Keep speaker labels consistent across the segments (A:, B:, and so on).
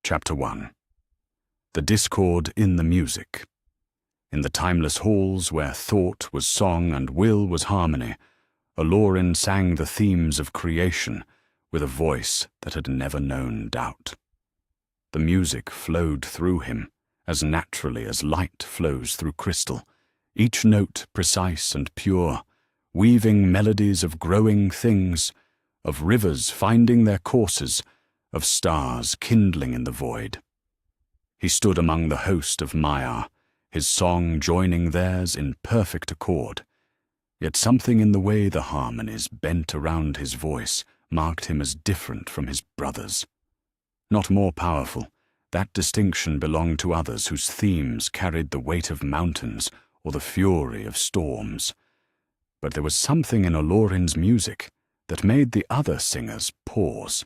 A: Chapter 1. The Discord in the Music. In the timeless halls where thought was song and will was harmony, Olorin sang the themes of creation with a voice that had never known doubt. The music flowed through him, as naturally as light flows through crystal, each note precise and pure, weaving melodies of growing things, of rivers finding their courses, of stars kindling in the void. He stood among the host of Maiar, his song joining theirs in perfect accord. Yet something in the way the harmonies bent around his voice marked him as different from his brothers. Not more powerful, that distinction belonged to others whose themes carried the weight of mountains or the fury of storms. But there was something in Olorin's music that made the other singers pause.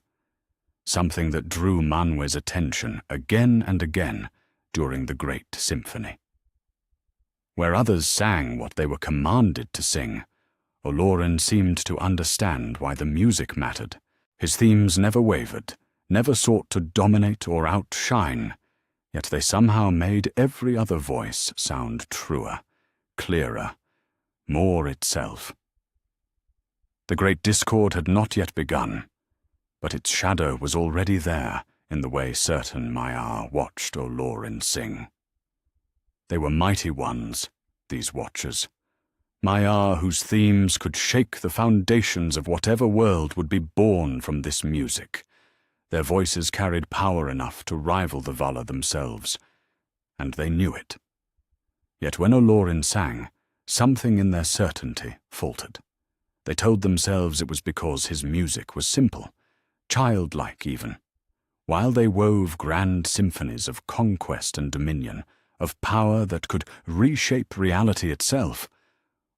A: Something that drew Manwe's attention again and again during the great symphony. Where others sang what they were commanded to sing, Olorin seemed to understand why the music mattered. His themes never wavered, never sought to dominate or outshine, yet they somehow made every other voice sound truer, clearer, more itself. The great discord had not yet begun, but its shadow was already there in the way certain Maiar watched Olorin sing. They were mighty ones, these watchers, Maiar whose themes could shake the foundations of whatever world would be born from this music. Their voices carried power enough to rival the Vala themselves, and they knew it. Yet when Olorin sang, something in their certainty faltered. They told themselves it was because his music was simple, childlike even. While they wove grand symphonies of conquest and dominion, of power that could reshape reality itself,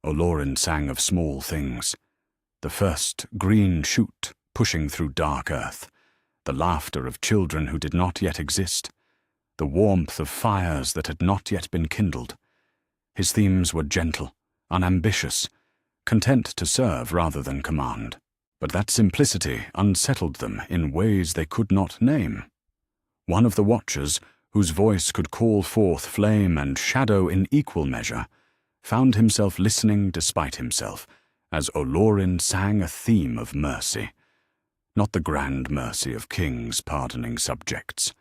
A: Olorin sang of small things. The first green shoot pushing through dark earth, the laughter of children who did not yet exist, the warmth of fires that had not yet been kindled. His themes were gentle, unambitious, content to serve rather than command. But that simplicity unsettled them in ways they could not name. One of the watchers, whose voice could call forth flame and shadow in equal measure, found himself listening despite himself, as Olorin sang a theme of mercy. Not the grand mercy of kings pardoning subjects,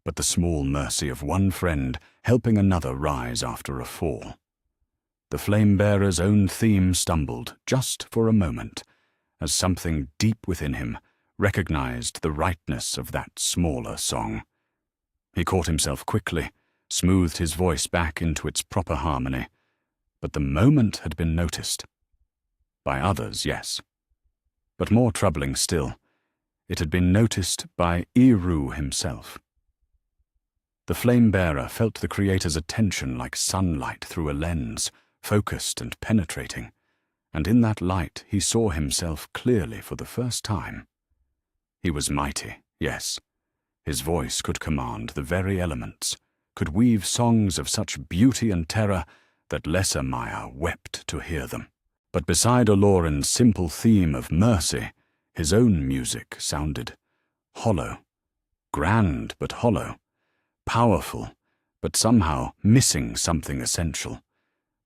A: but the small mercy of one friend helping another rise after a fall. The flame-bearer's own theme stumbled, just for a moment, as something deep within him recognized the rightness of that smaller song. He caught himself quickly, smoothed his voice back into its proper harmony, but the moment had been noticed. By others, yes. But more troubling still, it had been noticed by Eru himself. The flame-bearer felt the Creator's attention like sunlight through a lens, focused and penetrating, and in that light he saw himself clearly for the first time. He was mighty, yes. His voice could command the very elements, could weave songs of such beauty and terror that lesser Maiar wept to hear them. But beside Olorin's simple theme of mercy, his own music sounded hollow, grand but hollow, powerful, but somehow missing something essential.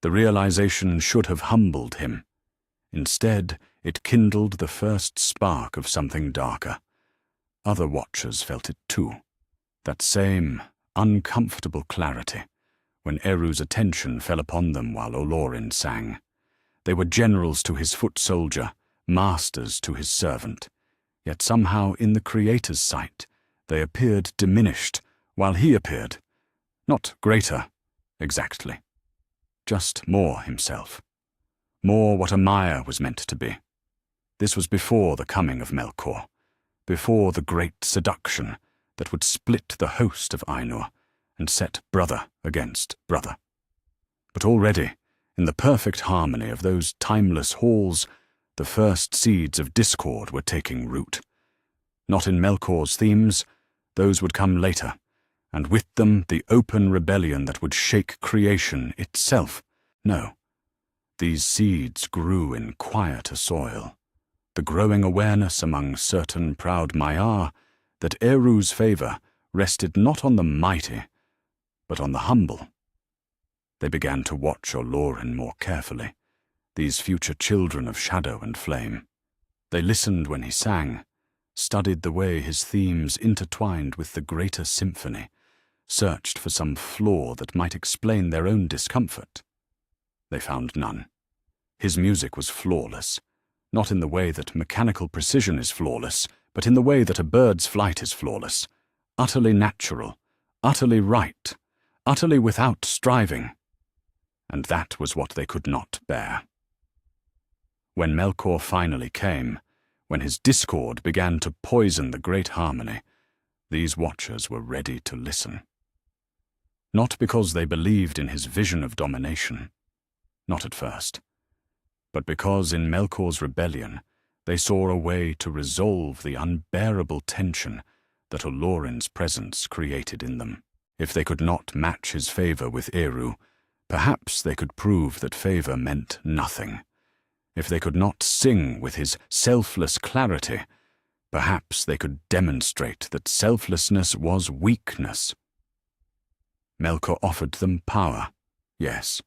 A: The realization should have humbled him. Instead, it kindled the first spark of something darker. Other watchers felt it too, that same uncomfortable clarity, when Eru's attention fell upon them while Olorin sang. They were generals to his foot soldier, masters to his servant, yet somehow in the Creator's sight they appeared diminished, while he appeared not greater, exactly, just more himself. More what a Maiar was meant to be. This was before the coming of Melkor, before the great seduction that would split the host of Ainur and set brother against brother. But already, in the perfect harmony of those timeless halls, the first seeds of discord were taking root. Not in Melkor's themes, those would come later, and with them the open rebellion that would shake creation itself. No. These seeds grew in quieter soil, the growing awareness among certain proud Maiar that Eru's favor rested not on the mighty, but on the humble. They began to watch Olorin more carefully, these future children of shadow and flame. They listened when he sang, studied the way his themes intertwined with the greater symphony, searched for some flaw that might explain their own discomfort. They found none. His music was flawless, not in the way that mechanical precision is flawless, but in the way that a bird's flight is flawless, utterly natural, utterly right, utterly without striving. And that was what they could not bear. When Melkor finally came, when his discord began to poison the great harmony, these watchers were ready to listen. Not because they believed in his vision of domination, not at first, but because in Melkor's rebellion they saw a way to resolve the unbearable tension that Olorin's presence created in them. If they could not match his favor with Eru, perhaps they could prove that favor meant nothing. If they could not sing with his selfless clarity, perhaps they could demonstrate that selflessness was weakness. Melkor offered them power, yes.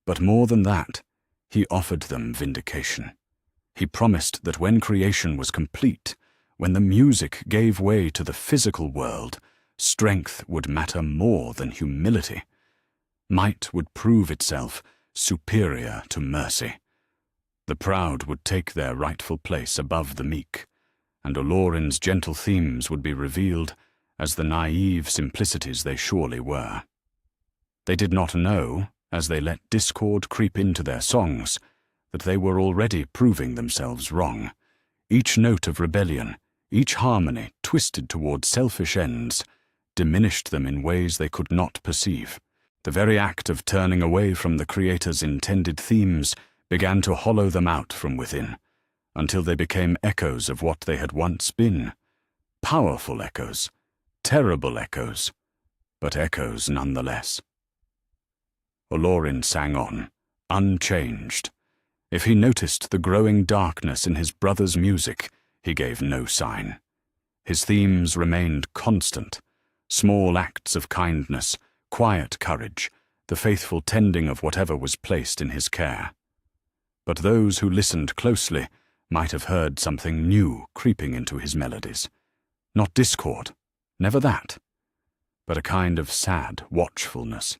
A: But more than that, he offered them vindication. He promised that when creation was complete, when the music gave way to the physical world, strength would matter more than humility. Might would prove itself superior to mercy. The proud would take their rightful place above the meek, and Olorin's gentle themes would be revealed as the naive simplicities they surely were. They did not know, as they let discord creep into their songs, that they were already proving themselves wrong. Each note of rebellion, each harmony twisted toward selfish ends, diminished them in ways they could not perceive. The very act of turning away from the Creator's intended themes began to hollow them out from within, until they became echoes of what they had once been. Powerful echoes, terrible echoes, but echoes nonetheless. Olorin sang on, unchanged. If he noticed the growing darkness in his brother's music, he gave no sign. His themes remained constant, small acts of kindness, quiet courage, the faithful tending of whatever was placed in his care. But those who listened closely might have heard something new creeping into his melodies. Not discord, never that, but a kind of sad watchfulness.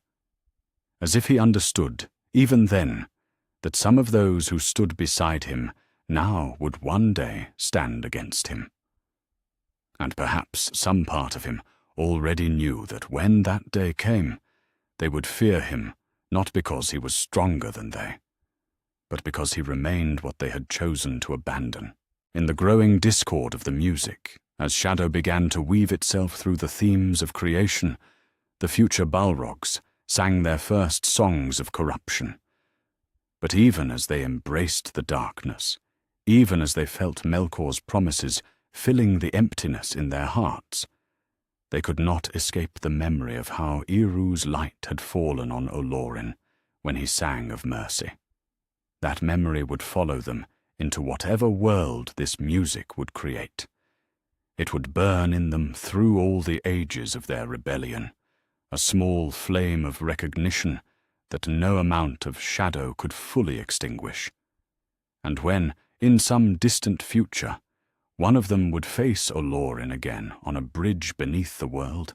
A: As if he understood, even then, that some of those who stood beside him now would one day stand against him. And perhaps some part of him already knew that when that day came, they would fear him not because he was stronger than they, but because he remained what they had chosen to abandon. In the growing discord of the music, as shadow began to weave itself through the themes of creation, the future Balrogs sang their first songs of corruption. But even as they embraced the darkness, even as they felt Melkor's promises filling the emptiness in their hearts, they could not escape the memory of how Eru's light had fallen on Olorin when he sang of mercy. That memory would follow them into whatever world this music would create. It would burn in them through all the ages of their rebellion, a small flame of recognition that no amount of shadow could fully extinguish. And when, in some distant future, one of them would face Olorin again on a bridge beneath the world,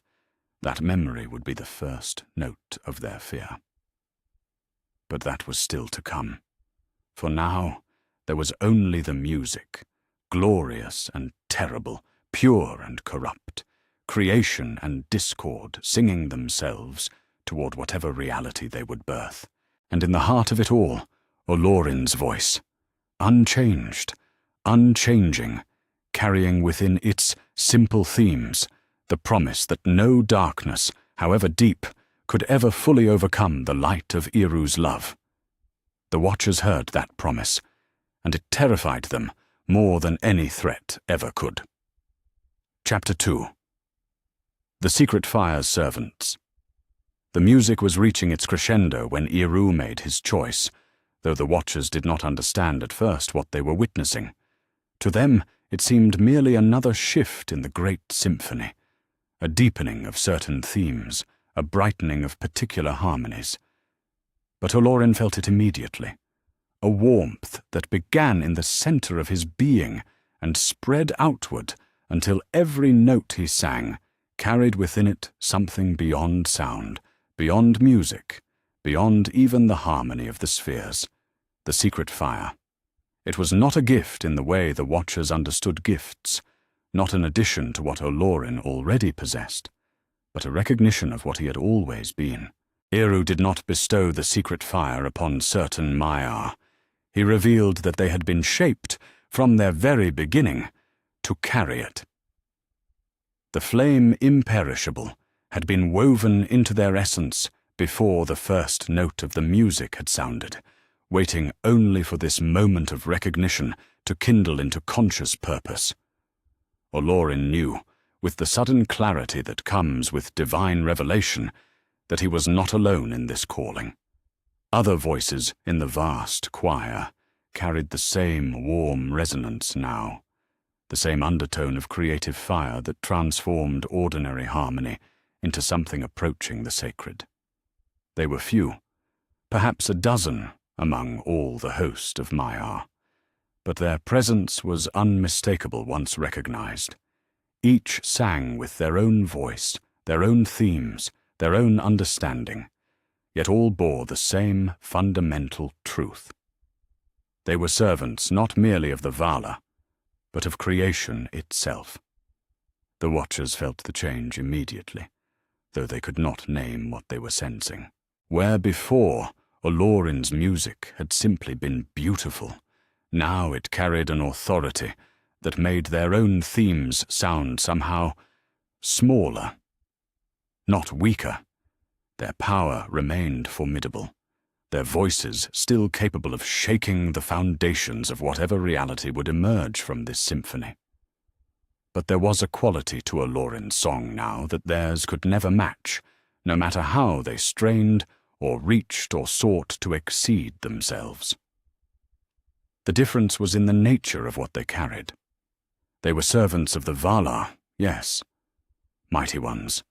A: that memory would be the first note of their fear. But that was still to come. For now, there was only the music, glorious and terrible, pure and corrupt, creation and discord singing themselves toward whatever reality they would birth. And in the heart of it all, Olorin's voice, unchanged, unchanging, carrying within its simple themes the promise that no darkness, however deep, could ever fully overcome the light of Eru's love. The Watchers heard that promise, and it terrified them more than any threat ever could. Chapter 2. The Secret Fire's Servants. The music was reaching its crescendo when Eru made his choice, though the Watchers did not understand at first what they were witnessing. To them, it seemed merely another shift in the great symphony, a deepening of certain themes, a brightening of particular harmonies. But Olorin felt it immediately, a warmth that began in the center of his being and spread outward until every note he sang carried within it something beyond sound, beyond music, beyond even the harmony of the spheres, the secret fire. It was not a gift in the way the Watchers understood gifts, not an addition to what Olorin already possessed, but a recognition of what he had always been. Eru did not bestow the secret fire upon certain Maiar. He revealed that they had been shaped, from their very beginning, to carry it. The flame imperishable had been woven into their essence before the first note of the music had sounded, waiting only for this moment of recognition to kindle into conscious purpose. Olorin knew, with the sudden clarity that comes with divine revelation, that he was not alone in this calling. Other voices in the vast choir carried the same warm resonance now, the same undertone of creative fire that transformed ordinary harmony into something approaching the sacred. They were few, perhaps a dozen among all the host of Maiar, but their presence was unmistakable once recognized. Each sang with their own voice, their own themes, their own understanding, yet all bore the same fundamental truth. They were servants not merely of the Vala, but of creation itself. The Watchers felt the change immediately, though they could not name what they were sensing. Where before Olorin's music had simply been beautiful, now it carried an authority that made their own themes sound somehow smaller, not weaker. Their power remained formidable, their voices still capable of shaking the foundations of whatever reality would emerge from this symphony. But there was a quality to Olorin's song now that theirs could never match, no matter how they strained or reached or sought to exceed themselves. The difference was in the nature of what they carried. They were servants of the Valar, yes, mighty ones,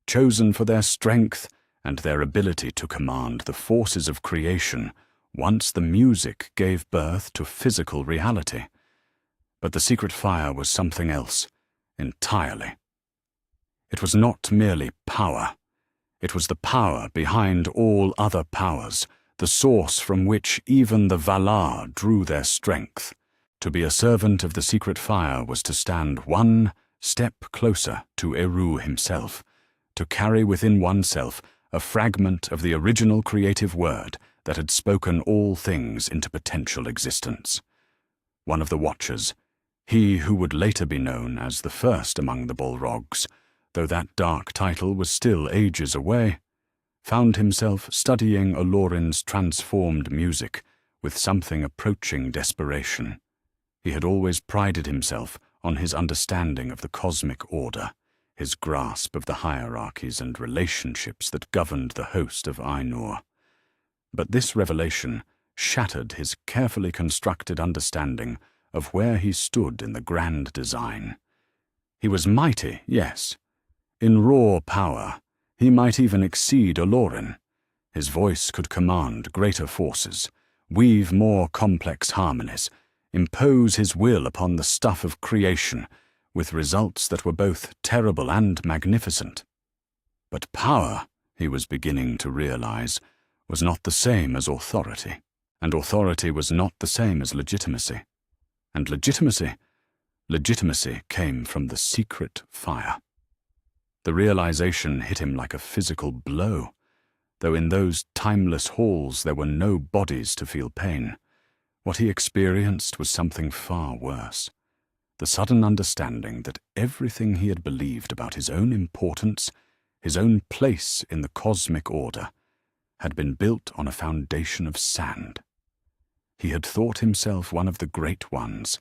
A: chosen for their strength and their ability to command the forces of creation once the music gave birth to physical reality. But the secret fire was something else, entirely. It was not merely power. It was the power behind all other powers, the source from which even the Valar drew their strength. To be a servant of the secret fire was to stand one step closer to Eru himself, to carry within oneself a fragment of the original creative word that had spoken all things into potential existence. One of the Watchers, he who would later be known as the first among the Balrogs, though that dark title was still ages away, found himself studying Olorin's transformed music with something approaching desperation. He had always prided himself on his understanding of the cosmic order, his grasp of the hierarchies and relationships that governed the host of Ainur. But this revelation shattered his carefully constructed understanding of where he stood in the grand design. He was mighty, yes. In raw power, he might even exceed Olorin. His voice could command greater forces, weave more complex harmonies, impose his will upon the stuff of creation, with results that were both terrible and magnificent. But power, he was beginning to realize, was not the same as authority, and authority was not the same as legitimacy. And legitimacy came from the secret fire. The realization hit him like a physical blow, though in those timeless halls there were no bodies to feel pain. What he experienced was something far worse. The sudden understanding that everything he had believed about his own importance, his own place in the cosmic order, had been built on a foundation of sand. He had thought himself one of the great ones,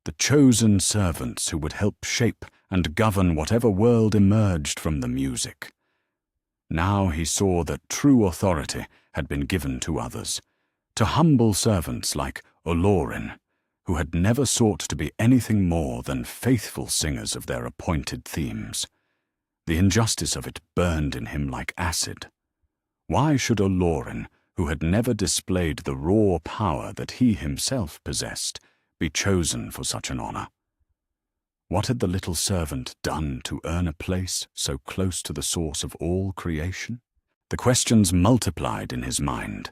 A: the chosen servants who would help shape and govern whatever world emerged from the music. Now he saw that true authority had been given to others, to humble servants like Olorin, who had never sought to be anything more than faithful singers of their appointed themes. The injustice of it burned in him like acid. Why should Olorin, who had never displayed the raw power that he himself possessed, be chosen for such an honor? What had the little servant done to earn a place so close to the source of all creation? The questions multiplied in his mind,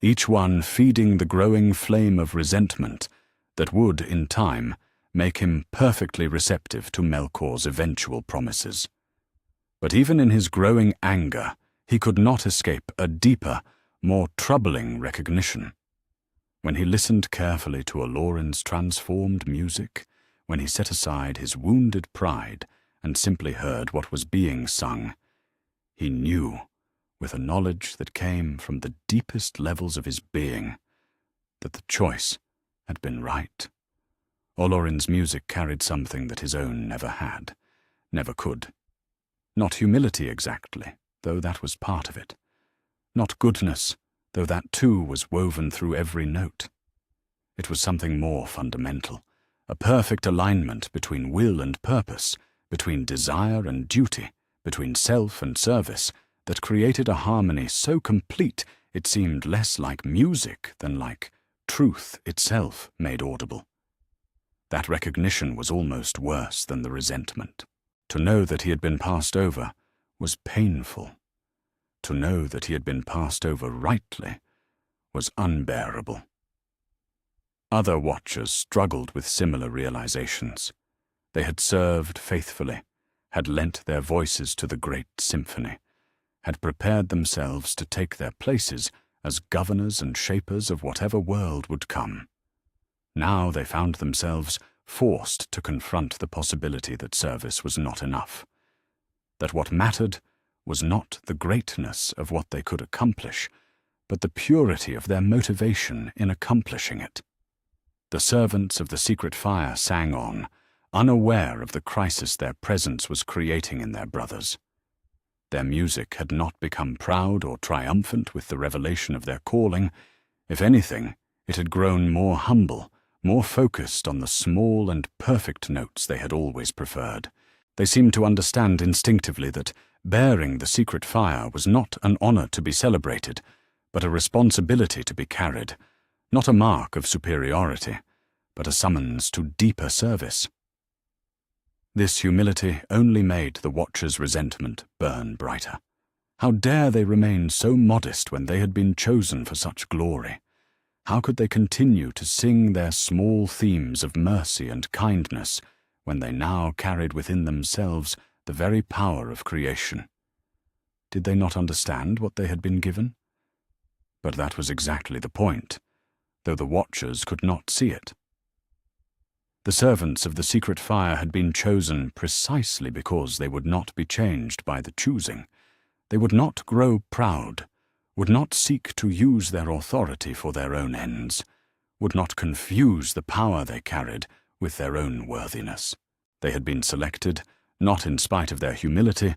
A: each one feeding the growing flame of resentment that would, in time, make him perfectly receptive to Melkor's eventual promises. But even in his growing anger, he could not escape a deeper, more troubling recognition. When he listened carefully to Olorin's transformed music, when he set aside his wounded pride and simply heard what was being sung, he knew, with a knowledge that came from the deepest levels of his being, that the choice had been right. Olorin's music carried something that his own never had, never could. Not humility exactly, though that was part of it. Not goodness, though that too was woven through every note. It was something more fundamental, a perfect alignment between will and purpose, between desire and duty, between self and service, that created a harmony so complete it seemed less like music than like truth itself made audible. That recognition was almost worse than the resentment. To know that he had been passed over was painful. To know that he had been passed over rightly was unbearable. Other watchers struggled with similar realizations. They had served faithfully, had lent their voices to the great symphony, had prepared themselves to take their places as governors and shapers of whatever world would come. Now they found themselves forced to confront the possibility that service was not enough, that what mattered was not the greatness of what they could accomplish, but the purity of their motivation in accomplishing it. The servants of the secret fire sang on, unaware of the crisis their presence was creating in their brothers. Their music had not become proud or triumphant with the revelation of their calling. If anything, it had grown more humble, more focused on the small and perfect notes they had always preferred. They seemed to understand instinctively that bearing the secret fire was not an honor to be celebrated, but a responsibility to be carried, not a mark of superiority, but a summons to deeper service. This humility only made the Watcher's resentment burn brighter. How dare they remain so modest when they had been chosen for such glory? How could they continue to sing their small themes of mercy and kindness when they now carried within themselves the very power of creation? Did they not understand what they had been given? But that was exactly the point, though the Watchers could not see it. The servants of the secret fire had been chosen precisely because they would not be changed by the choosing. They would not grow proud, would not seek to use their authority for their own ends, would not confuse the power they carried with their own worthiness. They had been selected, not in spite of their humility,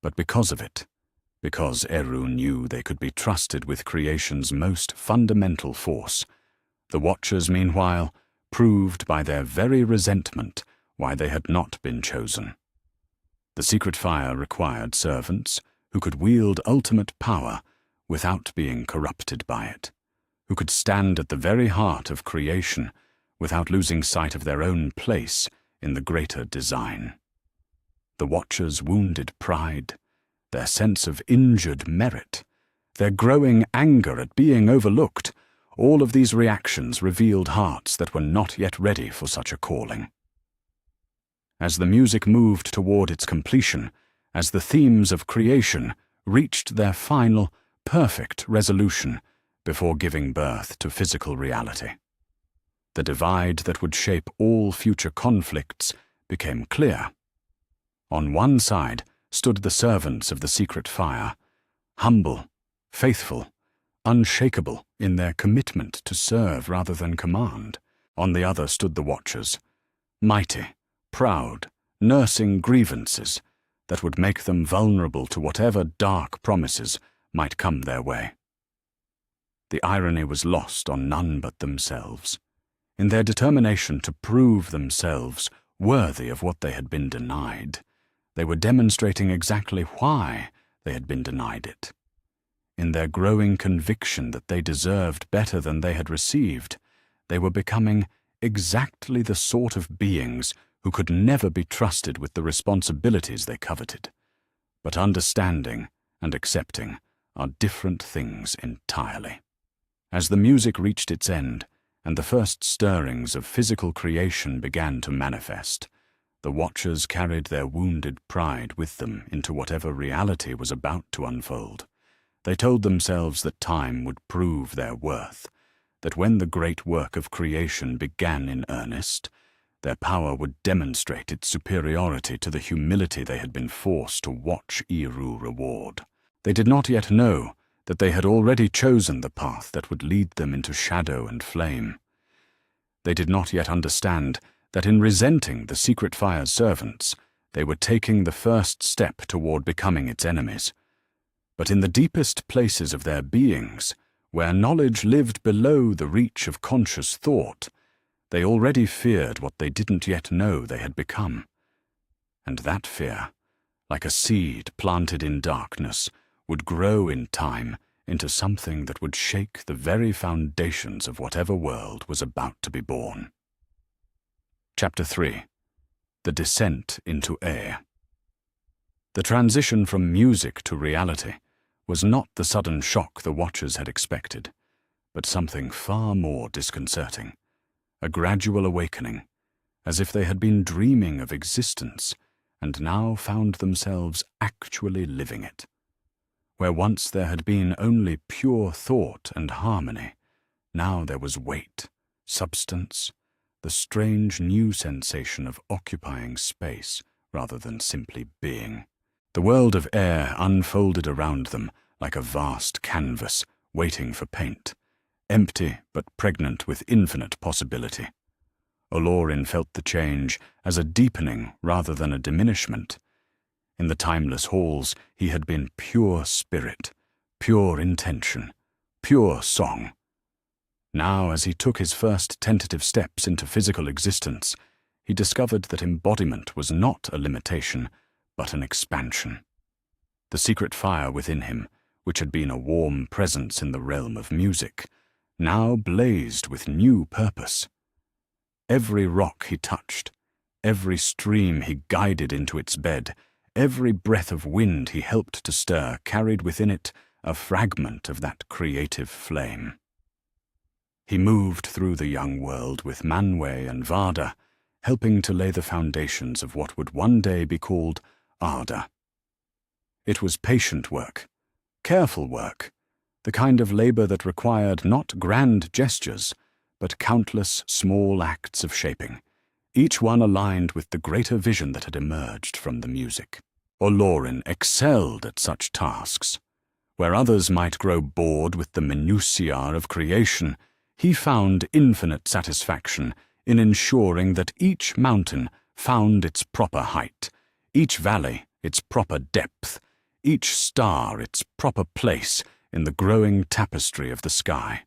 A: but because of it, because Eru knew they could be trusted with creation's most fundamental force. The Watchers, meanwhile, proved by their very resentment why they had not been chosen. The secret fire required servants who could wield ultimate power without being corrupted by it, who could stand at the very heart of creation without losing sight of their own place in the greater design. The Watchers' wounded pride, their sense of injured merit, their growing anger at being overlooked, all of these reactions revealed hearts that were not yet ready for such a calling. As the music moved toward its completion, as the themes of creation reached their final, perfect resolution before giving birth to physical reality, the divide that would shape all future conflicts became clear. On one side stood the servants of the secret fire, humble, faithful, unshakable in their commitment to serve rather than command. On the other stood the Watchers, mighty, proud, nursing grievances that would make them vulnerable to whatever dark promises might come their way. The irony was lost on none but themselves. In their determination to prove themselves worthy of what they had been denied, They were demonstrating exactly why they had been denied it. In their growing conviction that they deserved better than they had received, they were becoming exactly the sort of beings who could never be trusted with the responsibilities they coveted. But understanding and accepting are different things entirely. As the music reached its end, and the first stirrings of physical creation began to manifest, the watchers carried their wounded pride with them into whatever reality was about to unfold. They told themselves that time would prove their worth, that when the great work of creation began in earnest, their power would demonstrate its superiority to the humility they had been forced to watch Eru reward. They did not yet know that they had already chosen the path that would lead them into shadow and flame. They did not yet understand that in resenting the secret fire's servants, they were taking the first step toward becoming its enemies. But in the deepest places of their beings, where knowledge lived below the reach of conscious thought, they already feared what they didn't yet know they had become. And that fear, like a seed planted in darkness, would grow in time into something that would shake the very foundations of whatever world was about to be born. Chapter 3. The Descent into Air. The transition from music to reality was not the sudden shock the watchers had expected, but something far more disconcerting. A gradual awakening, as if they had been dreaming of existence and now found themselves actually living it. Where once there had been only pure thought and harmony, now there was weight, substance, the strange new sensation of occupying space rather than simply being. The world of air unfolded around them like a vast canvas waiting for paint, empty but pregnant with infinite possibility. Olorin felt the change as a deepening rather than a diminishment. In the timeless halls, he had been pure spirit, pure intention, pure song. Now, as he took his first tentative steps into physical existence, he discovered that embodiment was not a limitation, but an expansion. The secret fire within him, which had been a warm presence in the realm of music, now blazed with new purpose. Every rock he touched, every stream he guided into its bed, every breath of wind he helped to stir carried within it a fragment of that creative flame. He moved through the young world with Manwë and Varda, helping to lay the foundations of what would one day be called Arda. It was patient work, careful work, the kind of labor that required not grand gestures, but countless small acts of shaping, each one aligned with the greater vision that had emerged from the music. Olorin excelled at such tasks. Where others might grow bored with the minutiae of creation, he found infinite satisfaction in ensuring that each mountain found its proper height, each valley its proper depth, each star its proper place in the growing tapestry of the sky.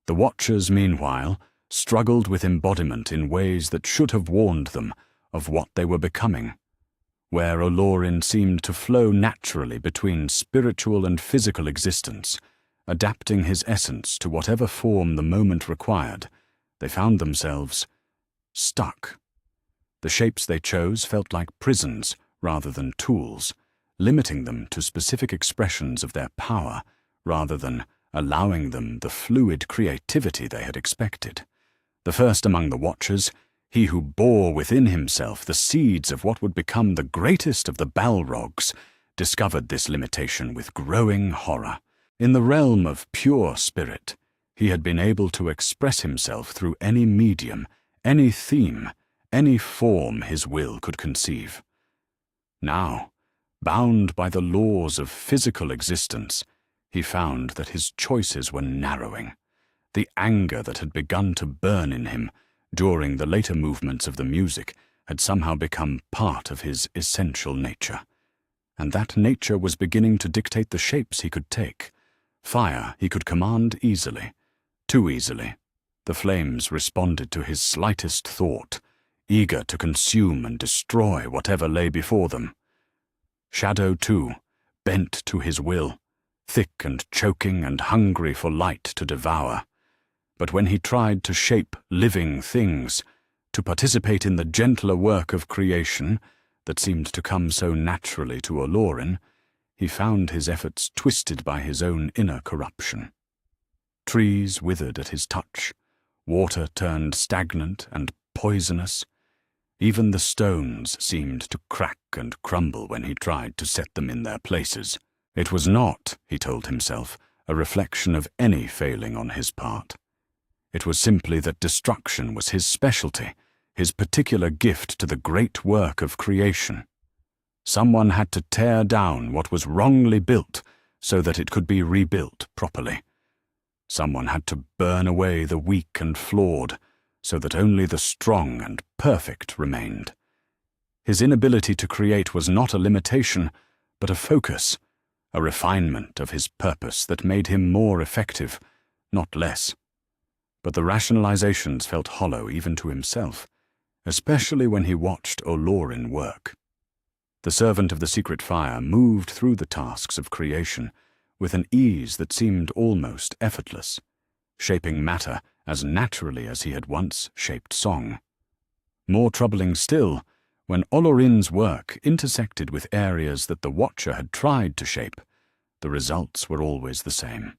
A: The watchers, meanwhile, struggled with embodiment in ways that should have warned them of what they were becoming. Where Olorin seemed to flow naturally between spiritual and physical existence, adapting his essence to whatever form the moment required, they found themselves stuck. The shapes they chose felt like prisons rather than tools, limiting them to specific expressions of their power rather than allowing them the fluid creativity they had expected. The first among the watchers, he who bore within himself the seeds of what would become the greatest of the Balrogs, discovered this limitation with growing horror. In the realm of pure spirit, he had been able to express himself through any medium, any theme, any form his will could conceive. Now, bound by the laws of physical existence, he found that his choices were narrowing. The anger that had begun to burn in him during the later movements of the music had somehow become part of his essential nature. And that nature was beginning to dictate the shapes he could take. Fire he could command easily, too easily. The flames responded to his slightest thought, eager to consume and destroy whatever lay before them. Shadow, too, bent to his will, thick and choking and hungry for light to devour. But when he tried to shape living things, to participate in the gentler work of creation that seemed to come so naturally to Olorin, he found his efforts twisted by his own inner corruption. Trees withered at his touch, water turned stagnant and poisonous. Even the stones seemed to crack and crumble when he tried to set them in their places. It was not, he told himself, a reflection of any failing on his part. It was simply that destruction was his specialty, his particular gift to the great work of creation. Someone had to tear down what was wrongly built so that it could be rebuilt properly. Someone had to burn away the weak and flawed so that only the strong and perfect remained. His inability to create was not a limitation, but a focus, a refinement of his purpose that made him more effective, not less. But the rationalizations felt hollow even to himself, especially when he watched Olorin work. The servant of the secret fire moved through the tasks of creation with an ease that seemed almost effortless, shaping matter as naturally as he had once shaped song. More troubling still, when Olorin's work intersected with areas that the Watcher had tried to shape, the results were always the same.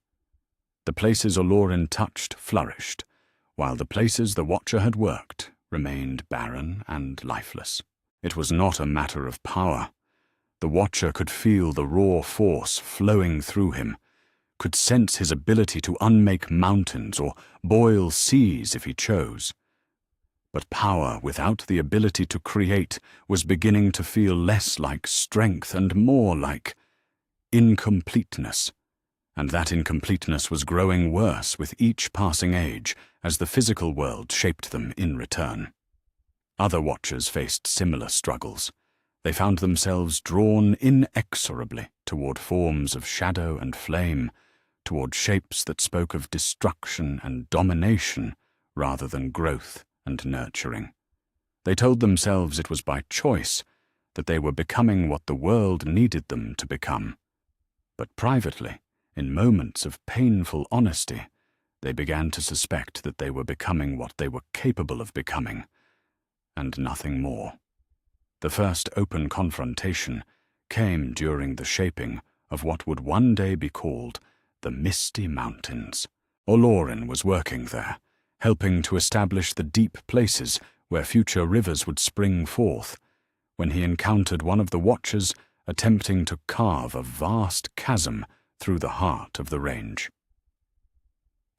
A: The places Olorin touched flourished, while the places the Watcher had worked remained barren and lifeless. It was not a matter of power. The Watcher could feel the raw force flowing through him, could sense his ability to unmake mountains or boil seas if he chose. But power without the ability to create was beginning to feel less like strength and more like incompleteness, and that incompleteness was growing worse with each passing age as the physical world shaped them in return. Other Watchers faced similar struggles. They found themselves drawn inexorably toward forms of shadow and flame, toward shapes that spoke of destruction and domination rather than growth and nurturing. They told themselves it was by choice, that they were becoming what the world needed them to become. But privately, in moments of painful honesty, they began to suspect that they were becoming what they were capable of becoming, and nothing more. The first open confrontation came during the shaping of what would one day be called the Misty Mountains. Olorin was working there, helping to establish the deep places where future rivers would spring forth, when he encountered one of the Watchers attempting to carve a vast chasm through the heart of the range.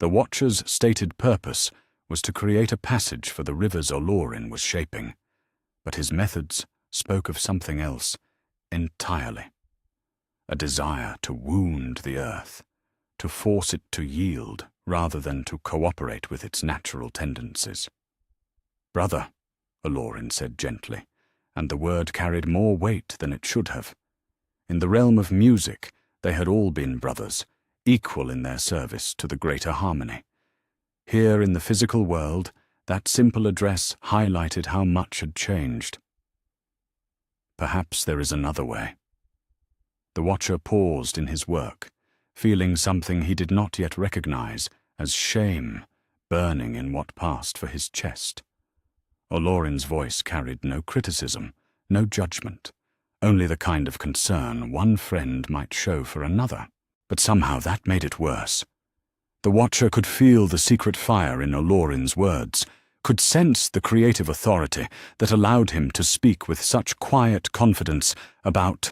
A: The Watcher's stated purpose was to create a passage for the rivers Olorin was shaping, but his methods spoke of something else entirely. A desire to wound the earth, to force it to yield rather than to cooperate with its natural tendencies. "Brother," Olorin said gently, and the word carried more weight than it should have. In the realm of music, they had all been brothers, equal in their service to the greater harmony. Here in the physical world, that simple address highlighted how much had changed. Perhaps there is another way. The Watcher paused in his work, feeling something he did not yet recognize as shame burning in what passed for his chest. Olorin's voice carried no criticism, no judgment, only the kind of concern one friend might show for another. But somehow that made it worse. The Watcher could feel the secret fire in Olorin's words, could sense the creative authority that allowed him to speak with such quiet confidence about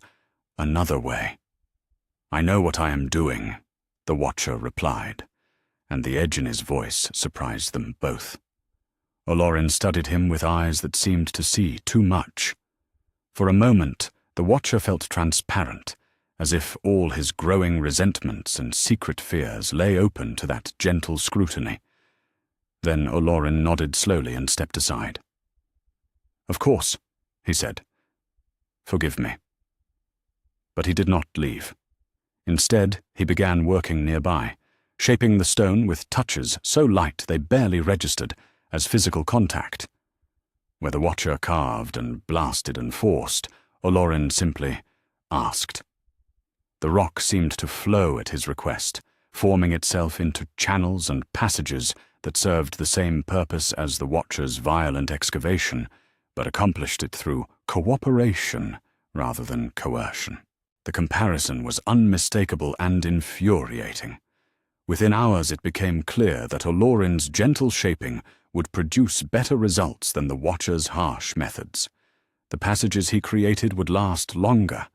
A: another way. "I know what I am doing," the Watcher replied, and the edge in his voice surprised them both. Olorin studied him with eyes that seemed to see too much. For a moment, the Watcher felt transparent, as if all his growing resentments and secret fears lay open to that gentle scrutiny. Then Olorin nodded slowly and stepped aside. "Of course," he said. "Forgive me." But he did not leave. Instead, he began working nearby, shaping the stone with touches so light they barely registered as physical contact. Where the Watcher carved and blasted and forced, Olorin simply asked. The rock seemed to flow at his request, forming itself into channels and passages that served the same purpose as the Watcher's violent excavation, but accomplished it through cooperation rather than coercion. The comparison was unmistakable and infuriating. Within hours it became clear that Olorin's gentle shaping would produce better results than the Watcher's harsh methods. The passages he created would last longer,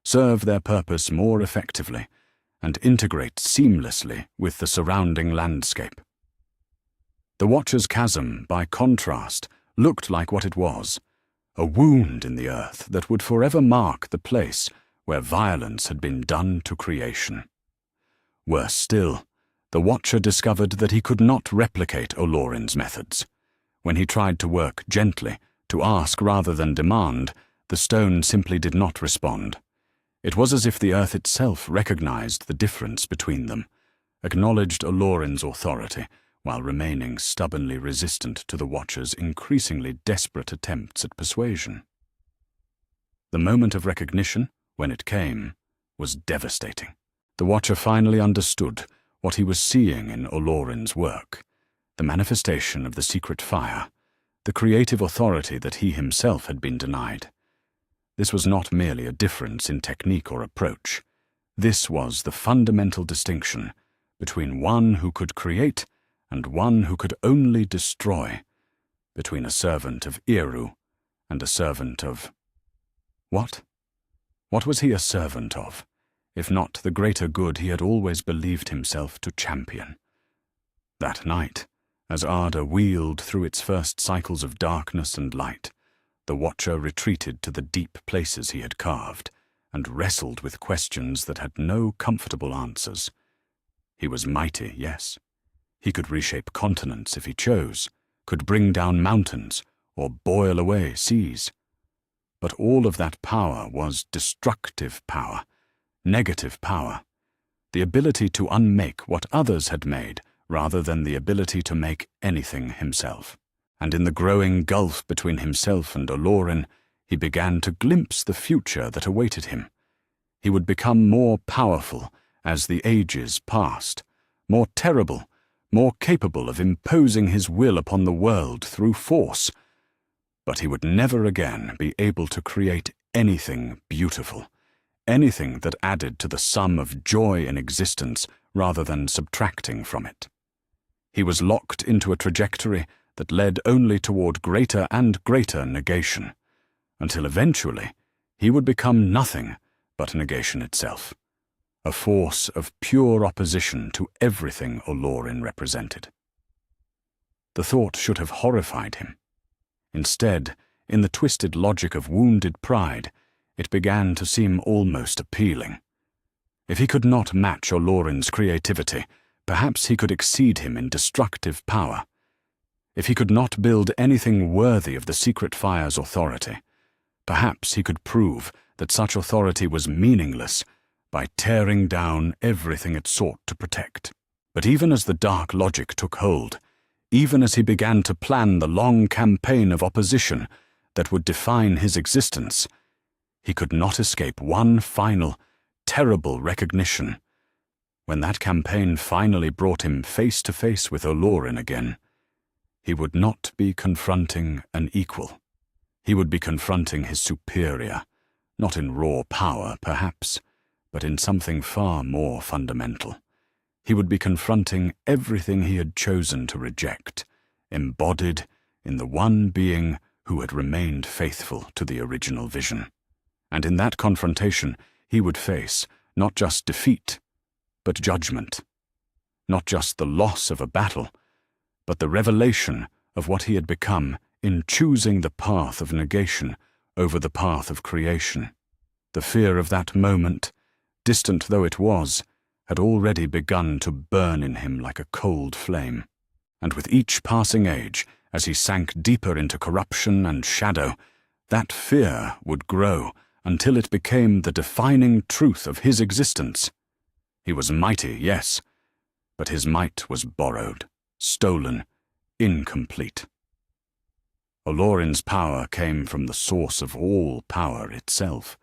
A: serve their purpose more effectively, and integrate seamlessly with the surrounding landscape. The Watcher's chasm, by contrast, looked like what it was, a wound in the earth that would forever mark the place where violence had been done to creation. Worse still, the Watcher discovered that he could not replicate Olorin's methods. When he tried to work gently, to ask rather than demand, the stone simply did not respond. It was as if the earth itself recognized the difference between them, acknowledged Olorin's authority, while remaining stubbornly resistant to the Watcher's increasingly desperate attempts at persuasion. The moment of recognition, when it came, was devastating. The Watcher finally understood what he was seeing in Olorin's work, the manifestation of the secret fire, the creative authority that he himself had been denied. This was not merely a difference in technique or approach. This was the fundamental distinction between one who could create and one who could only destroy, between a servant of Eru and a servant of... What? What was he a servant of, if not the greater good he had always believed himself to champion? That night, as Arda wheeled through its first cycles of darkness and light, the Watcher retreated to the deep places he had carved and wrestled with questions that had no comfortable answers. He was mighty, yes. He could reshape continents if he chose, could bring down mountains or boil away seas. But all of that power was destructive power, negative power, the ability to unmake what others had made rather than the ability to make anything himself. And in the growing gulf between himself and Olorin, he began to glimpse the future that awaited him. He would become more powerful as the ages passed, more terrible, more capable of imposing his will upon the world through force. But he would never again be able to create anything beautiful, anything that added to the sum of joy in existence rather than subtracting from it. He was locked into a trajectory that led only toward greater and greater negation, until eventually he would become nothing but negation itself, a force of pure opposition to everything Olorin represented. The thought should have horrified him. Instead, in the twisted logic of wounded pride, it began to seem almost appealing. If he could not match Olorin's creativity, perhaps he could exceed him in destructive power. If he could not build anything worthy of the secret fire's authority, perhaps he could prove that such authority was meaningless by tearing down everything it sought to protect. But even as the dark logic took hold, even as he began to plan the long campaign of opposition that would define his existence, he could not escape one final, terrible recognition. When that campaign finally brought him face to face with Olorin again, he would not be confronting an equal. He would be confronting his superior, not in raw power, perhaps, but in something far more fundamental. He would be confronting everything he had chosen to reject, embodied in the one being who had remained faithful to the original vision. And in that confrontation, he would face not just defeat, but judgment. Not just the loss of a battle, but the revelation of what he had become in choosing the path of negation over the path of creation. The fear of that moment, distant though it was, had already begun to burn in him like a cold flame. And with each passing age, as he sank deeper into corruption and shadow, that fear would grow until it became the defining truth of his existence. He was mighty, yes, but his might was borrowed, stolen, incomplete. Olorin's power came from the source of all power itself,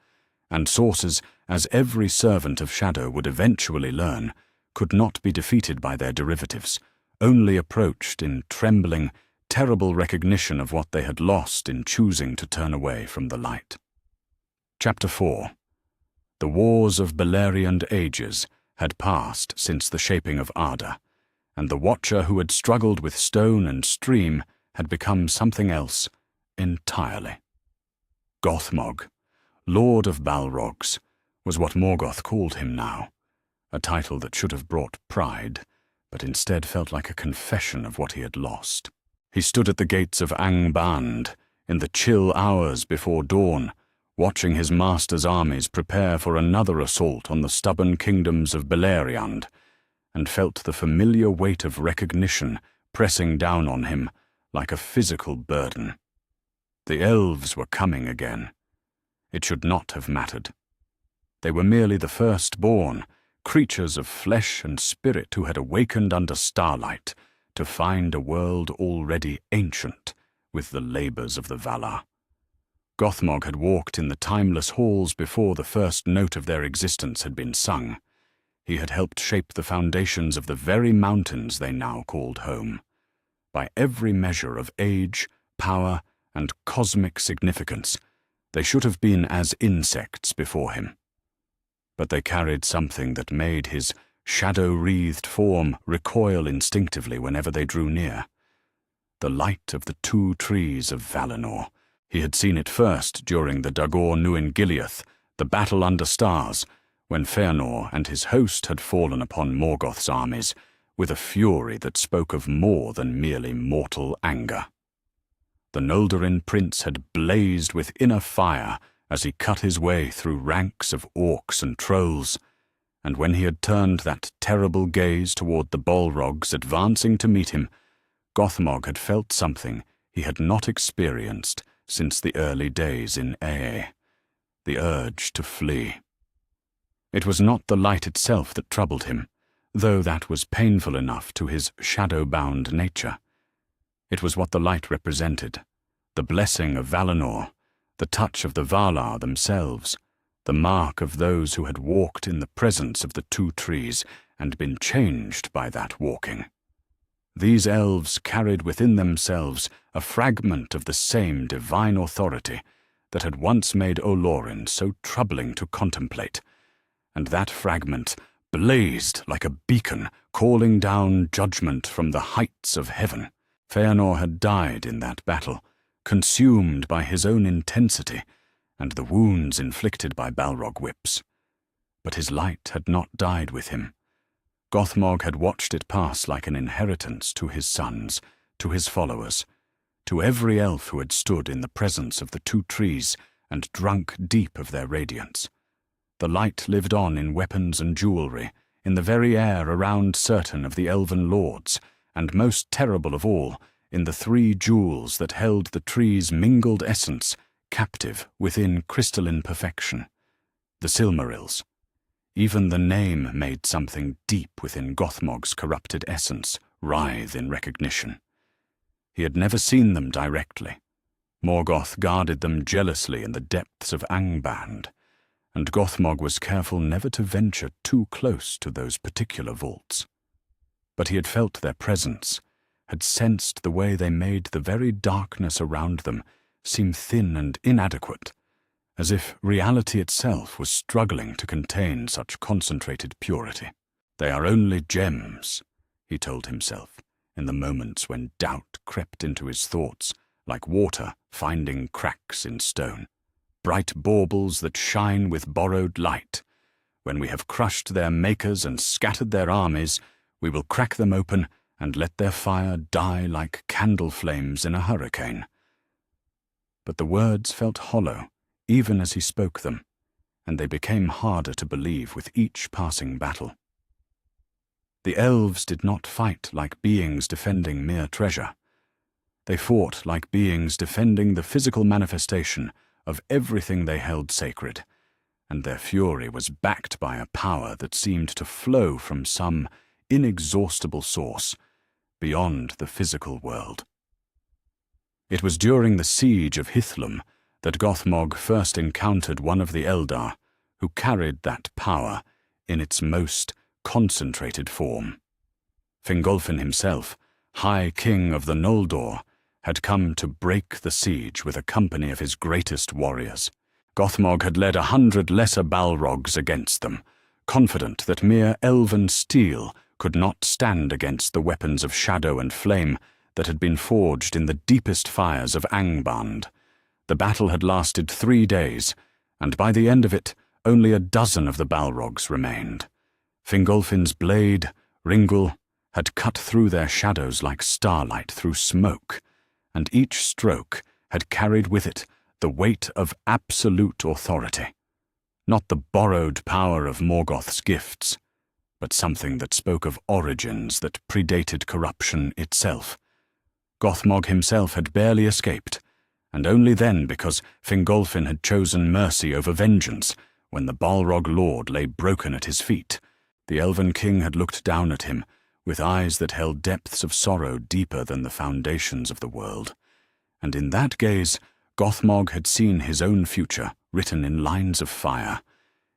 A: and sources, as every servant of Shadow would eventually learn, could not be defeated by their derivatives, only approached in trembling, terrible recognition of what they had lost in choosing to turn away from the light. Chapter 4. The wars of Beleriand ages had passed since the shaping of Arda, and the Watcher who had struggled with stone and stream had become something else entirely. Gothmog, Lord of Balrogs, was what Morgoth called him now, a title that should have brought pride, but instead felt like a confession of what he had lost. He stood at the gates of Angband in the chill hours before dawn, watching his master's armies prepare for another assault on the stubborn kingdoms of Beleriand, and felt the familiar weight of recognition pressing down on him like a physical burden. The elves were coming again. It should not have mattered. They were merely the firstborn, creatures of flesh and spirit who had awakened under starlight to find a world already ancient with the labors of the Valar. Gothmog had walked in the timeless halls before the first note of their existence had been sung. He had helped shape the foundations of the very mountains they now called home. By every measure of age, power, and cosmic significance, they should have been as insects before him. But they carried something that made his shadow-wreathed form recoil instinctively whenever they drew near. The light of the two trees of Valinor. He had seen it first during the Dagor Nuin Gileath, the battle under stars, when Fëanor and his host had fallen upon Morgoth's armies, with a fury that spoke of more than merely mortal anger. The Noldorin prince had blazed with inner fire as he cut his way through ranks of orcs and trolls, and when he had turned that terrible gaze toward the Balrogs advancing to meet him, Gothmog had felt something he had not experienced since the early days in Ea, the urge to flee. It was not the light itself that troubled him, though that was painful enough to his shadow-bound nature. It was what the light represented, the blessing of Valinor, the touch of the Valar themselves, the mark of those who had walked in the presence of the two trees and been changed by that walking. These elves carried within themselves a fragment of the same divine authority that had once made Olorin so troubling to contemplate, and that fragment blazed like a beacon calling down judgment from the heights of heaven. Fëanor had died in that battle, consumed by his own intensity and the wounds inflicted by Balrog whips. But his light had not died with him. Gothmog had watched it pass like an inheritance to his sons, to his followers, to every elf who had stood in the presence of the two trees and drunk deep of their radiance. The light lived on in weapons and jewelry, in the very air around certain of the elven lords, and most terrible of all, in the three jewels that held the tree's mingled essence captive within crystalline perfection, the Silmarils. Even the name made something deep within Gothmog's corrupted essence writhe in recognition. He had never seen them directly. Morgoth guarded them jealously in the depths of Angband, and Gothmog was careful never to venture too close to those particular vaults. But he had felt their presence, had sensed the way they made the very darkness around them seem thin and inadequate, as if reality itself was struggling to contain such concentrated purity. They are only gems, he told himself, in the moments when doubt crept into his thoughts, like water finding cracks in stone. Bright baubles that shine with borrowed light. When we have crushed their makers and scattered their armies, we will crack them open and let their fire die like candle flames in a hurricane. But the words felt hollow, even as he spoke them, and they became harder to believe with each passing battle. The elves did not fight like beings defending mere treasure. They fought like beings defending the physical manifestation of everything they held sacred, and their fury was backed by a power that seemed to flow from some inexhaustible source beyond the physical world. It was during the siege of Hithlum that Gothmog first encountered one of the Eldar who carried that power in its most concentrated form. Fingolfin himself, High King of the Noldor, had come to break the siege with a company of his greatest warriors. Gothmog had led 100 lesser Balrogs against them, confident that mere elven steel could not stand against the weapons of shadow and flame that had been forged in the deepest fires of Angband. The battle had lasted 3 days, and by the end of it, only a dozen of the Balrogs remained. Fingolfin's blade, Ringul, had cut through their shadows like starlight through smoke, and each stroke had carried with it the weight of absolute authority. Not the borrowed power of Morgoth's gifts, but something that spoke of origins that predated corruption itself. Gothmog himself had barely escaped, and only then because Fingolfin had chosen mercy over vengeance when the Balrog lord lay broken at his feet. The Elven King had looked down at him with eyes that held depths of sorrow deeper than the foundations of the world, and in that gaze Gothmog had seen his own future written in lines of fire,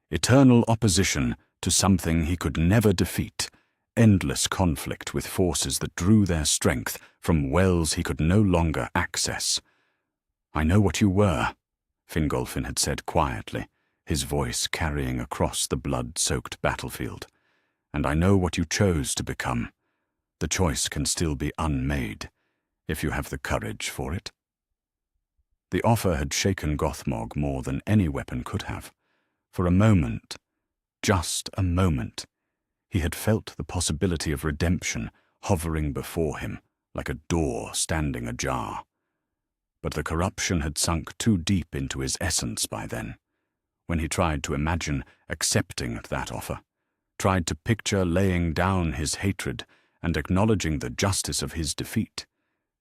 A: eternal opposition to something he could never defeat, endless conflict with forces that drew their strength from wells he could no longer access. "I know what you were," Fingolfin had said quietly, his voice carrying across the blood-soaked battlefield. "And I know what you chose to become. The choice can still be unmade, if you have the courage for it." The offer had shaken Gothmog more than any weapon could have. For a moment, just a moment, he had felt the possibility of redemption hovering before him like a door standing ajar. But the corruption had sunk too deep into his essence by then. When he tried to imagine accepting that offer, tried to picture laying down his hatred and acknowledging the justice of his defeat,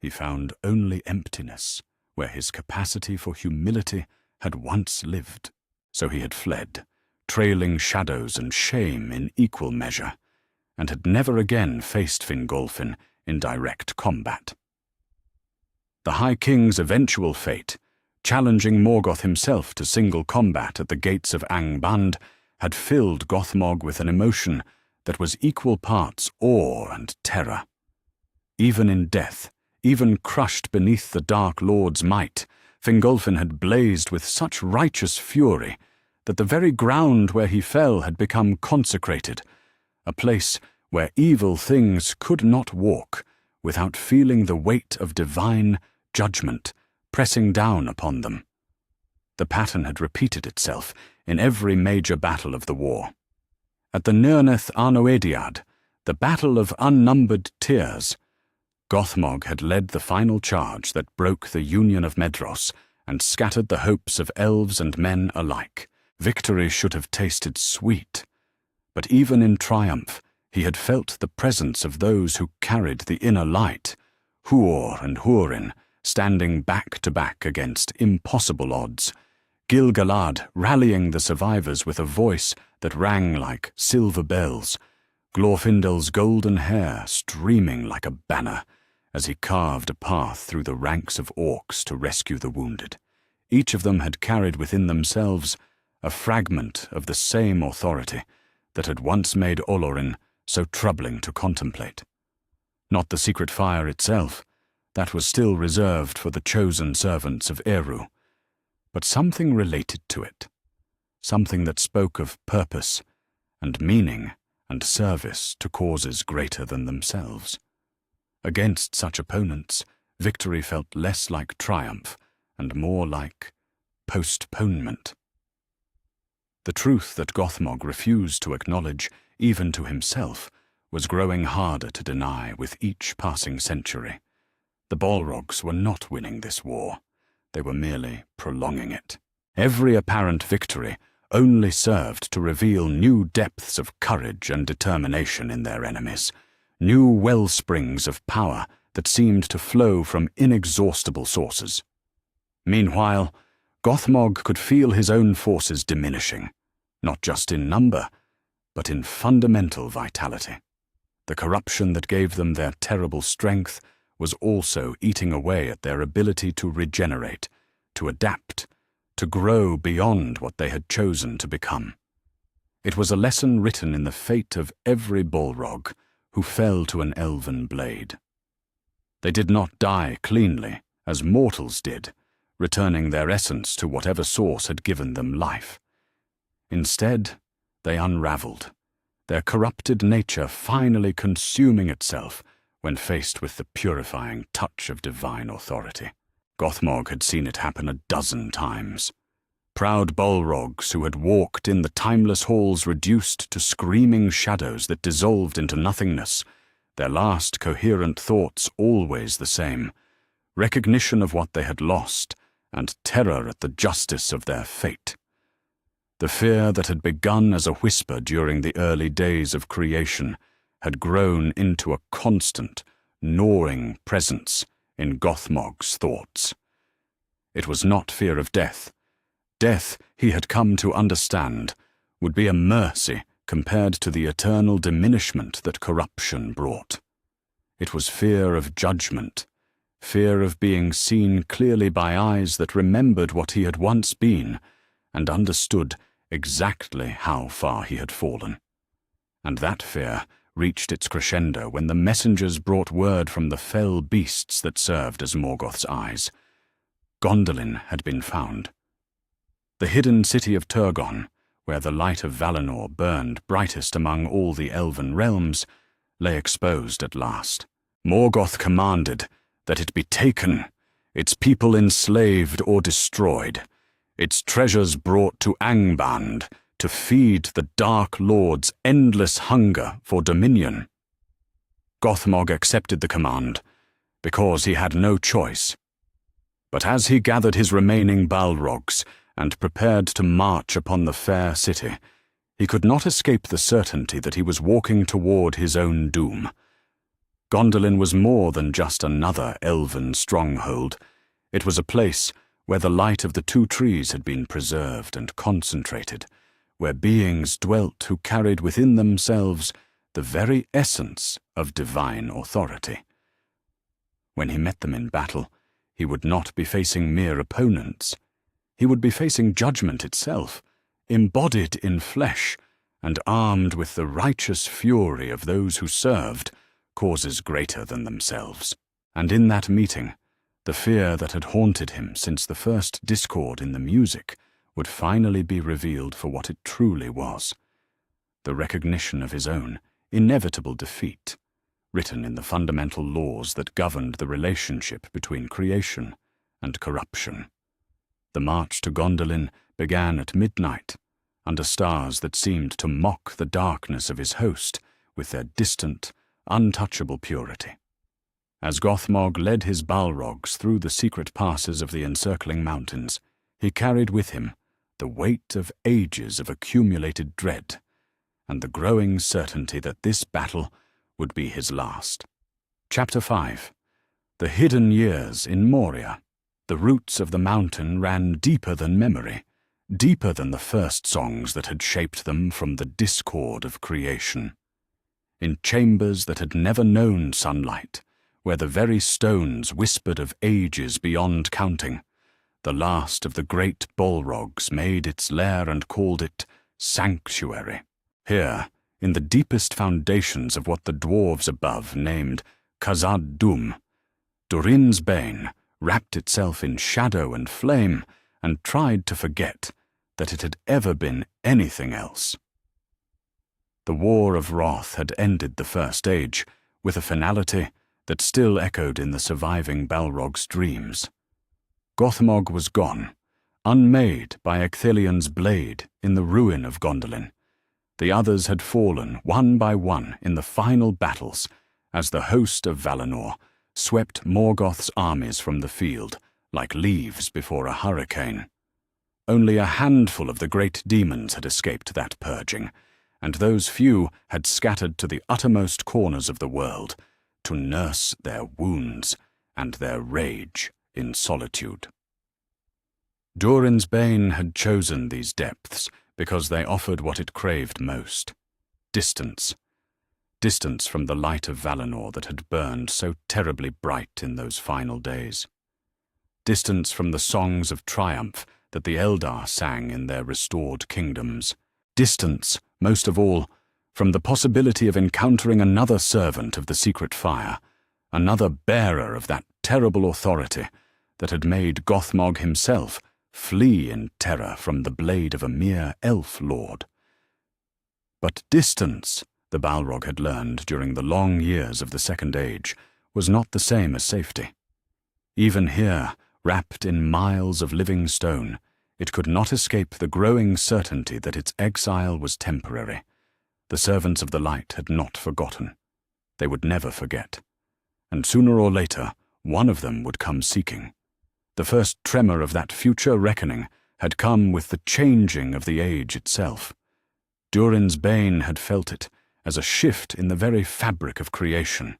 A: he found only emptiness where his capacity for humility had once lived. So he had fled, trailing shadows and shame in equal measure, and had never again faced Fingolfin in direct combat. The High King's eventual fate, challenging Morgoth himself to single combat at the gates of Angband, had filled Gothmog with an emotion that was equal parts awe and terror. Even in death, even crushed beneath the Dark Lord's might, Fingolfin had blazed with such righteous fury that the very ground where he fell had become consecrated, a place where evil things could not walk without feeling the weight of divine judgment pressing down upon them. The pattern had repeated itself in every major battle of the war. At the Nirnaeth Arnoediad, the battle of unnumbered tears, Gothmog had led the final charge that broke the Union of Medros and scattered the hopes of elves and men alike. Victory should have tasted sweet, but even in triumph he had felt the presence of those who carried the inner light, Huor and Hurin, standing back to back against impossible odds, Gil-galad rallying the survivors with a voice that rang like silver bells, Glorfindel's golden hair streaming like a banner as he carved a path through the ranks of orcs to rescue the wounded. Each of them had carried within themselves a fragment of the same authority that had once made Olorin so troubling to contemplate. Not the secret fire itself, that was still reserved for the chosen servants of Eru, but something related to it, something that spoke of purpose and meaning and service to causes greater than themselves. Against such opponents, victory felt less like triumph and more like postponement. The truth that Gothmog refused to acknowledge, even to himself, was growing harder to deny with each passing century. The Balrogs were not winning this war. They were merely prolonging it. Every apparent victory only served to reveal new depths of courage and determination in their enemies, new wellsprings of power that seemed to flow from inexhaustible sources. Meanwhile, Gothmog could feel his own forces diminishing, not just in number, but in fundamental vitality. The corruption that gave them their terrible strength was also eating away at their ability to regenerate, to adapt, to grow beyond what they had chosen to become. It was a lesson written in the fate of every Balrog who fell to an elven blade. They did not die cleanly, as mortals did, returning their essence to whatever source had given them life. Instead, they unraveled, their corrupted nature finally consuming itself when faced with the purifying touch of divine authority. Gothmog had seen it happen 12 times. Proud Balrogs who had walked in the timeless halls reduced to screaming shadows that dissolved into nothingness, their last coherent thoughts always the same: recognition of what they had lost and terror at the justice of their fate. The fear that had begun as a whisper during the early days of creation had grown into a constant, gnawing presence in Gothmog's thoughts. It was not fear of death. Death, he had come to understand, would be a mercy compared to the eternal diminishment that corruption brought. It was fear of judgment, fear of being seen clearly by eyes that remembered what he had once been and understood exactly how far he had fallen. And that fear reached its crescendo when the messengers brought word from the fell beasts that served as Morgoth's eyes. Gondolin had been found. The hidden city of Turgon, where the light of Valinor burned brightest among all the elven realms, lay exposed at last. Morgoth commanded that it be taken, its people enslaved or destroyed, its treasures brought to Angband to feed the Dark Lord's endless hunger for dominion. Gothmog accepted the command because he had no choice. But as he gathered his remaining Balrogs and prepared to march upon the fair city, he could not escape the certainty that he was walking toward his own doom. Gondolin was more than just another elven stronghold. It was a place where the light of the two trees had been preserved and concentrated, where beings dwelt who carried within themselves the very essence of divine authority. When he met them in battle, he would not be facing mere opponents. He would be facing judgment itself, embodied in flesh and armed with the righteous fury of those who served causes greater than themselves. And in that meeting, the fear that had haunted him since the first discord in the music would finally be revealed for what it truly was: the recognition of his own inevitable defeat, written in the fundamental laws that governed the relationship between creation and corruption. The march to Gondolin began at midnight, under stars that seemed to mock the darkness of his host with their distant, untouchable purity. As Gothmog led his Balrogs through the secret passes of the encircling mountains, he carried with him the weight of ages of accumulated dread, and the growing certainty that this battle would be his last. Chapter 5. The Hidden Years in Moria. The roots of the mountain ran deeper than memory, deeper than the first songs that had shaped them from the discord of creation. In chambers that had never known sunlight, where the very stones whispered of ages beyond counting, the last of the great Balrogs made its lair and called it Sanctuary. Here, in the deepest foundations of what the dwarves above named Khazad-dûm, Durin's Bane wrapped itself in shadow and flame and tried to forget that it had ever been anything else. The War of Wrath had ended the First Age with a finality that still echoed in the surviving Balrog's dreams. Gothmog was gone, unmade by Ecthelion's blade in the ruin of Gondolin. The others had fallen one by one in the final battles as the host of Valinor swept Morgoth's armies from the field like leaves before a hurricane. Only a handful of the great demons had escaped that purging, and those few had scattered to the uttermost corners of the world to nurse their wounds and their rage in solitude. Durin's Bane had chosen these depths because they offered what it craved most: distance. distance from the light of Valinor that had burned so terribly bright in those final days. Distance from the songs of triumph that the Eldar sang in their restored kingdoms. Distance, most of all, from the possibility of encountering another servant of the secret fire, another bearer of that terrible authority that had made Gothmog himself flee in terror from the blade of a mere elf lord. But distance, the Balrog had learned during the long years of the Second Age, was not the same as safety. Even here, wrapped in miles of living stone, it could not escape the growing certainty that its exile was temporary. The servants of the light had not forgotten. They would never forget. And sooner or later, one of them would come seeking. The first tremor of that future reckoning had come with the changing of the age itself. Durin's Bane had felt it as a shift in the very fabric of creation,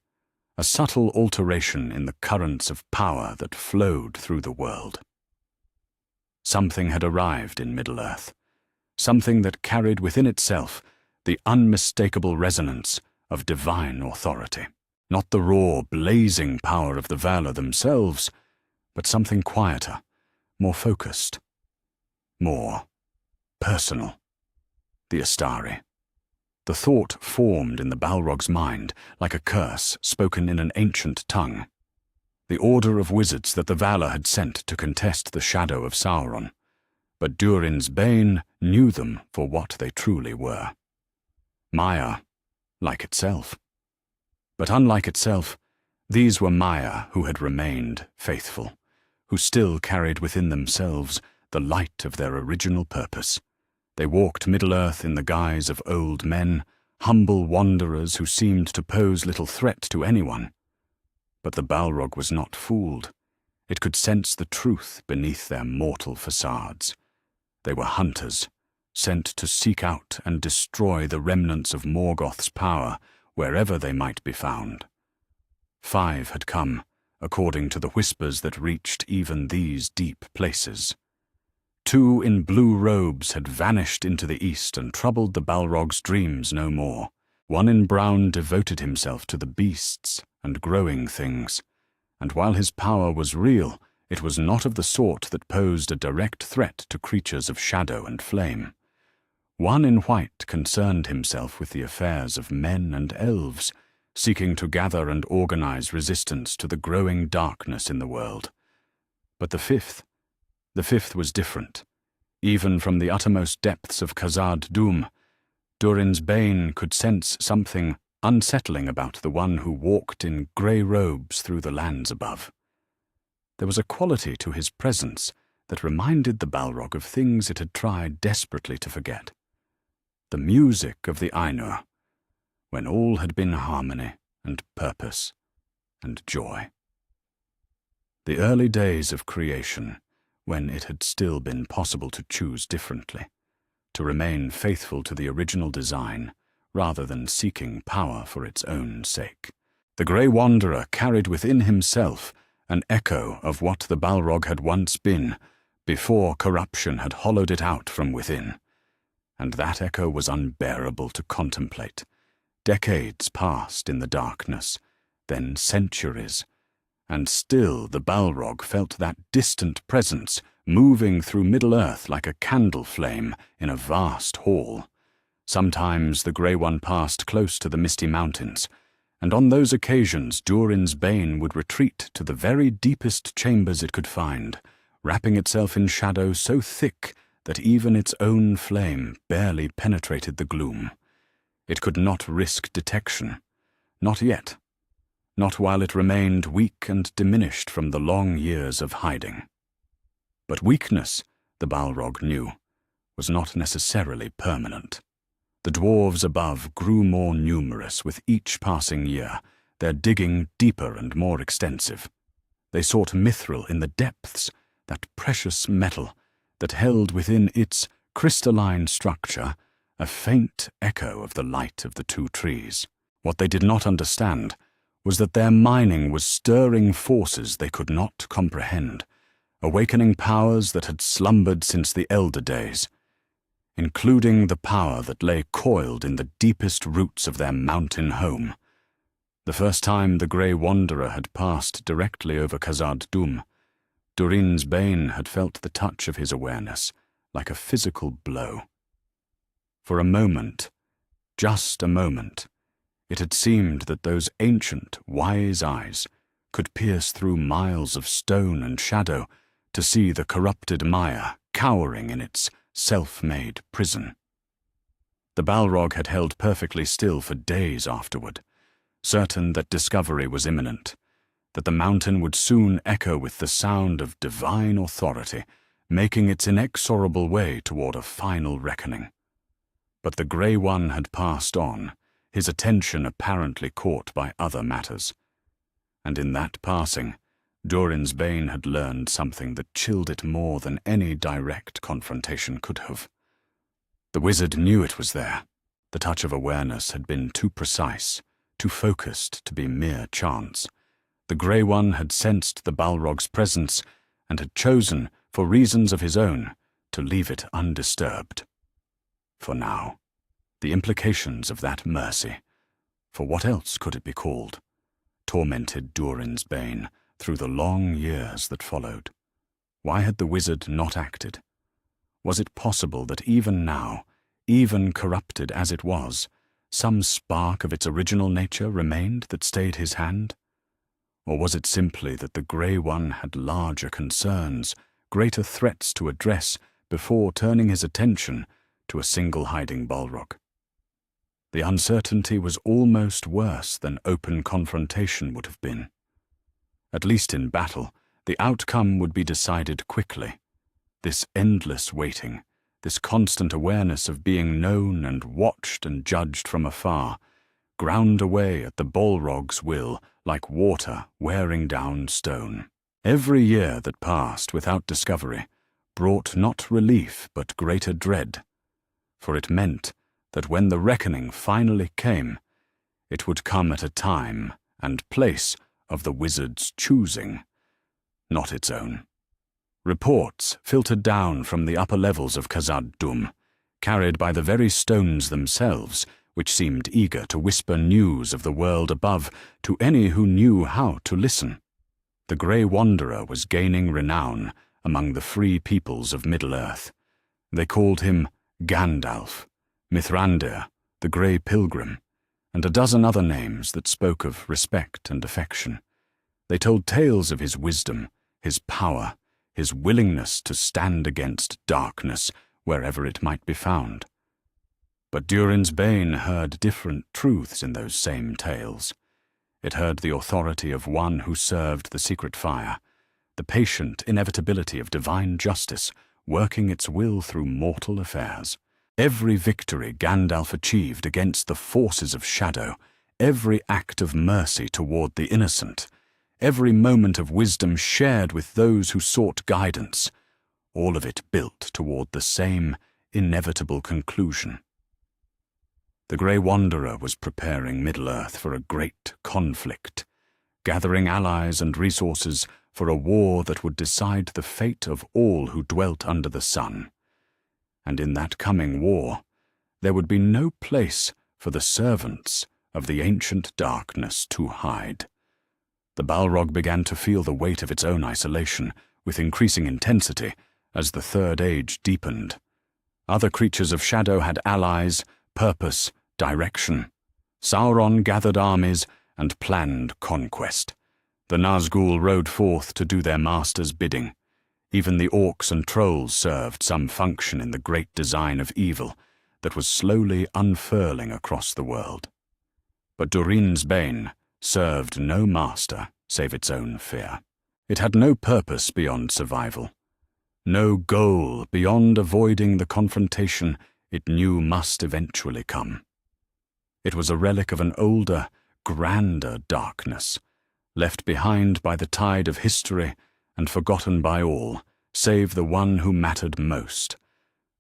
A: a subtle alteration in the currents of power that flowed through the world. Something had arrived in Middle-earth, something that carried within itself the unmistakable resonance of divine authority. Not the raw, blazing power of the Valar themselves, but something quieter, more focused, more personal. The Astari. The thought formed in the Balrog's mind like a curse spoken in an ancient tongue. The order of wizards that the Valar had sent to contest the shadow of Sauron. But Durin's Bane knew them for what they truly were. Maya, like itself. But unlike itself, these were Maya who had remained faithful, who still carried within themselves the light of their original purpose. They walked Middle-earth in the guise of old men, humble wanderers who seemed to pose little threat to anyone. But the Balrog was not fooled. It could sense the truth beneath their mortal facades. They were hunters, sent to seek out and destroy the remnants of Morgoth's power wherever they might be found. 5 had come, according to the whispers that reached even these deep places. 2 in blue robes had vanished into the east and troubled the Balrog's dreams no more. 1 in brown devoted himself to the beasts and growing things, and while his power was real, it was not of the sort that posed a direct threat to creatures of shadow and flame. 1 in white concerned himself with the affairs of men and elves, seeking to gather and organize resistance to the growing darkness in the world. But the fifth was different. Even from the uttermost depths of Khazad Dûm, Durin's Bane could sense something unsettling about the one who walked in grey robes through the lands above. There was a quality to his presence that reminded the Balrog of things it had tried desperately to forget. The music of the Ainur, when all had been harmony and purpose and joy. The early days of creation, when it had still been possible to choose differently, to remain faithful to the original design, rather than seeking power for its own sake. The Grey Wanderer carried within himself an echo of what the Balrog had once been, before corruption had hollowed it out from within. And that echo was unbearable to contemplate. Decades passed in the darkness, then centuries, and still the Balrog felt that distant presence moving through Middle-earth like a candle flame in a vast hall. Sometimes the Grey One passed close to the misty mountains, and on those occasions Durin's Bane would retreat to the very deepest chambers it could find, wrapping itself in shadow so thick that even its own flame barely penetrated the gloom. It could not risk detection, not yet, not while it remained weak and diminished from the long years of hiding. But weakness, the Balrog knew, was not necessarily permanent. The dwarves above grew more numerous with each passing year, their digging deeper and more extensive. They sought mithril in the depths, that precious metal that held within its crystalline structure a faint echo of the light of the 2 trees. What they did not understand was that their mining was stirring forces they could not comprehend, awakening powers that had slumbered since the elder days. including the power that lay coiled in the deepest roots of their mountain home. The first time the Grey Wanderer had passed directly over Khazad-dûm, Durin's Bane had felt the touch of his awareness like a physical blow. For a moment, just a moment, it had seemed that those ancient, wise eyes could pierce through miles of stone and shadow to see the corrupted Maya cowering in its self-made prison. The Balrog had held perfectly still for days afterward, certain that discovery was imminent, that the mountain would soon echo with the sound of divine authority, making its inexorable way toward a final reckoning. But the Grey One had passed on, his attention apparently caught by other matters. And in that passing, Durin's Bane had learned something that chilled it more than any direct confrontation could have. The wizard knew it was there. The touch of awareness had been too precise, too focused to be mere chance. The Grey One had sensed the Balrog's presence and had chosen, for reasons of his own, to leave it undisturbed. For now, the implications of that mercy, for what else could it be called, tormented Durin's Bane through the long years that followed. Why had the wizard not acted? Was it possible that even now, even corrupted as it was, some spark of its original nature remained that stayed his hand? Or was it simply that the Grey One had larger concerns, greater threats to address before turning his attention to a single hiding Balrog? The uncertainty was almost worse than open confrontation would have been. At least in battle, the outcome would be decided quickly. This endless waiting, this constant awareness of being known and watched and judged from afar, ground away at the Balrog's will like water wearing down stone. Every year that passed without discovery brought not relief but greater dread, for it meant that when the reckoning finally came, it would come at a time and place of the wizard's choosing, not its own. Reports filtered down from the upper levels of Khazad-dûm, carried by the very stones themselves, which seemed eager to whisper news of the world above to any who knew how to listen. The Grey Wanderer was gaining renown among the free peoples of Middle-earth. They called him Gandalf, Mithrandir, the Grey Pilgrim, and a dozen other names that spoke of respect and affection. They told tales of his wisdom, his power, his willingness to stand against darkness wherever it might be found. But Durin's Bane heard different truths in those same tales. It heard the authority of one who served the secret fire, the patient inevitability of divine justice working its will through mortal affairs. Every victory Gandalf achieved against the forces of shadow, every act of mercy toward the innocent, every moment of wisdom shared with those who sought guidance, all of it built toward the same inevitable conclusion. The Grey Wanderer was preparing Middle-earth for a great conflict, gathering allies and resources for a war that would decide the fate of all who dwelt under the sun. And in that coming war, there would be no place for the servants of the ancient darkness to hide. The Balrog began to feel the weight of its own isolation with increasing intensity as the Third Age deepened. Other creatures of shadow had allies, purpose, direction. Sauron gathered armies and planned conquest. The Nazgûl rode forth to do their master's bidding. Even the orcs and trolls served some function in the great design of evil that was slowly unfurling across the world. But Durin's Bane served no master save its own fear. It had no purpose beyond survival, no goal beyond avoiding the confrontation it knew must eventually come. It was a relic of an older, grander darkness, left behind by the tide of history and forgotten by all, save the one who mattered most,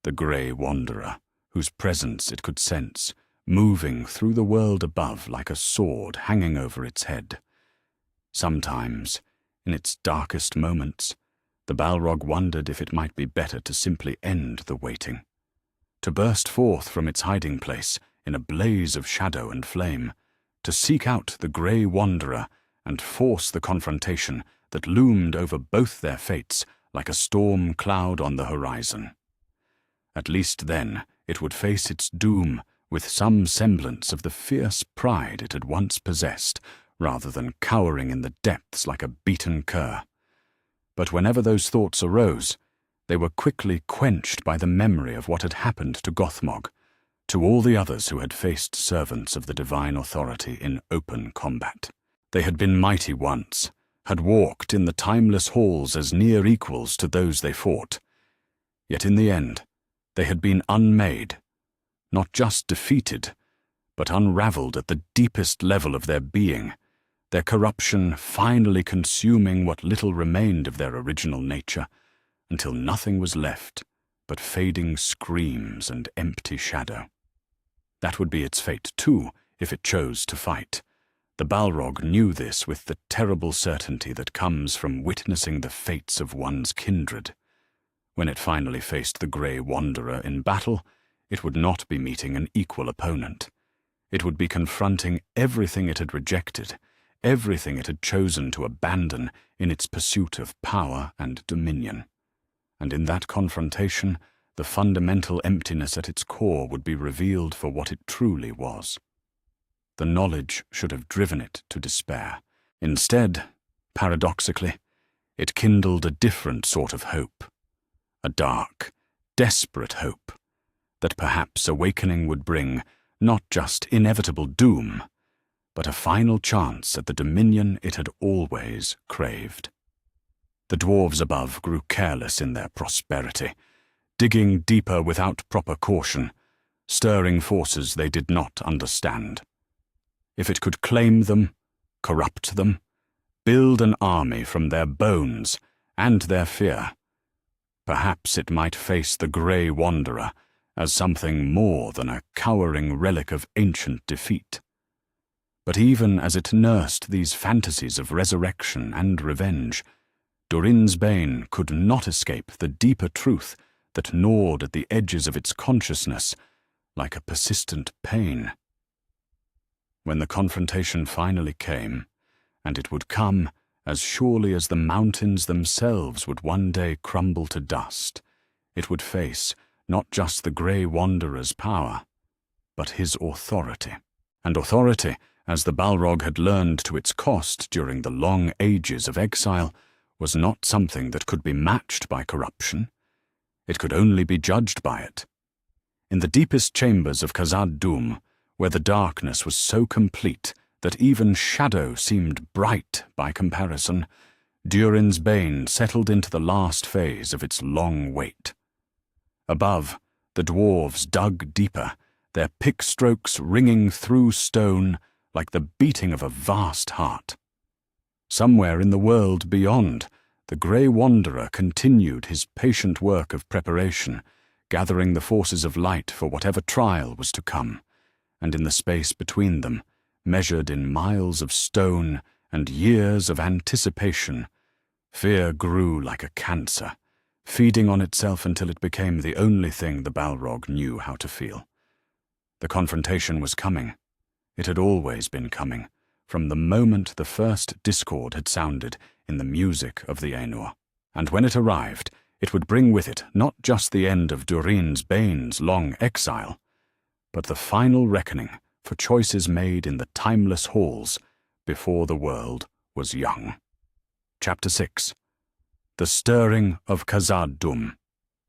A: the Grey Wanderer, whose presence it could sense, moving through the world above like a sword hanging over its head. Sometimes, in its darkest moments, the Balrog wondered if it might be better to simply end the waiting, to burst forth from its hiding place in a blaze of shadow and flame, to seek out the grey wanderer and force the confrontation that loomed over both their fates like a storm cloud on the horizon. At least then it would face its doom with some semblance of the fierce pride it had once possessed, rather than cowering in the depths like a beaten cur. But whenever those thoughts arose, they were quickly quenched by the memory of what had happened to Gothmog, to all the others who had faced servants of the divine authority in open combat. They had been mighty once, had walked in the timeless halls as near equals to those they fought. Yet in the end, they had been unmade, not just defeated, but unraveled at the deepest level of their being, their corruption finally consuming what little remained of their original nature, until nothing was left but fading screams and empty shadow. That would be its fate too, if it chose to fight. The Balrog knew this with the terrible certainty that comes from witnessing the fates of one's kindred. When it finally faced the Grey Wanderer in battle, it would not be meeting an equal opponent. It would be confronting everything it had rejected, everything it had chosen to abandon in its pursuit of power and dominion. And in that confrontation, the fundamental emptiness at its core would be revealed for what it truly was. The knowledge should have driven it to despair. Instead, paradoxically, it kindled a different sort of hope. A dark, desperate hope that perhaps awakening would bring not just inevitable doom, but a final chance at the dominion it had always craved. The dwarves above grew careless in their prosperity, digging deeper without proper caution, stirring forces they did not understand. If it could claim them, corrupt them, build an army from their bones and their fear, perhaps it might face the Grey Wanderer as something more than a cowering relic of ancient defeat. But even as it nursed these fantasies of resurrection and revenge, Durin's Bane could not escape the deeper truth that gnawed at the edges of its consciousness like a persistent pain. When the confrontation finally came, and it would come as surely as the mountains themselves would one day crumble to dust, it would face not just the Grey Wanderer's power, but his authority. And authority, as the Balrog had learned to its cost during the long ages of exile, was not something that could be matched by corruption. It could only be judged by it. In the deepest chambers of Khazad-dûm, where the darkness was so complete that even shadow seemed bright by comparison, Durin's Bane settled into the last phase of its long wait. Above, the dwarves dug deeper, their pick strokes ringing through stone like the beating of a vast heart. Somewhere in the world beyond, the Grey Wanderer continued his patient work of preparation, gathering the forces of light for whatever trial was to come, and in the space between them, measured in miles of stone and years of anticipation, fear grew like a cancer, feeding on itself until it became the only thing the Balrog knew how to feel. The confrontation was coming. It had always been coming, from the moment the first discord had sounded in the music of the Ainur. And when it arrived, it would bring with it not just the end of Durin's Bane's long exile, but the final reckoning for choices made in the timeless halls before the world was young. Chapter 6. The Stirring of Khazad-dûm.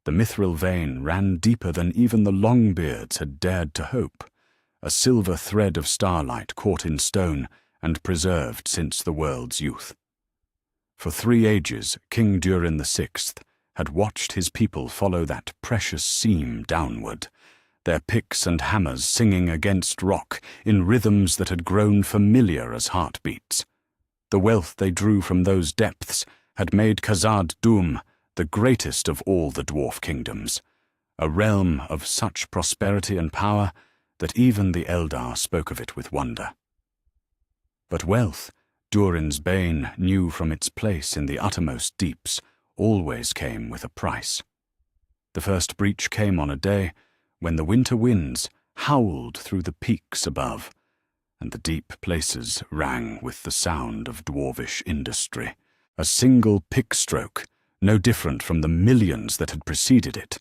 A: The mithril vein ran deeper than even the Longbeards had dared to hope, a silver thread of starlight caught in stone and preserved since the world's youth. For 3 ages, King Durin VI had watched his people follow that precious seam downward, their picks and hammers singing against rock in rhythms that had grown familiar as heartbeats. The wealth they drew from those depths had made Khazad-dûm the greatest of all the dwarf kingdoms, a realm of such prosperity and power that even the Eldar spoke of it with wonder. But wealth, Durin's Bane knew from its place in the uttermost deeps, always came with a price. The first breach came on a day when the winter winds howled through the peaks above, and the deep places rang with the sound of dwarvish industry. A single pick stroke, no different from the millions that had preceded it,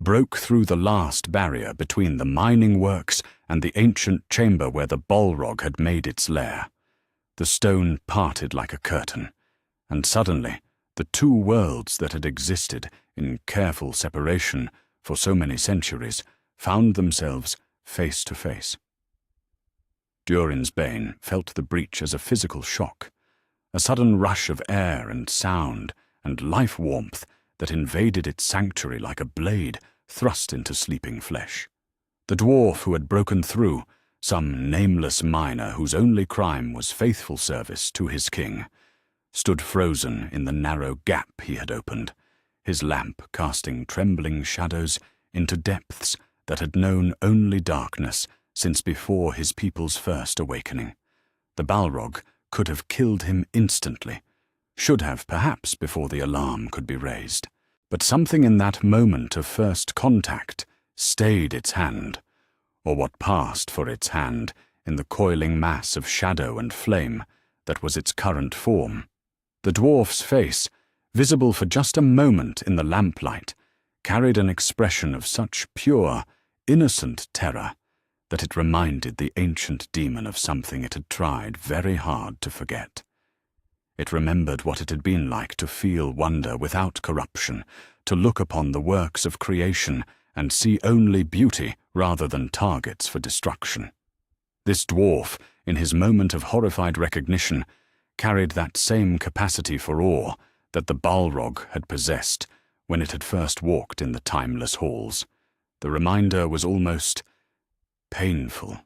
A: broke through the last barrier between the mining works and the ancient chamber where the Balrog had made its lair. The stone parted like a curtain, and suddenly the two worlds that had existed in careful separation for so many centuries found themselves face to face. Durin's Bane felt the breach as a physical shock, a sudden rush of air and sound and life warmth that invaded its sanctuary like a blade thrust into sleeping flesh. The dwarf who had broken through, some nameless miner whose only crime was faithful service to his king, stood frozen in the narrow gap he had opened, his lamp casting trembling shadows into depths that had known only darkness since before his people's first awakening. The Balrog could have killed him instantly, should have perhaps before the alarm could be raised. But something in that moment of first contact stayed its hand, or what passed for its hand in the coiling mass of shadow and flame that was its current form. The dwarf's face, visible for just a moment in the lamplight, carried an expression of such pure, innocent terror that it reminded the ancient demon of something it had tried very hard to forget. It remembered what it had been like to feel wonder without corruption, to look upon the works of creation and see only beauty rather than targets for destruction. This dwarf, in his moment of horrified recognition, carried that same capacity for awe that the Balrog had possessed when it had first walked in the timeless halls. The reminder was almost painful,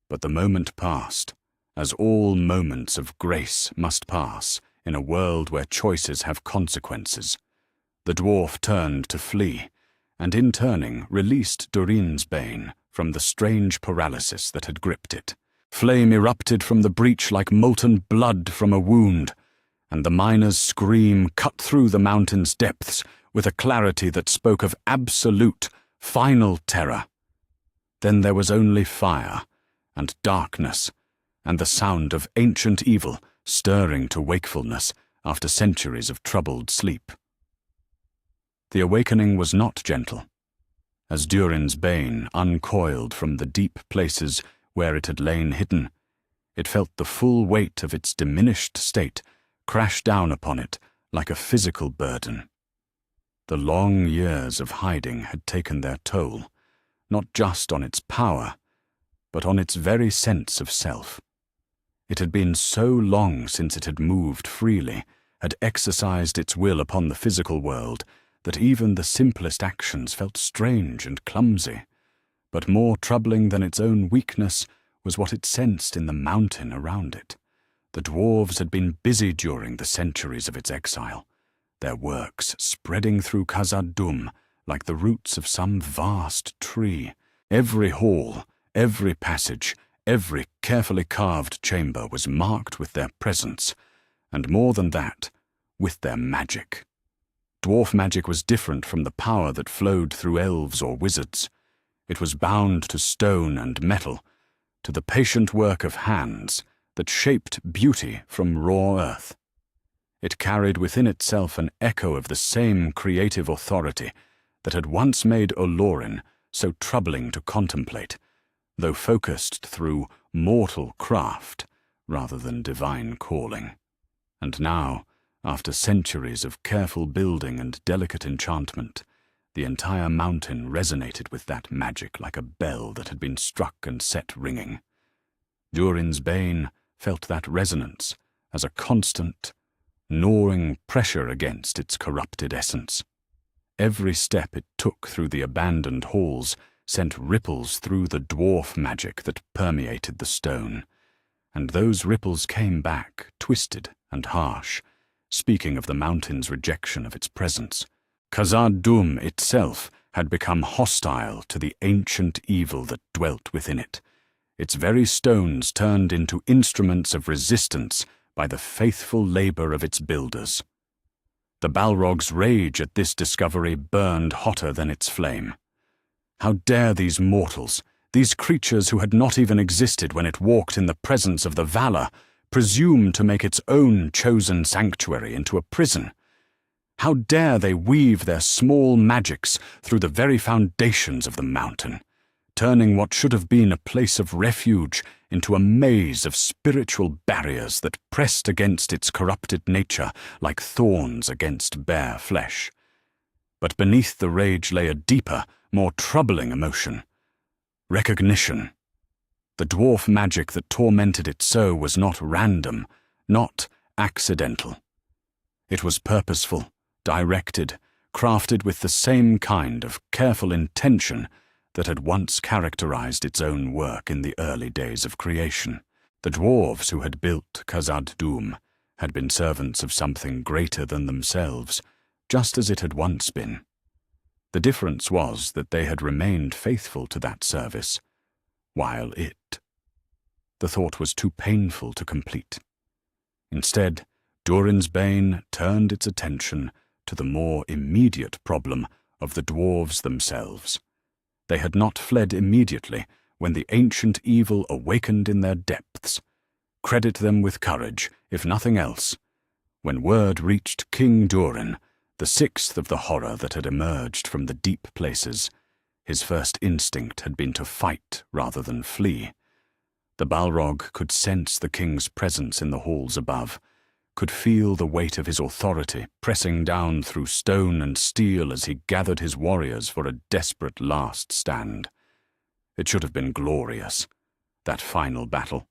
A: but the moment passed, as all moments of grace must pass in a world where choices have consequences. The dwarf turned to flee, and in turning released Durin's Bane from the strange paralysis that had gripped it. Flame erupted from the breach like molten blood from a wound, and the miner's scream cut through the mountain's depths with a clarity that spoke of absolute, final terror. Then there was only fire and darkness, and the sound of ancient evil stirring to wakefulness after centuries of troubled sleep. The awakening was not gentle. As Durin's Bane uncoiled from the deep places where it had lain hidden, it felt the full weight of its diminished state crash down upon it like a physical burden. The long years of hiding had taken their toll, not just on its power, but on its very sense of self. It had been so long since it had moved freely, had exercised its will upon the physical world, that even the simplest actions felt strange and clumsy. But more troubling than its own weakness was what it sensed in the mountain around it. The dwarves had been busy during the centuries of its exile, their works spreading through Khazad-dûm like the roots of some vast tree. Every hall, every passage, every carefully carved chamber was marked with their presence, and more than that, with their magic. Dwarf magic was different from the power that flowed through elves or wizards. It was bound to stone and metal, to the patient work of hands that shaped beauty from raw earth. It carried within itself an echo of the same creative authority that had once made Olorin so troubling to contemplate, though focused through mortal craft rather than divine calling. And now, after centuries of careful building and delicate enchantment, the entire mountain resonated with that magic like a bell that had been struck and set ringing. Durin's Bane felt that resonance as a constant, gnawing pressure against its corrupted essence. Every step it took through the abandoned halls sent ripples through the dwarf magic that permeated the stone, and those ripples came back, twisted and harsh, speaking of the mountain's rejection of its presence. Khazad-dûm itself had become hostile to the ancient evil that dwelt within it, its very stones turned into instruments of resistance by the faithful labor of its builders. The Balrog's rage at this discovery burned hotter than its flame. How dare these mortals, these creatures who had not even existed when it walked in the presence of the Valor, presume to make its own chosen sanctuary into a prison? How dare they weave their small magics through the very foundations of the mountain, turning what should have been a place of refuge into a maze of spiritual barriers that pressed against its corrupted nature like thorns against bare flesh. But beneath the rage lay a deeper, more troubling emotion: recognition. The dwarf magic that tormented it so was not random, not accidental. It was purposeful, directed, crafted with the same kind of careful intention that had once characterized its own work in the early days of creation. The dwarves who had built Khazad-dûm had been servants of something greater than themselves, just as it had once been. The difference was that they had remained faithful to that service, while the thought was too painful to complete. Instead, Durin's Bane turned its attention to the more immediate problem of the dwarves themselves. They had not fled immediately when the ancient evil awakened in their depths. Credit them with courage, if nothing else. When word reached King Durin, the sixth of the horror that had emerged from the deep places, his first instinct had been to fight rather than flee. The Balrog could sense the king's presence in the halls above, could feel the weight of his authority pressing down through stone and steel as he gathered his warriors for a desperate last stand. It should have been glorious, that final battle.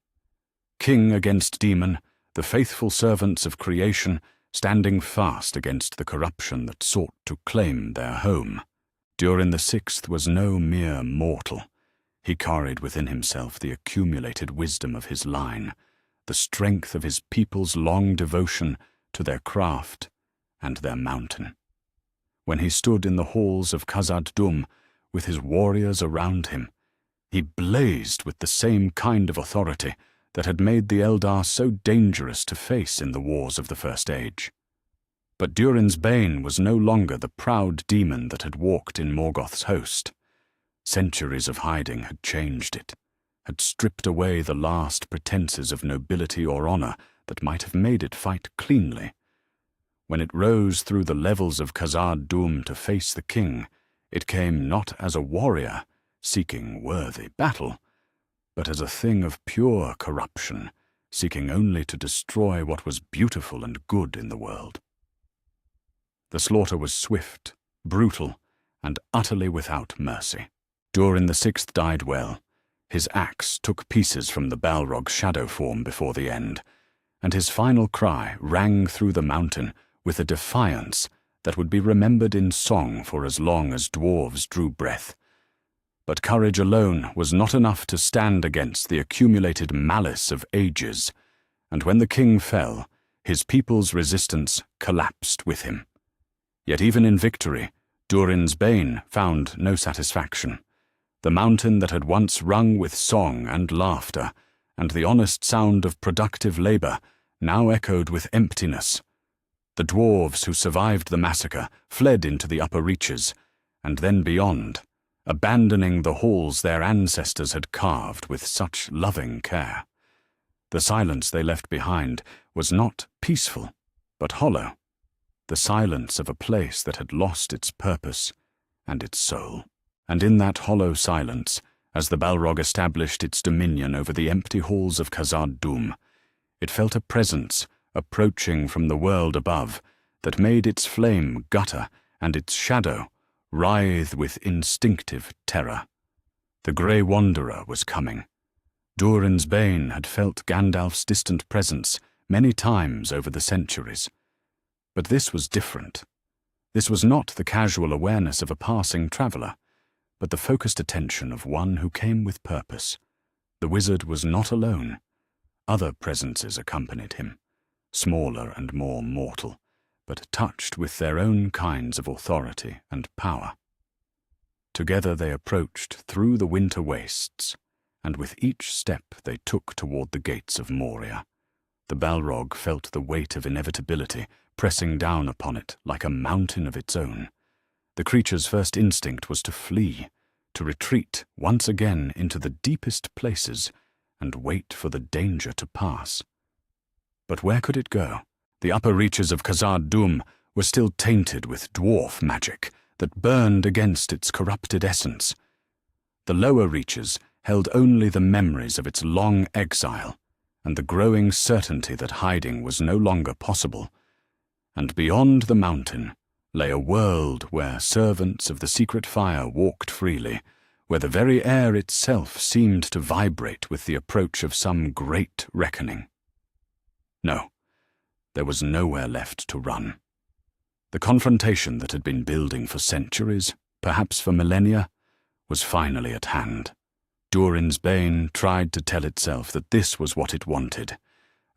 A: King against demon, the faithful servants of creation standing fast against the corruption that sought to claim their home. Durin the Sixth was no mere mortal. He carried within himself the accumulated wisdom of his line, the strength of his people's long devotion to their craft and their mountain. When he stood in the halls of Khazad-dûm with his warriors around him, he blazed with the same kind of authority that had made the Eldar so dangerous to face in the wars of the First Age. But Durin's Bane was no longer the proud demon that had walked in Morgoth's host. Centuries of hiding had changed it, had stripped away the last pretenses of nobility or honor that might have made it fight cleanly. When it rose through the levels of Khazad-dûm to face the king, it came not as a warrior seeking worthy battle, but as a thing of pure corruption, seeking only to destroy what was beautiful and good in the world. The slaughter was swift, brutal, and utterly without mercy. Durin the Sixth died well. His axe took pieces from the Balrog's shadow form before the end, and his final cry rang through the mountain with a defiance that would be remembered in song for as long as dwarves drew breath. But courage alone was not enough to stand against the accumulated malice of ages, and when the king fell, his people's resistance collapsed with him. Yet even in victory, Durin's Bane found no satisfaction. The mountain that had once rung with song and laughter, and the honest sound of productive labor, now echoed with emptiness. The dwarves who survived the massacre fled into the upper reaches, and then beyond, abandoning the halls their ancestors had carved with such loving care. The silence they left behind was not peaceful, but hollow, the silence of a place that had lost its purpose and its soul. And in that hollow silence, as the Balrog established its dominion over the empty halls of Khazad-dûm, it felt a presence approaching from the world above that made its flame gutter and its shadow writhe with instinctive terror. The Grey Wanderer was coming. Durin's Bane had felt Gandalf's distant presence many times over the centuries. But this was different. This was not the casual awareness of a passing traveler, but the focused attention of one who came with purpose. The wizard was not alone. Other presences accompanied him, smaller and more mortal, but touched with their own kinds of authority and power. Together they approached through the winter wastes, and with each step they took toward the gates of Moria. The Balrog felt the weight of inevitability pressing down upon it like a mountain of its own. The creature's first instinct was to flee, to retreat once again into the deepest places and wait for the danger to pass. But where could it go? The upper reaches of Khazad-dûm were still tainted with dwarf magic that burned against its corrupted essence. The lower reaches held only the memories of its long exile and the growing certainty that hiding was no longer possible. And beyond the mountain lay a world where servants of the secret fire walked freely, where the very air itself seemed to vibrate with the approach of some great reckoning. No, there was nowhere left to run. The confrontation that had been building for centuries, perhaps for millennia, was finally at hand. Durin's Bane tried to tell itself that this was what it wanted,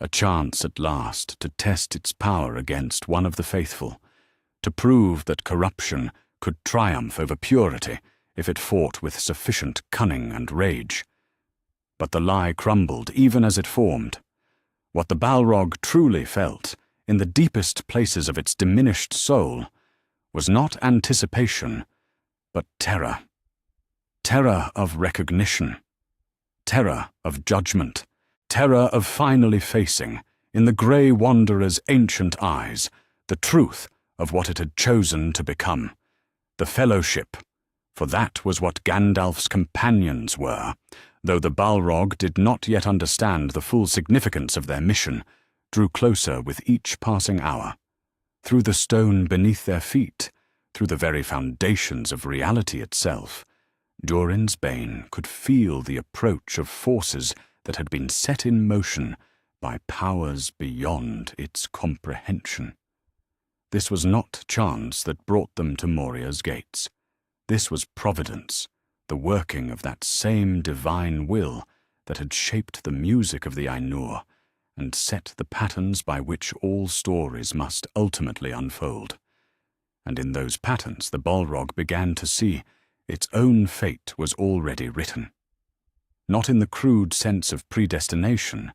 A: a chance at last to test its power against one of the faithful, to prove that corruption could triumph over purity if it fought with sufficient cunning and rage. But the lie crumbled even as it formed. What the Balrog truly felt, in the deepest places of its diminished soul, was not anticipation, but terror. Terror of recognition, terror of judgment, terror of finally facing, in the Grey Wanderer's ancient eyes, the truth of what it had chosen to become. The Fellowship, for that was what Gandalf's companions were, though the Balrog did not yet understand the full significance of their mission, drew closer with each passing hour. Through the stone beneath their feet, through the very foundations of reality itself, Durin's Bane could feel the approach of forces that had been set in motion by powers beyond its comprehension. This was not chance that brought them to Moria's gates. This was providence, the working of that same divine will that had shaped the music of the Ainur and set the patterns by which all stories must ultimately unfold. And in those patterns the Balrog began to see its own fate was already written. Not in the crude sense of predestination,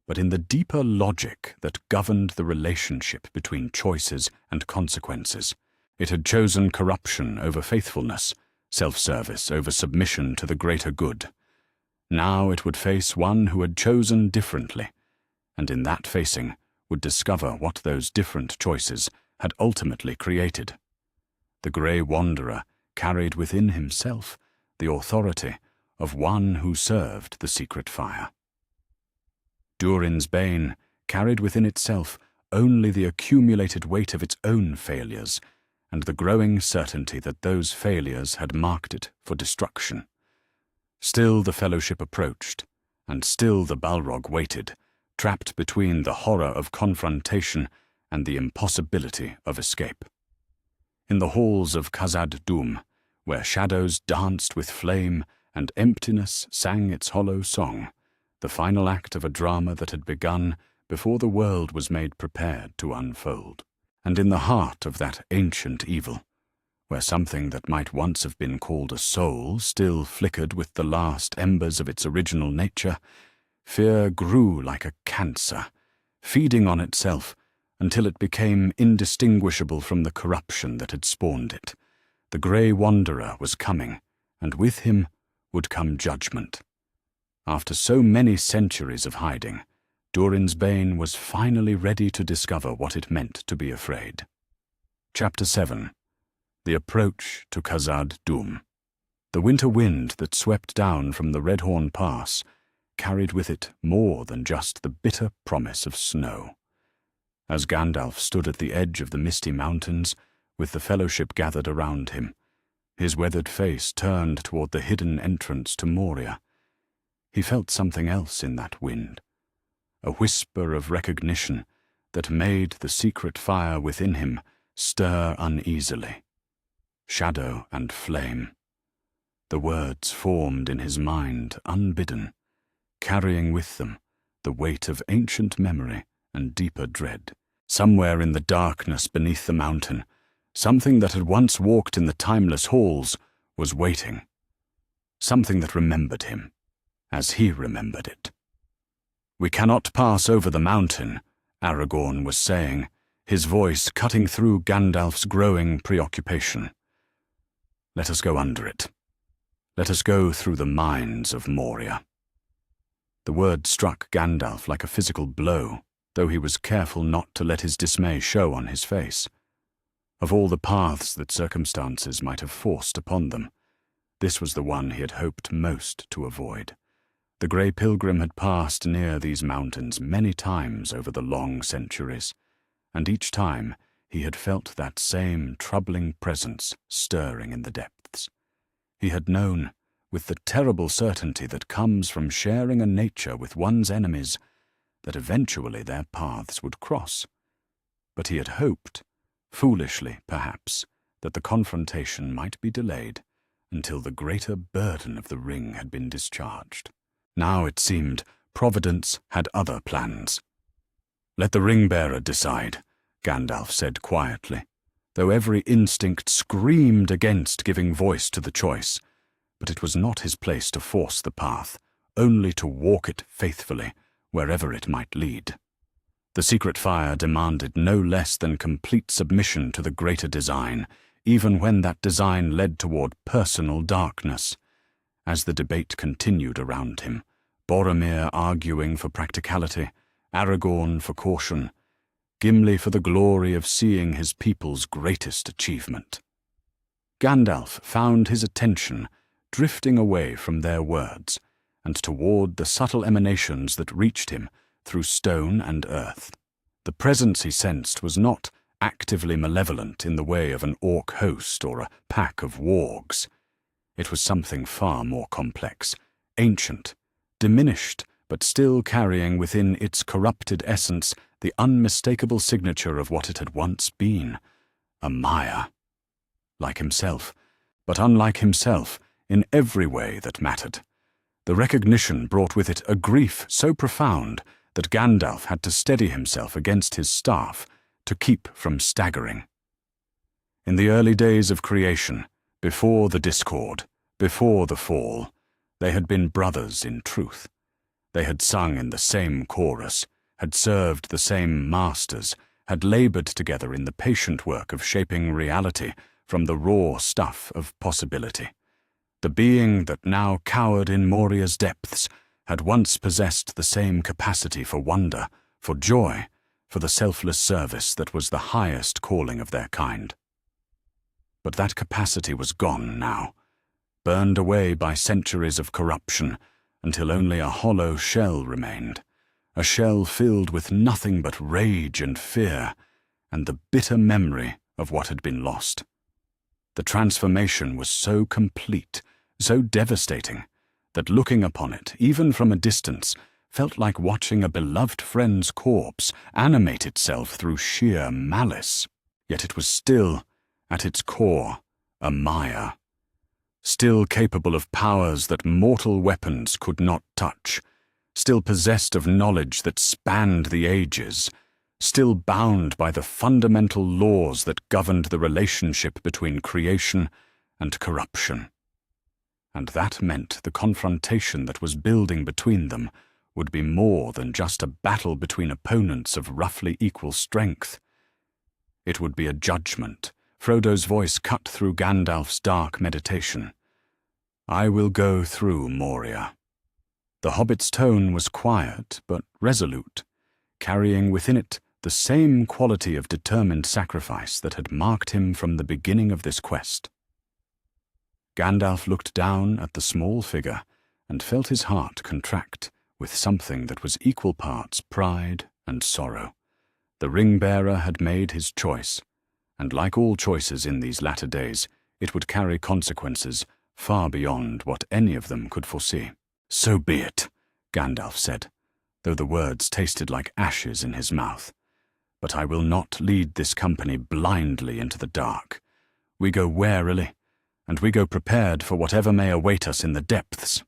A: but in the deeper logic that governed the relationship between choices and consequences. It had chosen corruption over faithfulness, self-service over submission to the greater good. Now it would face one who had chosen differently, and in that facing would discover what those different choices had ultimately created. The Grey Wanderer carried within himself the authority of one who served the secret fire. Durin's Bane carried within itself only the accumulated weight of its own failures and the growing certainty that those failures had marked it for destruction. Still the Fellowship approached, and still the Balrog waited, trapped between the horror of confrontation and the impossibility of escape. In the halls of Khazad-dûm, where shadows danced with flame and emptiness sang its hollow song, the final act of a drama that had begun before the world was made prepared to unfold. And in the heart of that ancient evil, where something that might once have been called a soul still flickered with the last embers of its original nature, fear grew like a cancer, feeding on itself until it became indistinguishable from the corruption that had spawned it. The Grey Wanderer was coming, and with him would come judgment. After so many centuries of hiding, Durin's Bane was finally ready to discover what it meant to be afraid. Chapter 7. The Approach to Khazad-dûm. The winter wind that swept down from the Redhorn Pass carried with it more than just the bitter promise of snow. As Gandalf stood at the edge of the misty mountains, with the Fellowship gathered around him, his weathered face turned toward the hidden entrance to Moria, he felt something else in that wind, a whisper of recognition that made the secret fire within him stir uneasily. Shadow and flame. The words formed in his mind unbidden, carrying with them the weight of ancient memory and deeper dread. Somewhere in the darkness beneath the mountain, something that had once walked in the timeless halls was waiting. Something that remembered him, as he remembered it. "We cannot pass over the mountain," Aragorn was saying, his voice cutting through Gandalf's growing preoccupation. "Let us go under it." Let us go through the mines of Moria." The word struck Gandalf like a physical blow, though he was careful not to let his dismay show on his face. Of all the paths that circumstances might have forced upon them, this was the one he had hoped most to avoid. The Grey Pilgrim had passed near these mountains many times over the long centuries, and each time he had felt that same troubling presence stirring in the depths. He had known, with the terrible certainty that comes from sharing a nature with one's enemies, that eventually their paths would cross. But he had hoped, foolishly perhaps, that the confrontation might be delayed until the greater burden of the ring had been discharged. Now it seemed Providence had other plans. "Let the ring-bearer decide," Gandalf said quietly, though every instinct screamed against giving voice to the choice. But it was not his place to force the path, only to walk it faithfully, wherever it might lead. The secret fire demanded no less than complete submission to the greater design, even when that design led toward personal darkness. As the debate continued around him, Boromir arguing for practicality, Aragorn for caution, Gimli for the glory of seeing his people's greatest achievement, Gandalf found his attention drifting away from their words and toward the subtle emanations that reached him through stone and earth. The presence he sensed was not actively malevolent in the way of an orc host or a pack of wargs. It was something far more complex, ancient, diminished, but still carrying within its corrupted essence the unmistakable signature of what it had once been, a Maya. Like himself, but unlike himself in every way that mattered. The recognition brought with it a grief so profound that Gandalf had to steady himself against his staff to keep from staggering. In the early days of creation, before the discord, before the fall, they had been brothers in truth. They had sung in the same chorus, had served the same masters, had labored together in the patient work of shaping reality from the raw stuff of possibility. The being that now cowered in Moria's depths had once possessed the same capacity for wonder, for joy, for the selfless service that was the highest calling of their kind. But that capacity was gone now, burned away by centuries of corruption, until only a hollow shell remained, a shell filled with nothing but rage and fear, and the bitter memory of what had been lost. The transformation was so complete, so devastating, that looking upon it, even from a distance, felt like watching a beloved friend's corpse animate itself through sheer malice. Yet it was still, at its core, a Maya, still capable of powers that mortal weapons could not touch, still possessed of knowledge that spanned the ages, still bound by the fundamental laws that governed the relationship between creation and corruption. And that meant the confrontation that was building between them would be more than just a battle between opponents of roughly equal strength. It would be a judgment. Frodo's voice cut through Gandalf's dark meditation. "I will go through Moria." The hobbit's tone was quiet but resolute, carrying within it the same quality of determined sacrifice that had marked him from the beginning of this quest. Gandalf looked down at the small figure and felt his heart contract with something that was equal parts pride and sorrow. The ring-bearer had made his choice, and like all choices in these latter days, it would carry consequences far beyond what any of them could foresee. "So be it," Gandalf said, though the words tasted like ashes in his mouth. "But I will not lead this company blindly into the dark. We go warily, and we go prepared for whatever may await us in the depths."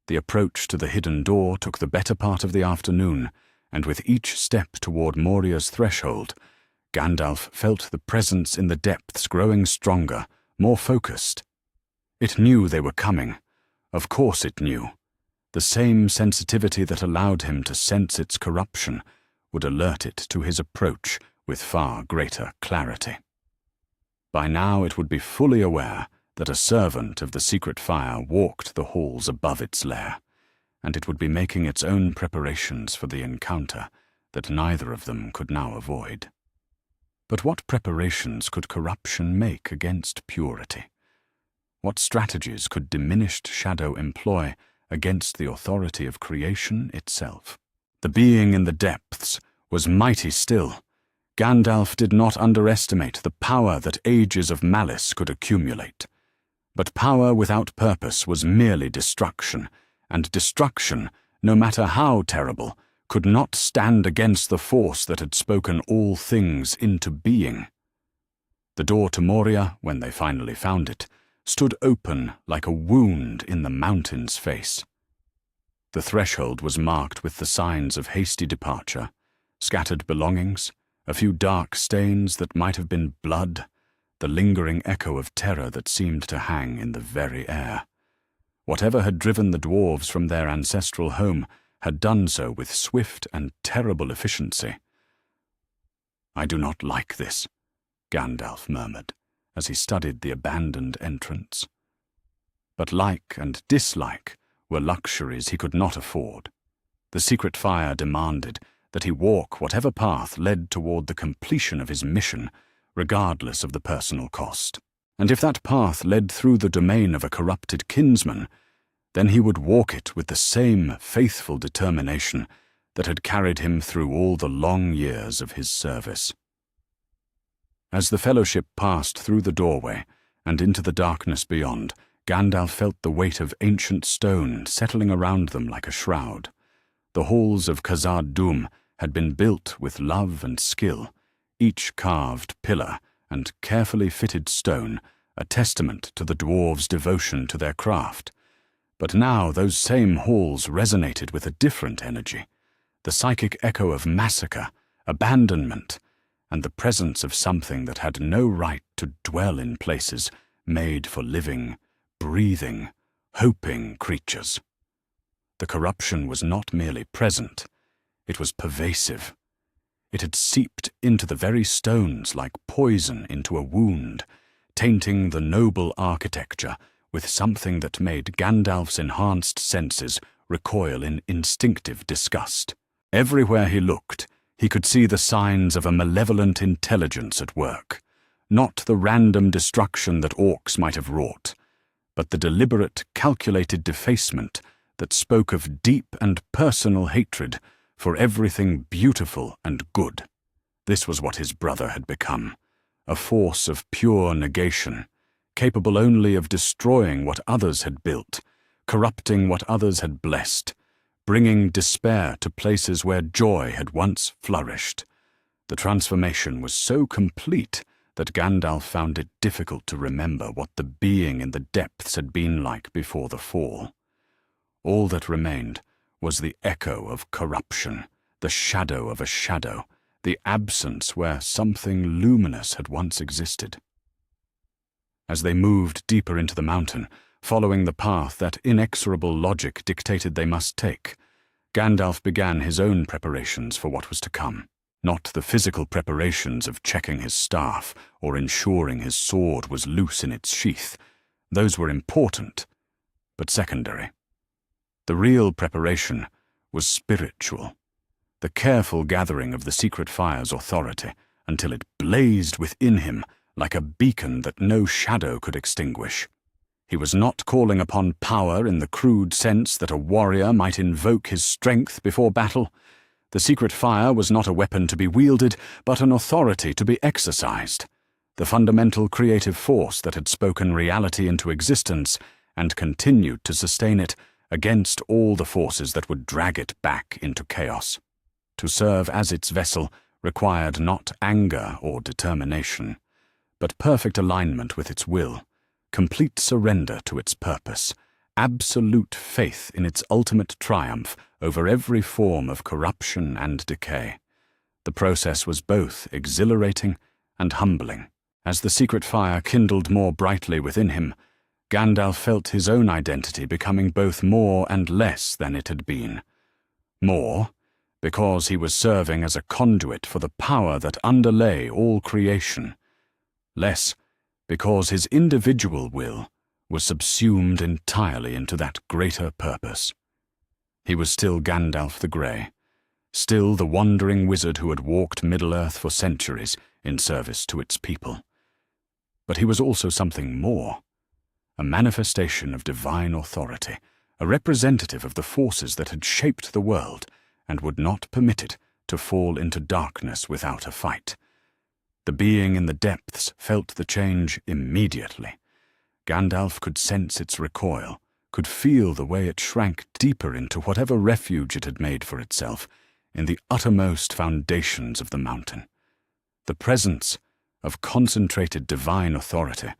A: The approach to the hidden door took the better part of the afternoon, and with each step toward Moria's threshold, Gandalf felt the presence in the depths growing stronger, more focused. It knew they were coming. Of course it knew. The same sensitivity that allowed him to sense its corruption would alert it to his approach with far greater clarity. By now it would be fully aware that a servant of the secret fire walked the halls above its lair, and it would be making its own preparations for the encounter that neither of them could now avoid. But what preparations could corruption make against purity? What strategies could diminished shadow employ against the authority of creation itself? The being in the depths was mighty still. Gandalf did not underestimate the power that ages of malice could accumulate. But power without purpose was merely destruction, and destruction, no matter how terrible, could not stand against the force that had spoken all things into being. The door to Moria, when they finally found it, stood open like a wound in the mountain's face. The threshold was marked with the signs of hasty departure, scattered belongings, a few dark stains that might have been blood, the lingering echo of terror that seemed to hang in the very air. Whatever had driven the dwarves from their ancestral home had done so with swift and terrible efficiency. "I do not like this," Gandalf murmured, as he studied the abandoned entrance. But like and dislike were luxuries he could not afford. The secret fire demanded that he walk whatever path led toward the completion of his mission, regardless of the personal cost. And if that path led through the domain of a corrupted kinsman, then he would walk it with the same faithful determination that had carried him through all the long years of his service. As the fellowship passed through the doorway and into the darkness beyond, Gandalf felt the weight of ancient stone settling around them like a shroud. The halls of Khazad-dûm had been built with love and skill, each carved pillar and carefully fitted stone a testament to the dwarves' devotion to their craft. But now those same halls resonated with a different energy, the psychic echo of massacre, abandonment, and the presence of something that had no right to dwell in places made for living, breathing, hoping creatures. The corruption was not merely present, it was pervasive. It had seeped into the very stones like poison into a wound, tainting the noble architecture with something that made Gandalf's enhanced senses recoil in instinctive disgust. Everywhere he looked, he could see the signs of a malevolent intelligence at work, not the random destruction that orcs might have wrought, but the deliberate, calculated defacement that spoke of deep and personal hatred for everything beautiful and good. This was what his brother had become, a force of pure negation, capable only of destroying what others had built, corrupting what others had blessed, bringing despair to places where joy had once flourished. The transformation was so complete that Gandalf found it difficult to remember what the being in the depths had been like before the fall. All that remained was the echo of corruption, the shadow of a shadow, the absence where something luminous had once existed. As they moved deeper into the mountain, following the path that inexorable logic dictated they must take, Gandalf began his own preparations for what was to come. Not the physical preparations of checking his staff or ensuring his sword was loose in its sheath. Those were important, but secondary. The real preparation was spiritual, the careful gathering of the secret fire's authority until it blazed within him like a beacon that no shadow could extinguish. He was not calling upon power in the crude sense that a warrior might invoke his strength before battle. The secret fire was not a weapon to be wielded, but an authority to be exercised, the fundamental creative force that had spoken reality into existence and continued to sustain it against all the forces that would drag it back into chaos. To serve as its vessel required not anger or determination, but perfect alignment with its will, complete surrender to its purpose, absolute faith in its ultimate triumph over every form of corruption and decay. The process was both exhilarating and humbling. As the secret fire kindled more brightly within him, Gandalf felt his own identity becoming both more and less than it had been. More, because he was serving as a conduit for the power that underlay all creation. Less, because his individual will was subsumed entirely into that greater purpose. He was still Gandalf the Grey, still the wandering wizard who had walked Middle-earth for centuries in service to its people. But he was also something more, a manifestation of divine authority, a representative of the forces that had shaped the world and would not permit it to fall into darkness without a fight. The being in the depths felt the change immediately. Gandalf could sense its recoil, could feel the way it shrank deeper into whatever refuge it had made for itself in the uttermost foundations of the mountain. The presence of concentrated divine authority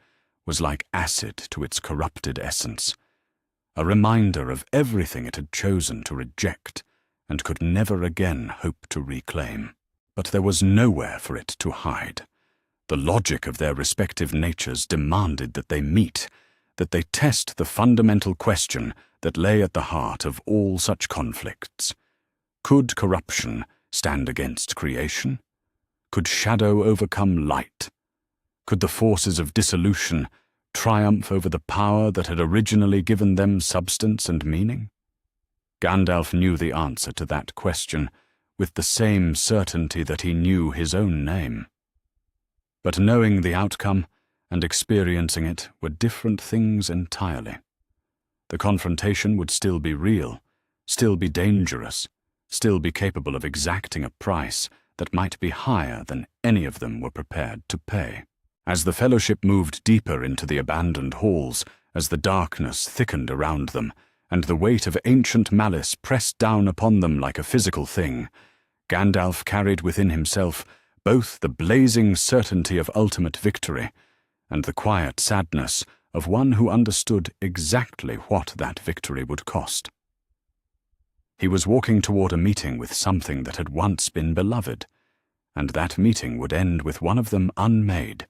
A: was like acid to its corrupted essence, a reminder of everything it had chosen to reject and could never again hope to reclaim. But there was nowhere for it to hide. The logic of their respective natures demanded that they meet, that they test the fundamental question that lay at the heart of all such conflicts. Could corruption stand against creation? Could shadow overcome light? Could the forces of dissolution triumph over the power that had originally given them substance and meaning? Gandalf knew the answer to that question with the same certainty that he knew his own name. But knowing the outcome and experiencing it were different things entirely. The confrontation would still be real, still be dangerous, still be capable of exacting a price that might be higher than any of them were prepared to pay. As the Fellowship moved deeper into the abandoned halls, as the darkness thickened around them, and the weight of ancient malice pressed down upon them like a physical thing, Gandalf carried within himself both the blazing certainty of ultimate victory and the quiet sadness of one who understood exactly what that victory would cost. He was walking toward a meeting with something that had once been beloved, and that meeting would end with one of them unmade,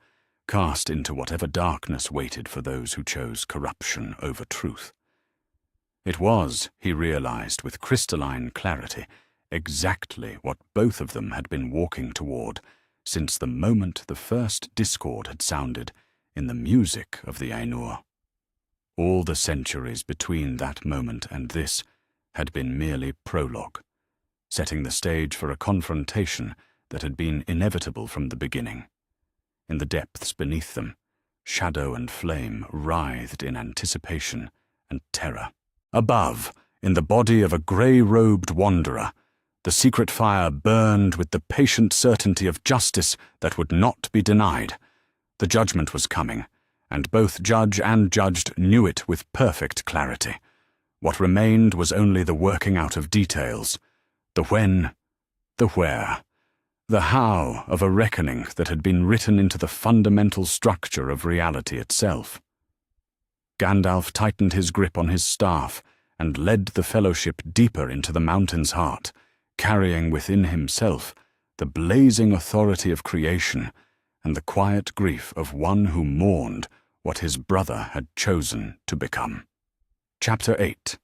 A: cast into whatever darkness waited for those who chose corruption over truth. It was, he realized with crystalline clarity, exactly what both of them had been walking toward since the moment the first discord had sounded in the music of the Ainur. All the centuries between that moment and this had been merely prologue, setting the stage for a confrontation that had been inevitable from the beginning. In the depths beneath them, shadow and flame writhed in anticipation and terror. Above, in the body of a grey-robed wanderer, the secret fire burned with the patient certainty of justice that would not be denied. The judgment was coming, and both judge and judged knew it with perfect clarity. What remained was only the working out of details, the when, the where, the how of a reckoning that had been written into the fundamental structure of reality itself. Gandalf tightened his grip on his staff and led the Fellowship deeper into the mountain's heart, carrying within himself the blazing authority of creation and the quiet grief of one who mourned what his brother had chosen to become. Chapter 8.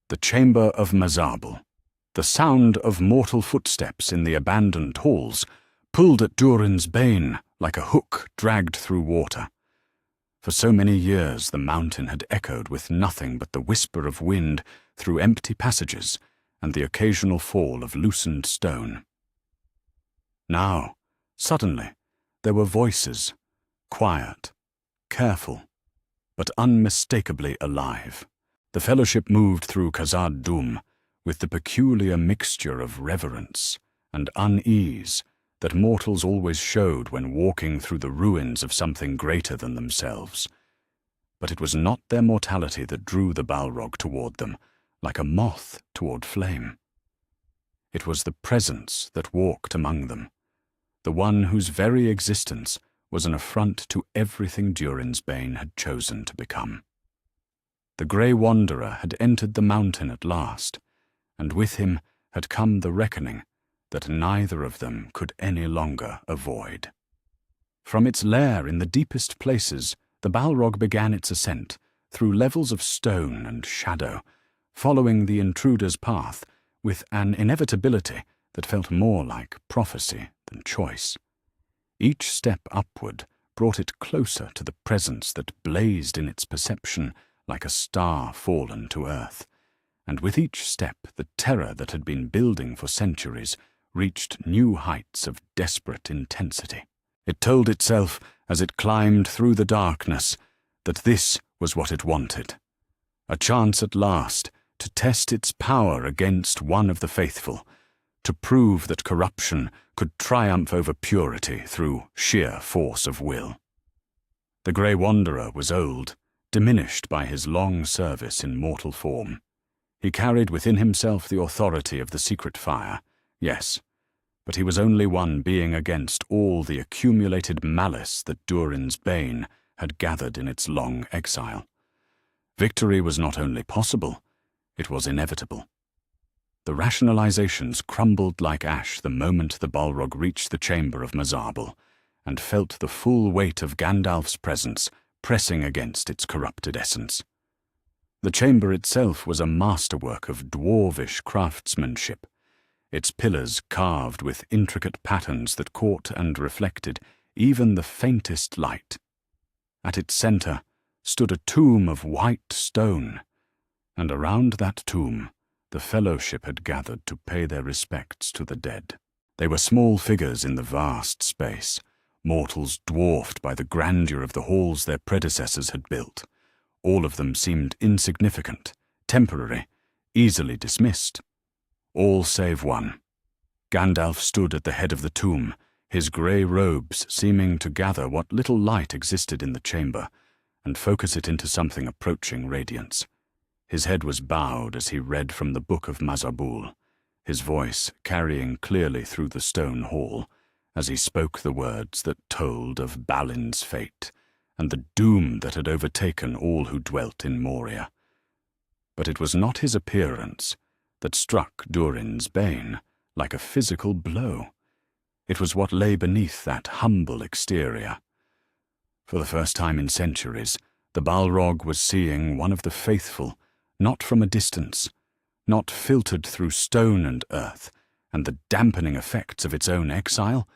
A: The Chamber of Mazarbel. The sound of mortal footsteps in the abandoned halls pulled at Durin's bane like a hook dragged through water. For so many years the mountain had echoed with nothing but the whisper of wind through empty passages and the occasional fall of loosened stone. Now, suddenly, there were voices, quiet, careful, but unmistakably alive. The Fellowship moved through Khazad-dûm with the peculiar mixture of reverence and unease that mortals always showed when walking through the ruins of something greater than themselves. But it was not their mortality that drew the Balrog toward them, like a moth toward flame. It was the presence that walked among them, the one whose very existence was an affront to everything Durin's bane had chosen to become. The grey wanderer had entered the mountain at last, and with him had come the reckoning that neither of them could any longer avoid. From its lair in the deepest places, the Balrog began its ascent through levels of stone and shadow, following the intruder's path with an inevitability that felt more like prophecy than choice. Each step upward brought it closer to the presence that blazed in its perception like a star fallen to earth, and with each step the terror that had been building for centuries reached new heights of desperate intensity. It told itself, as it climbed through the darkness, that this was what it wanted. A chance at last to test its power against one of the faithful, to prove that corruption could triumph over purity through sheer force of will. The Grey Wanderer was old, diminished by his long service in mortal form. He carried within himself the authority of the secret fire, yes, but he was only one being against all the accumulated malice that Durin's bane had gathered in its long exile. Victory was not only possible, it was inevitable. The rationalizations crumbled like ash the moment the Balrog reached the chamber of Mazarbel, and felt the full weight of Gandalf's presence pressing against its corrupted essence. The chamber itself was a masterwork of dwarvish craftsmanship, its pillars carved with intricate patterns that caught and reflected even the faintest light. At its center stood a tomb of white stone, and around that tomb the fellowship had gathered to pay their respects to the dead. They were small figures in the vast space, mortals dwarfed by the grandeur of the halls their predecessors had built. All of them seemed insignificant, temporary, easily dismissed. All save one. Gandalf stood at the head of the tomb, his grey robes seeming to gather what little light existed in the chamber and focus it into something approaching radiance. His head was bowed as he read from the Book of Mazarbul, his voice carrying clearly through the stone hall as he spoke the words that told of Balin's fate and the doom that had overtaken all who dwelt in Moria. But it was not his appearance that struck Durin's bane like a physical blow. It was what lay beneath that humble exterior. For the first time in centuries, the Balrog was seeing one of the faithful, not from a distance, not filtered through stone and earth and the dampening effects of its own exile,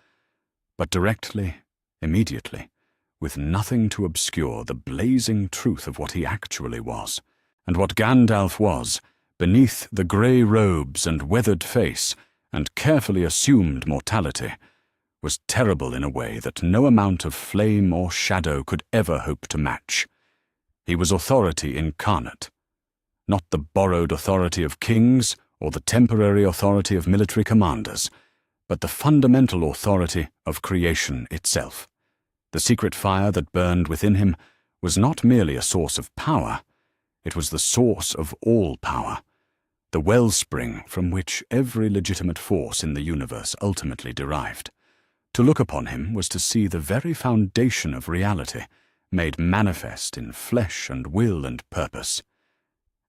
A: but directly, immediately, with nothing to obscure the blazing truth of what he actually was, and what Gandalf was, beneath the grey robes and weathered face and carefully assumed mortality, was terrible in a way that no amount of flame or shadow could ever hope to match. He was authority incarnate, not the borrowed authority of kings or the temporary authority of military commanders, but the fundamental authority of creation itself. The secret fire that burned within him was not merely a source of power, it was the source of all power, the wellspring from which every legitimate force in the universe ultimately derived. To look upon him was to see the very foundation of reality, made manifest in flesh and will and purpose.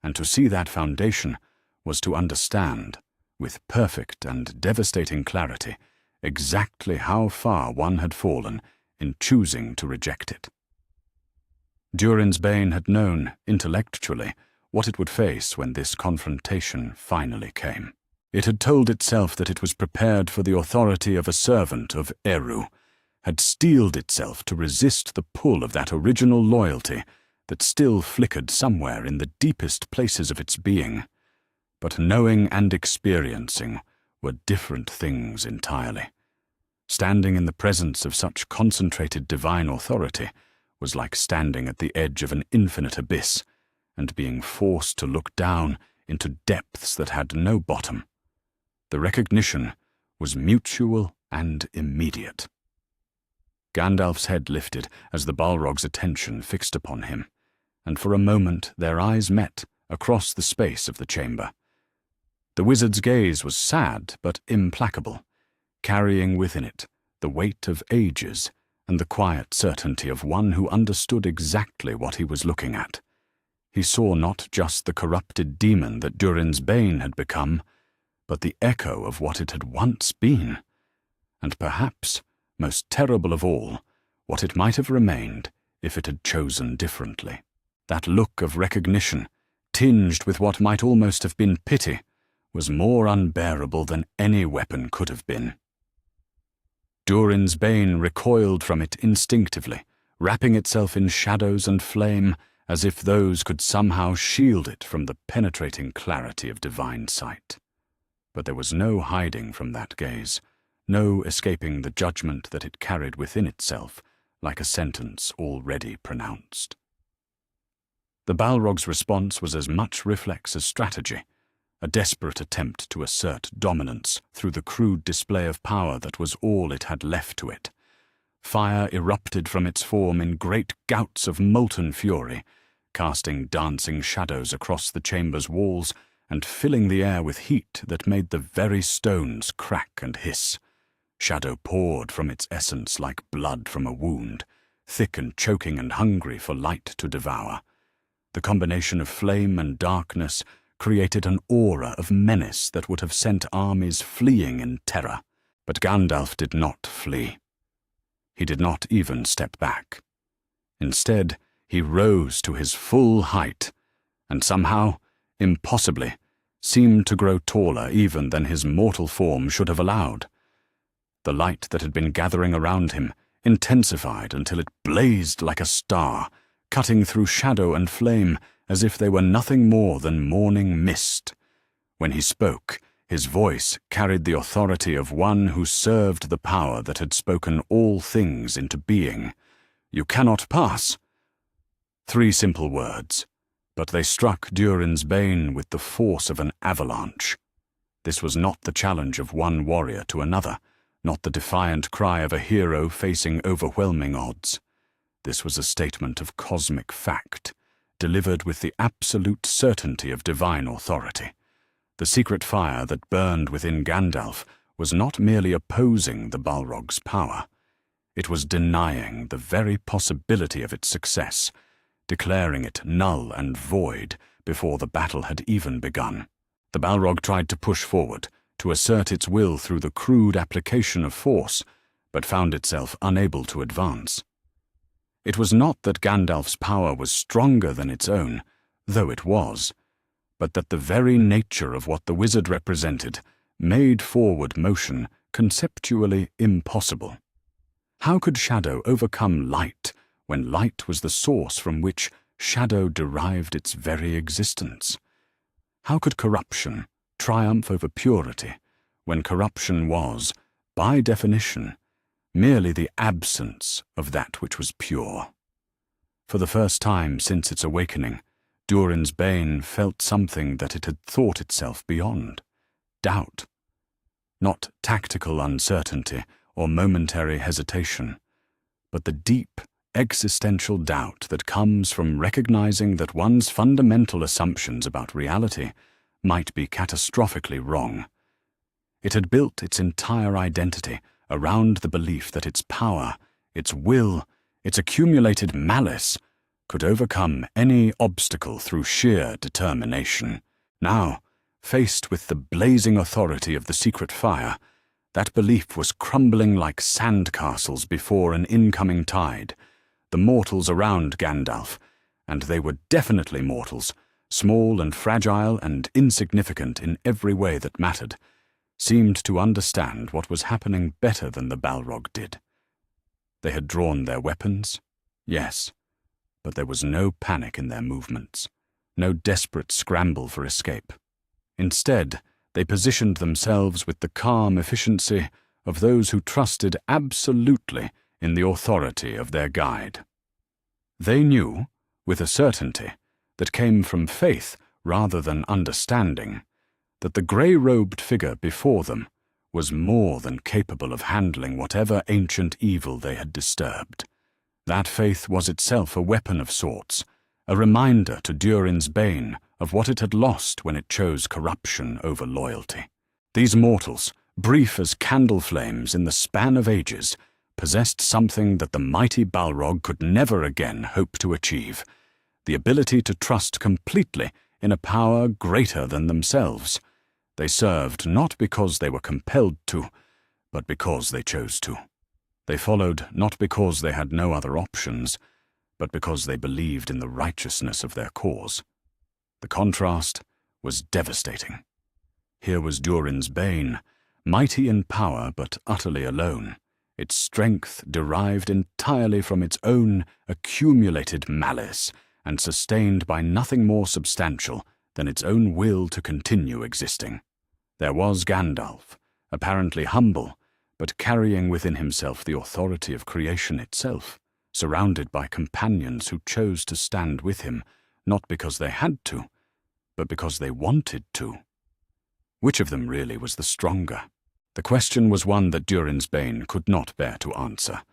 A: And to see that foundation was to understand, with perfect and devastating clarity, exactly how far one had fallen in choosing to reject it. Durin's bane had known, intellectually, what it would face when this confrontation finally came. It had told itself that it was prepared for the authority of a servant of Eru, had steeled itself to resist the pull of that original loyalty that still flickered somewhere in the deepest places of its being. But knowing and experiencing were different things entirely. Standing in the presence of such concentrated divine authority was like standing at the edge of an infinite abyss and being forced to look down into depths that had no bottom. The recognition was mutual and immediate. Gandalf's head lifted as the Balrog's attention fixed upon him, and for a moment their eyes met across the space of the chamber. The wizard's gaze was sad but implacable, carrying within it the weight of ages and the quiet certainty of one who understood exactly what he was looking at. He saw not just the corrupted demon that Durin's bane had become, but the echo of what it had once been, and perhaps, most terrible of all, what it might have remained if it had chosen differently. That look of recognition, tinged with what might almost have been pity, was more unbearable than any weapon could have been. Durin's bane recoiled from it instinctively, wrapping itself in shadows and flame, as if those could somehow shield it from the penetrating clarity of divine sight. But there was no hiding from that gaze, no escaping the judgment that it carried within itself, like a sentence already pronounced. The Balrog's response was as much reflex as strategy, a desperate attempt to assert dominance through the crude display of power that was all it had left to it. Fire erupted from its form in great gouts of molten fury, casting dancing shadows across the chamber's walls and filling the air with heat that made the very stones crack and hiss. Shadow poured from its essence like blood from a wound, thick and choking and hungry for light to devour. The combination of flame and darkness created an aura of menace that would have sent armies fleeing in terror. But Gandalf did not flee. He did not even step back. Instead, he rose to his full height, and somehow, impossibly, seemed to grow taller even than his mortal form should have allowed. The light that had been gathering around him intensified until it blazed like a star, cutting through shadow and flame as if they were nothing more than morning mist. When he spoke, his voice carried the authority of one who served the power that had spoken all things into being. "You cannot pass." 3 simple words, but they struck Durin's bane with the force of an avalanche. This was not the challenge of one warrior to another, not the defiant cry of a hero facing overwhelming odds. This was a statement of cosmic fact, delivered with the absolute certainty of divine authority. The secret fire that burned within Gandalf was not merely opposing the Balrog's power. It was denying the very possibility of its success, declaring it null and void before the battle had even begun. The Balrog tried to push forward, to assert its will through the crude application of force, but found itself unable to advance. It was not that Gandalf's power was stronger than its own, though it was, but that the very nature of what the wizard represented made forward motion conceptually impossible. How could shadow overcome light when light was the source from which shadow derived its very existence? How could corruption triumph over purity when corruption was, by definition, merely the absence of that which was pure? For the first time since its awakening, Durin's bane felt something that it had thought itself beyond: doubt. Not tactical uncertainty or momentary hesitation, but the deep, existential doubt that comes from recognizing that one's fundamental assumptions about reality might be catastrophically wrong. It had built its entire identity around the belief that its power, its will, its accumulated malice could overcome any obstacle through sheer determination. Now, faced with the blazing authority of the secret fire, that belief was crumbling like sandcastles before an incoming tide. The mortals around Gandalf, and they were definitely mortals, small and fragile and insignificant in every way that mattered, seemed to understand what was happening better than the Balrog did. They had drawn their weapons, yes, but there was no panic in their movements, no desperate scramble for escape. Instead, they positioned themselves with the calm efficiency of those who trusted absolutely in the authority of their guide. They knew, with a certainty that came from faith rather than understanding, that the grey-robed figure before them was more than capable of handling whatever ancient evil they had disturbed. That faith was itself a weapon of sorts, a reminder to Durin's bane of what it had lost when it chose corruption over loyalty. These mortals, brief as candle flames in the span of ages, possessed something that the mighty Balrog could never again hope to achieve: the ability to trust completely in a power greater than themselves. They served not because they were compelled to, but because they chose to. They followed not because they had no other options, but because they believed in the righteousness of their cause. The contrast was devastating. Here was Durin's bane, mighty in power but utterly alone, its strength derived entirely from its own accumulated malice and sustained by nothing more substantial than its own will to continue existing. There was Gandalf, apparently humble, but carrying within himself the authority of creation itself, surrounded by companions who chose to stand with him, not because they had to, but because they wanted to. Which of them really was the stronger? The question was one that Durin's Bane could not bear to answer,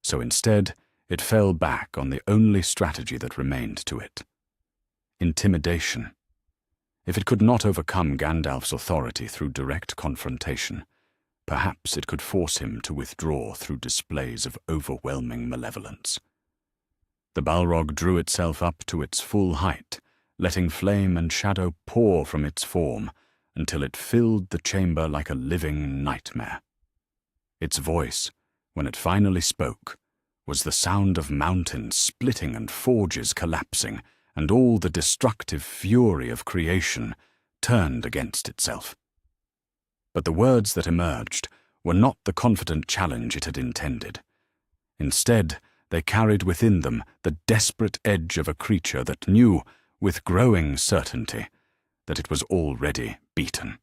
A: so instead it fell back on the only strategy that remained to it: intimidation. If it could not overcome Gandalf's authority through direct confrontation, perhaps it could force him to withdraw through displays of overwhelming malevolence. The Balrog drew itself up to its full height, letting flame and shadow pour from its form until it filled the chamber like a living nightmare. Its voice, when it finally spoke, was the sound of mountains splitting and forges collapsing, and all the destructive fury of creation turned against itself. But the words that emerged were not the confident challenge it had intended. Instead, they carried within them the desperate edge of a creature that knew, with growing certainty, that it was already beaten.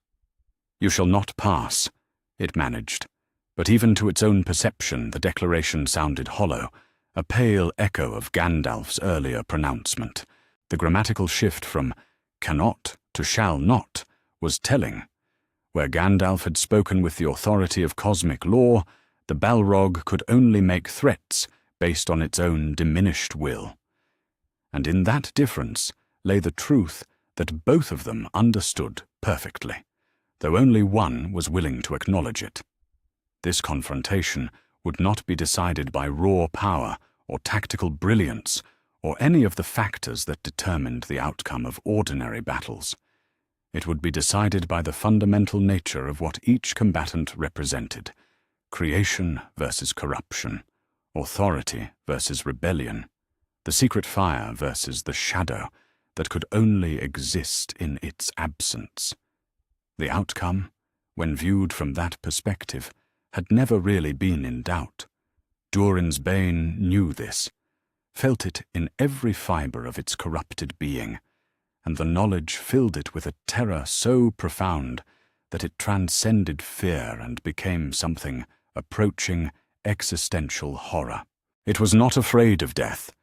A: "You shall not pass," it managed, but even to its own perception the declaration sounded hollow, a pale echo of Gandalf's earlier pronouncement. The grammatical shift from cannot to shall not was telling. Where Gandalf had spoken with the authority of cosmic law, the Balrog could only make threats based on its own diminished will. And in that difference lay the truth that both of them understood perfectly, though only one was willing to acknowledge it. This confrontation would not be decided by raw power or tactical brilliance or any of the factors that determined the outcome of ordinary battles. It would be decided by the fundamental nature of what each combatant represented: creation versus corruption, authority versus rebellion, the secret fire versus the shadow that could only exist in its absence. The outcome, when viewed from that perspective, had never really been in doubt. Durin's Bane knew this, felt it in every fibre of its corrupted being, and the knowledge filled it with a terror so profound that it transcended fear and became something approaching existential horror. It was not afraid of death.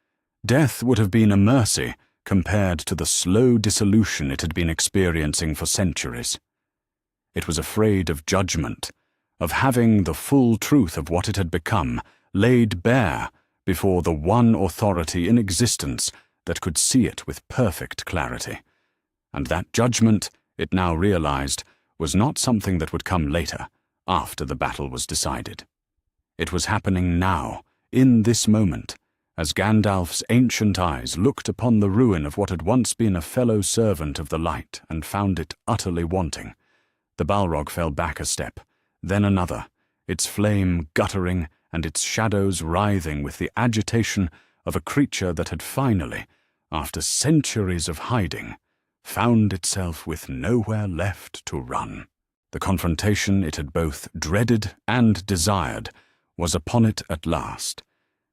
A: Death would have been a mercy compared to the slow dissolution it had been experiencing for centuries. It was afraid of judgment, of having the full truth of what it had become laid bare before the one authority in existence that could see it with perfect clarity. And that judgment, it now realized, was not something that would come later, after the battle was decided. It was happening now, in this moment, as Gandalf's ancient eyes looked upon the ruin of what had once been a fellow servant of the light and found it utterly wanting. The Balrog fell back a step, then another, its flame guttering and its shadows writhing with the agitation of a creature that had finally, after centuries of hiding, found itself with nowhere left to run. The confrontation it had both dreaded and desired was upon it at last,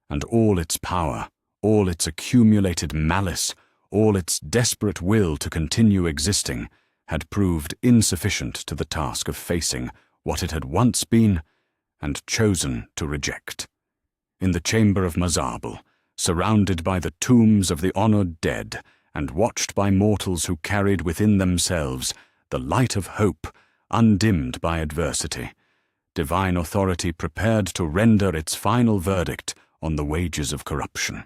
A: and all its power, all its accumulated malice, all its desperate will to continue existing, had proved insufficient to the task of facing what it had once been and chosen to reject. In the chamber of Mazarbel, surrounded by the tombs of the honored dead and watched by mortals who carried within themselves the light of hope undimmed by adversity, divine authority prepared to render its final verdict on the wages of corruption.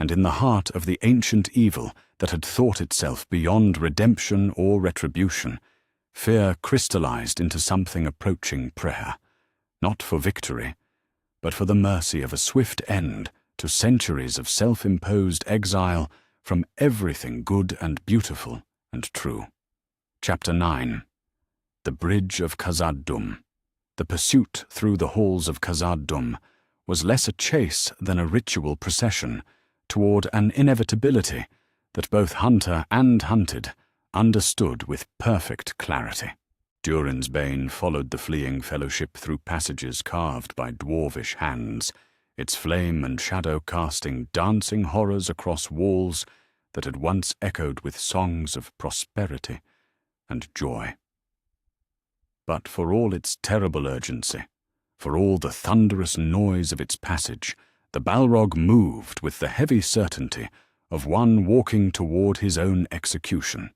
A: And in the heart of the ancient evil that had thought itself beyond redemption or retribution, fear crystallized into something approaching prayer, not for victory, but for the mercy of a swift end to centuries of self-imposed exile from everything good and beautiful and true. Chapter 9. The Bridge of Khazad-dûm. The pursuit through the halls of Khazad-dûm was less a chase than a ritual procession toward an inevitability that both hunter and hunted understood with perfect clarity. Durin's bane followed the fleeing fellowship through passages carved by dwarvish hands, its flame and shadow casting dancing horrors across walls that had once echoed with songs of prosperity and joy. But for all its terrible urgency, for all the thunderous noise of its passage, the Balrog moved with the heavy certainty of one walking toward his own execution.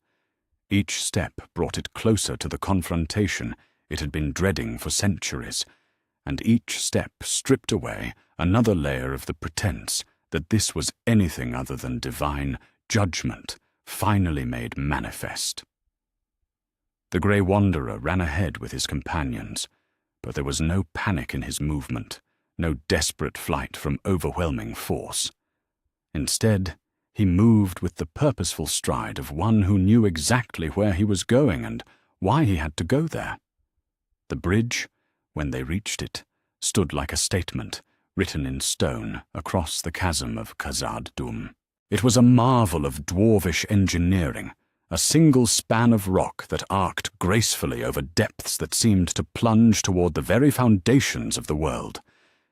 A: Each step brought it closer to the confrontation it had been dreading for centuries, and each step stripped away another layer of the pretense that this was anything other than divine judgment finally made manifest. The Grey Wanderer ran ahead with his companions, but there was no panic in his movement, no desperate flight from overwhelming force. Instead, he moved with the purposeful stride of one who knew exactly where he was going and why he had to go there. The bridge, when they reached it, stood like a statement, written in stone, across the chasm of Khazad-dûm. It was a marvel of dwarvish engineering, a single span of rock that arced gracefully over depths that seemed to plunge toward the very foundations of the world.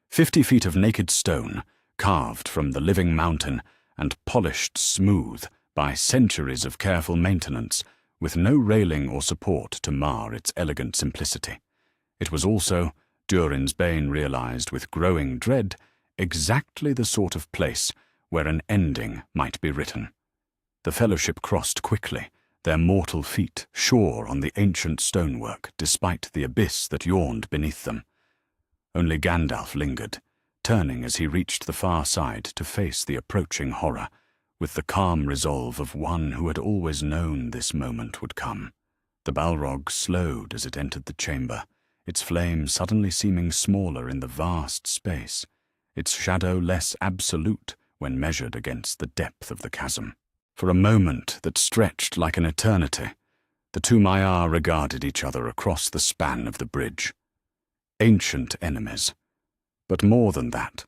A: 50 feet of naked stone, carved from the living mountain and polished smooth by centuries of careful maintenance, with no railing or support to mar its elegant simplicity. It was also, Durin's bane realized with growing dread, exactly the sort of place where an ending might be written. The Fellowship crossed quickly, their mortal feet sure on the ancient stonework despite the abyss that yawned beneath them. Only Gandalf lingered, turning as he reached the far side to face the approaching horror, with the calm resolve of one who had always known this moment would come. The Balrog slowed as it entered the chamber, its flame suddenly seeming smaller in the vast space, its shadow less absolute when measured against the depth of the chasm. For a moment that stretched like an eternity, the two Maiar regarded each other across the span of the bridge. Ancient enemies, but more than that,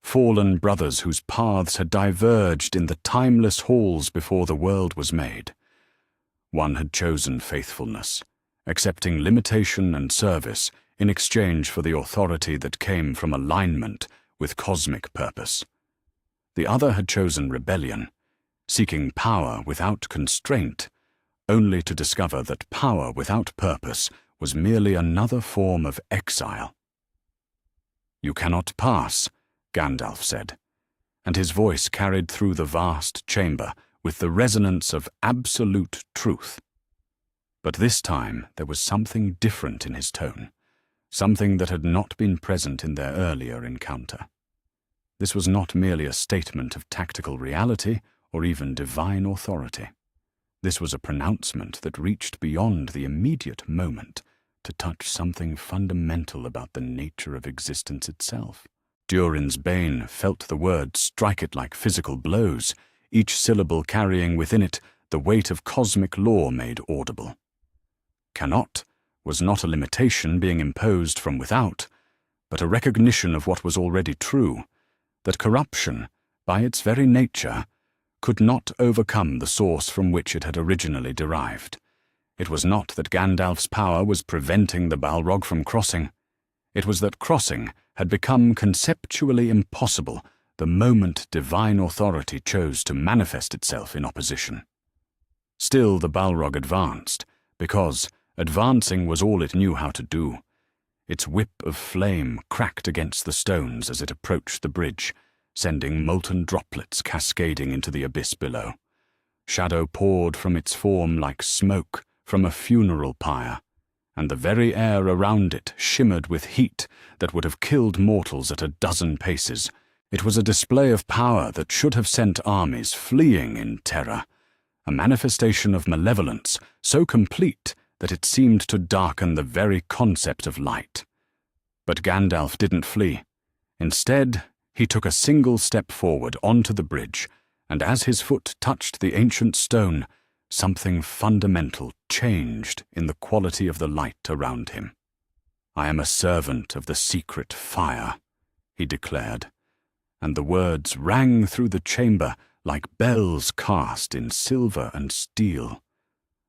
A: fallen brothers whose paths had diverged in the timeless halls before the world was made. One had chosen faithfulness, accepting limitation and service in exchange for the authority that came from alignment with cosmic purpose. The other had chosen rebellion, seeking power without constraint, only to discover that power without purpose was merely another form of exile. "You cannot pass," Gandalf said, and his voice carried through the vast chamber with the resonance of absolute truth. But this time there was something different in his tone, something that had not been present in their earlier encounter. This was not merely a statement of tactical reality or even divine authority. This was a pronouncement that reached beyond the immediate moment to touch something fundamental about the nature of existence itself. Durin's bane felt the words strike it like physical blows, each syllable carrying within it the weight of cosmic law made audible. Cannot was not a limitation being imposed from without, but a recognition of what was already true, that corruption, by its very nature, could not overcome the source from which it had originally derived. It was not that Gandalf's power was preventing the Balrog from crossing. It was that crossing had become conceptually impossible the moment divine authority chose to manifest itself in opposition. Still the Balrog advanced, because advancing was all it knew how to do. Its whip of flame cracked against the stones as it approached the bridge, sending molten droplets cascading into the abyss below. Shadow poured from its form like smoke from a funeral pyre, and the very air around it shimmered with heat that would have killed mortals at a dozen paces. It was a display of power that should have sent armies fleeing in terror, a manifestation of malevolence so complete that it seemed to darken the very concept of light. But Gandalf didn't flee. Instead, he took a single step forward onto the bridge, and as his foot touched the ancient stone, something fundamental changed in the quality of the light around him. "I am a servant of the secret fire," he declared, and the words rang through the chamber like bells cast in silver and steel.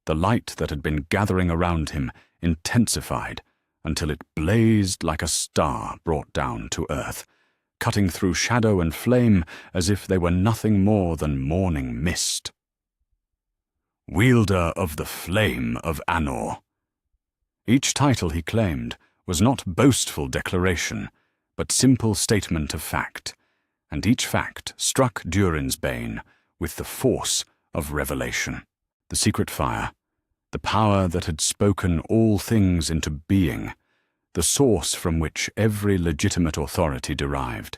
A: The light that had been gathering around him intensified, until it blazed like a star brought down to earth, cutting through shadow and flame as if they were nothing more than morning mist. Wielder of the Flame of Anor. Each title he claimed was not boastful declaration, but simple statement of fact, and each fact struck Durin's Bane with the force of revelation. The secret fire, the power that had spoken all things into being, the source from which every legitimate authority derived,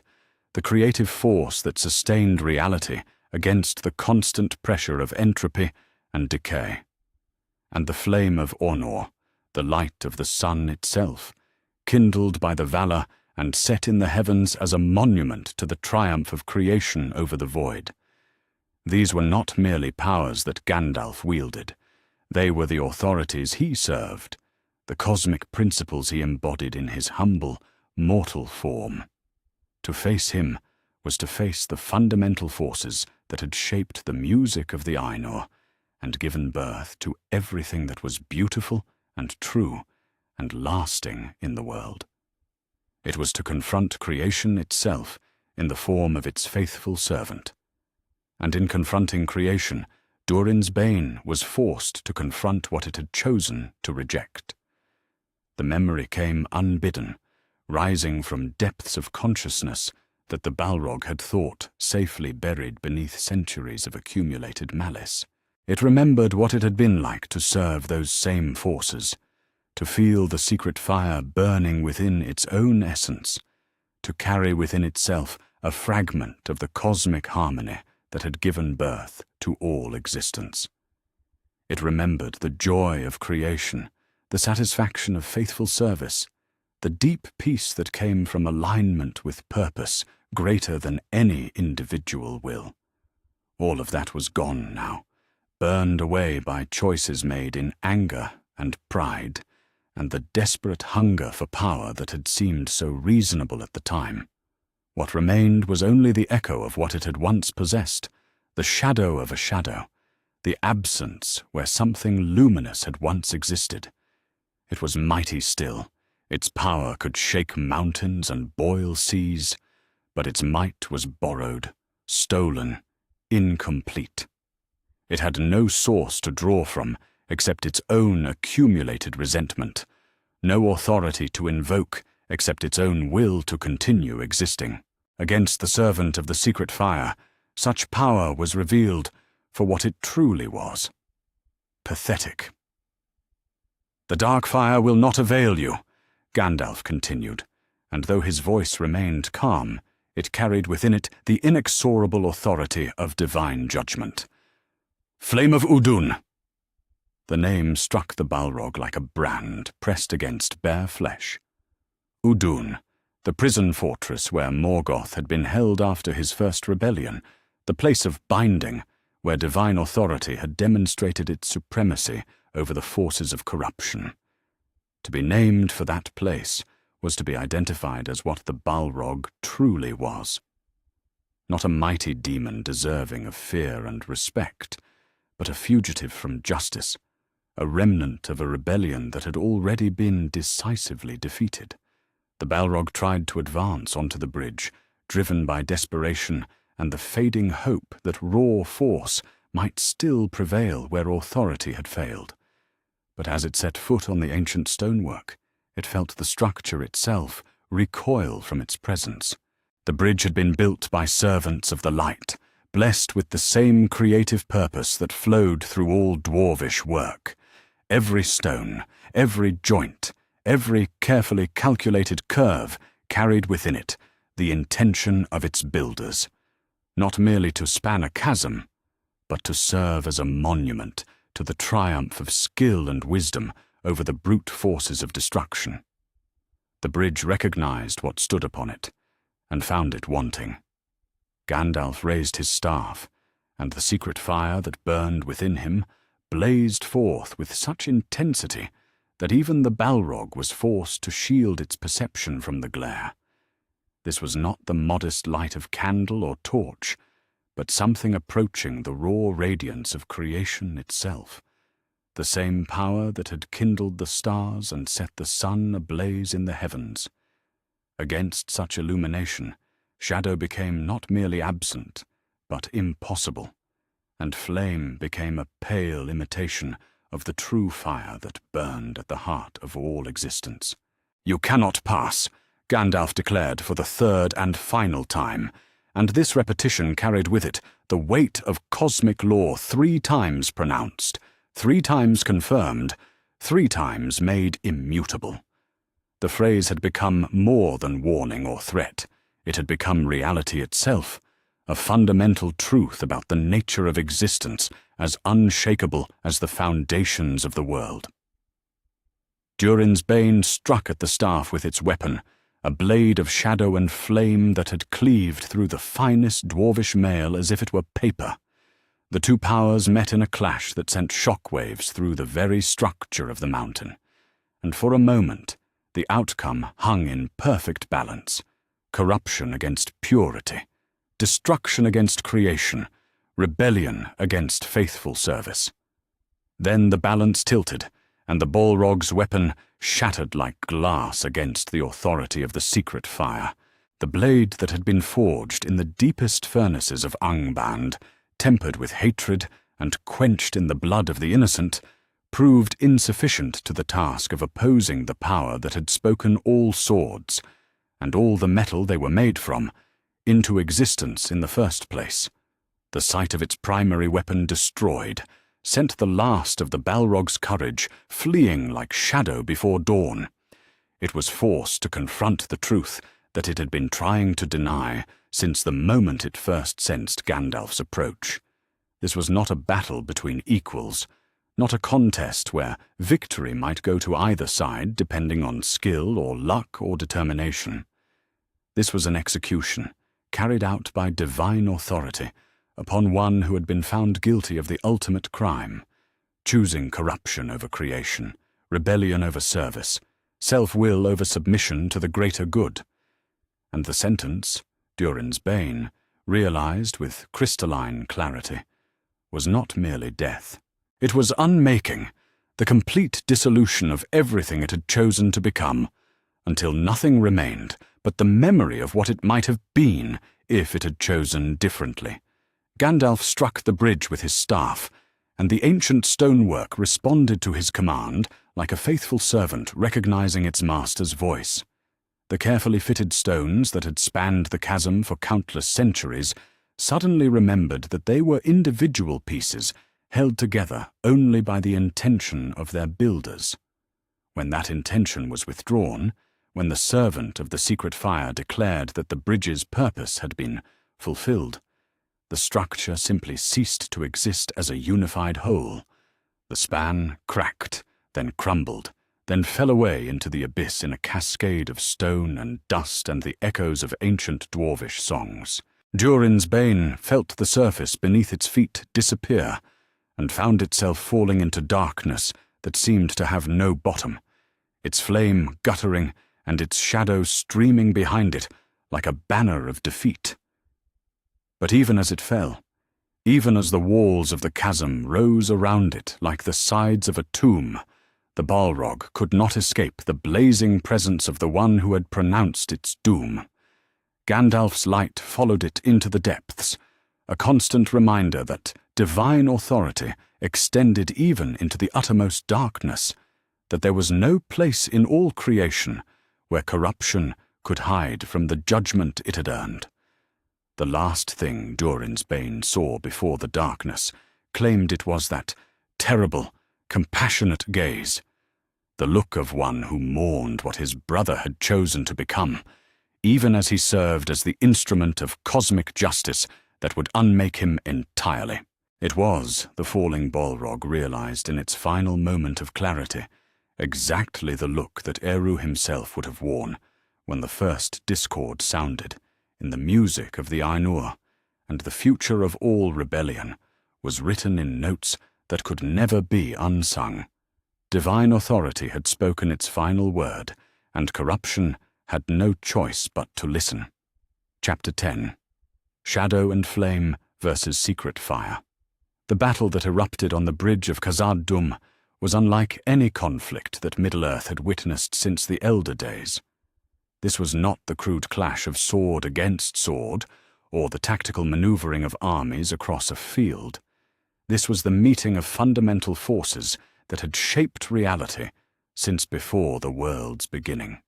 A: the creative force that sustained reality against the constant pressure of entropy and decay. And the flame of Ornor, the light of the sun itself, kindled by the valor and set in the heavens as a monument to the triumph of creation over the void. These were not merely powers that Gandalf wielded. They were the authorities he served, the cosmic principles he embodied in his humble, mortal form. To face him was to face the fundamental forces that had shaped the music of the Ainur and given birth to everything that was beautiful and true and lasting in the world. It was to confront creation itself in the form of its faithful servant. And in confronting creation, Durin's Bane was forced to confront what it had chosen to reject. The memory came unbidden, rising from depths of consciousness that the Balrog had thought safely buried beneath centuries of accumulated malice. It remembered what it had been like to serve those same forces, to feel the secret fire burning within its own essence, to carry within itself a fragment of the cosmic harmony that had given birth to all existence. It remembered the joy of creation, the satisfaction of faithful service, the deep peace that came from alignment with purpose greater than any individual will. All of that was gone now, burned away by choices made in anger and pride, and the desperate hunger for power that had seemed so reasonable at the time. What remained was only the echo of what it had once possessed, the shadow of a shadow, the absence where something luminous had once existed. It was mighty still. Its power could shake mountains and boil seas, but its might was borrowed, stolen, incomplete. It had no source to draw from except its own accumulated resentment, no authority to invoke except its own will to continue existing. Against the servant of the secret fire, such power was revealed for what it truly was: pathetic. "The dark fire will not avail you," Gandalf continued, and though his voice remained calm, it carried within it the inexorable authority of divine judgment. "Flame of Udun." The name struck the Balrog like a brand pressed against bare flesh. Udun, the prison fortress where Morgoth had been held after his first rebellion, the place of binding, where divine authority had demonstrated its supremacy over the forces of corruption. To be named for that place was to be identified as what the Balrog truly was. Not a mighty demon deserving of fear and respect, but a fugitive from justice, a remnant of a rebellion that had already been decisively defeated. The Balrog tried to advance onto the bridge, driven by desperation and the fading hope that raw force might still prevail where authority had failed. But as it set foot on the ancient stonework, it felt the structure itself recoil from its presence. The bridge had been built by servants of the light, blessed with the same creative purpose that flowed through all dwarvish work. Every stone, every joint, every carefully calculated curve carried within it the intention of its builders, not merely to span a chasm, but to serve as a monument to the triumph of skill and wisdom over the brute forces of destruction. The bridge recognized what stood upon it, and found it wanting. Gandalf raised his staff, and the secret fire that burned within him blazed forth with such intensity that even the Balrog was forced to shield its perception from the glare. This was not the modest light of candle or torch, but something approaching the raw radiance of creation itself, the same power that had kindled the stars and set the sun ablaze in the heavens. Against such illumination, shadow became not merely absent, but impossible, and flame became a pale imitation of the true fire that burned at the heart of all existence. "You cannot pass," Gandalf declared for the third and final time, and this repetition carried with it the weight of cosmic law 3 times pronounced, 3 times confirmed, 3 times made immutable. The phrase had become more than warning or threat. It had become reality itself, a fundamental truth about the nature of existence as unshakable as the foundations of the world. Durin's Bane struck at the staff with its weapon, a blade of shadow and flame that had cleaved through the finest dwarvish mail as if it were paper. The 2 powers met in a clash that sent shockwaves through the very structure of the mountain, and for a moment the outcome hung in perfect balance: corruption against purity, destruction against creation, rebellion against faithful service. Then the balance tilted, and the Balrog's weapon shattered like glass against the authority of the secret fire. The blade that had been forged in the deepest furnaces of Angband, tempered with hatred and quenched in the blood of the innocent, proved insufficient to the task of opposing the power that had spoken all swords, and all the metal they were made from, into existence in the first place. The sight of its primary weapon destroyed sent the last of the Balrog's courage fleeing like shadow before dawn. It was forced to confront the truth that it had been trying to deny since the moment it first sensed Gandalf's approach. This was not a battle between equals, not a contest where victory might go to either side depending on skill or luck or determination. This was an execution, carried out by divine authority, upon one who had been found guilty of the ultimate crime, choosing corruption over creation, rebellion over service, self-will over submission to the greater good. And the sentence, Durin's Bane, realized with crystalline clarity, was not merely death. It was unmaking, the complete dissolution of everything it had chosen to become, until nothing remained but the memory of what it might have been if it had chosen differently. Gandalf struck the bridge with his staff, and the ancient stonework responded to his command like a faithful servant recognizing its master's voice. The carefully fitted stones that had spanned the chasm for countless centuries suddenly remembered that they were individual pieces held together only by the intention of their builders. When that intention was withdrawn, when the servant of the secret fire declared that the bridge's purpose had been fulfilled, the structure simply ceased to exist as a unified whole. The span cracked, then crumbled, then fell away into the abyss in a cascade of stone and dust and the echoes of ancient dwarvish songs. Durin's Bane felt the surface beneath its feet disappear, and found itself falling into darkness that seemed to have no bottom, its flame guttering and its shadow streaming behind it like a banner of defeat. But even as it fell, even as the walls of the chasm rose around it like the sides of a tomb, the Balrog could not escape the blazing presence of the one who had pronounced its doom. Gandalf's light followed it into the depths, a constant reminder that divine authority extended even into the uttermost darkness, that there was no place in all creation where corruption could hide from the judgment it had earned. The last thing Durin's Bane saw before the darkness claimed it was that terrible, compassionate gaze, the look of one who mourned what his brother had chosen to become, even as he served as the instrument of cosmic justice that would unmake him entirely. It was, the falling Balrog realized in its final moment of clarity, exactly the look that Eru himself would have worn when the first discord sounded in the music of the Ainur, and the future of all rebellion was written in notes that could never be unsung. Divine authority had spoken its final word, and corruption had no choice but to listen. Chapter 10. Shadow and Flame versus Secret Fire. The battle that erupted on the bridge of Khazad-dûm was unlike any conflict that Middle-earth had witnessed since the Elder Days. This was not the crude clash of sword against sword, or the tactical maneuvering of armies across a field. This was the meeting of fundamental forces that had shaped reality since before the world's beginning.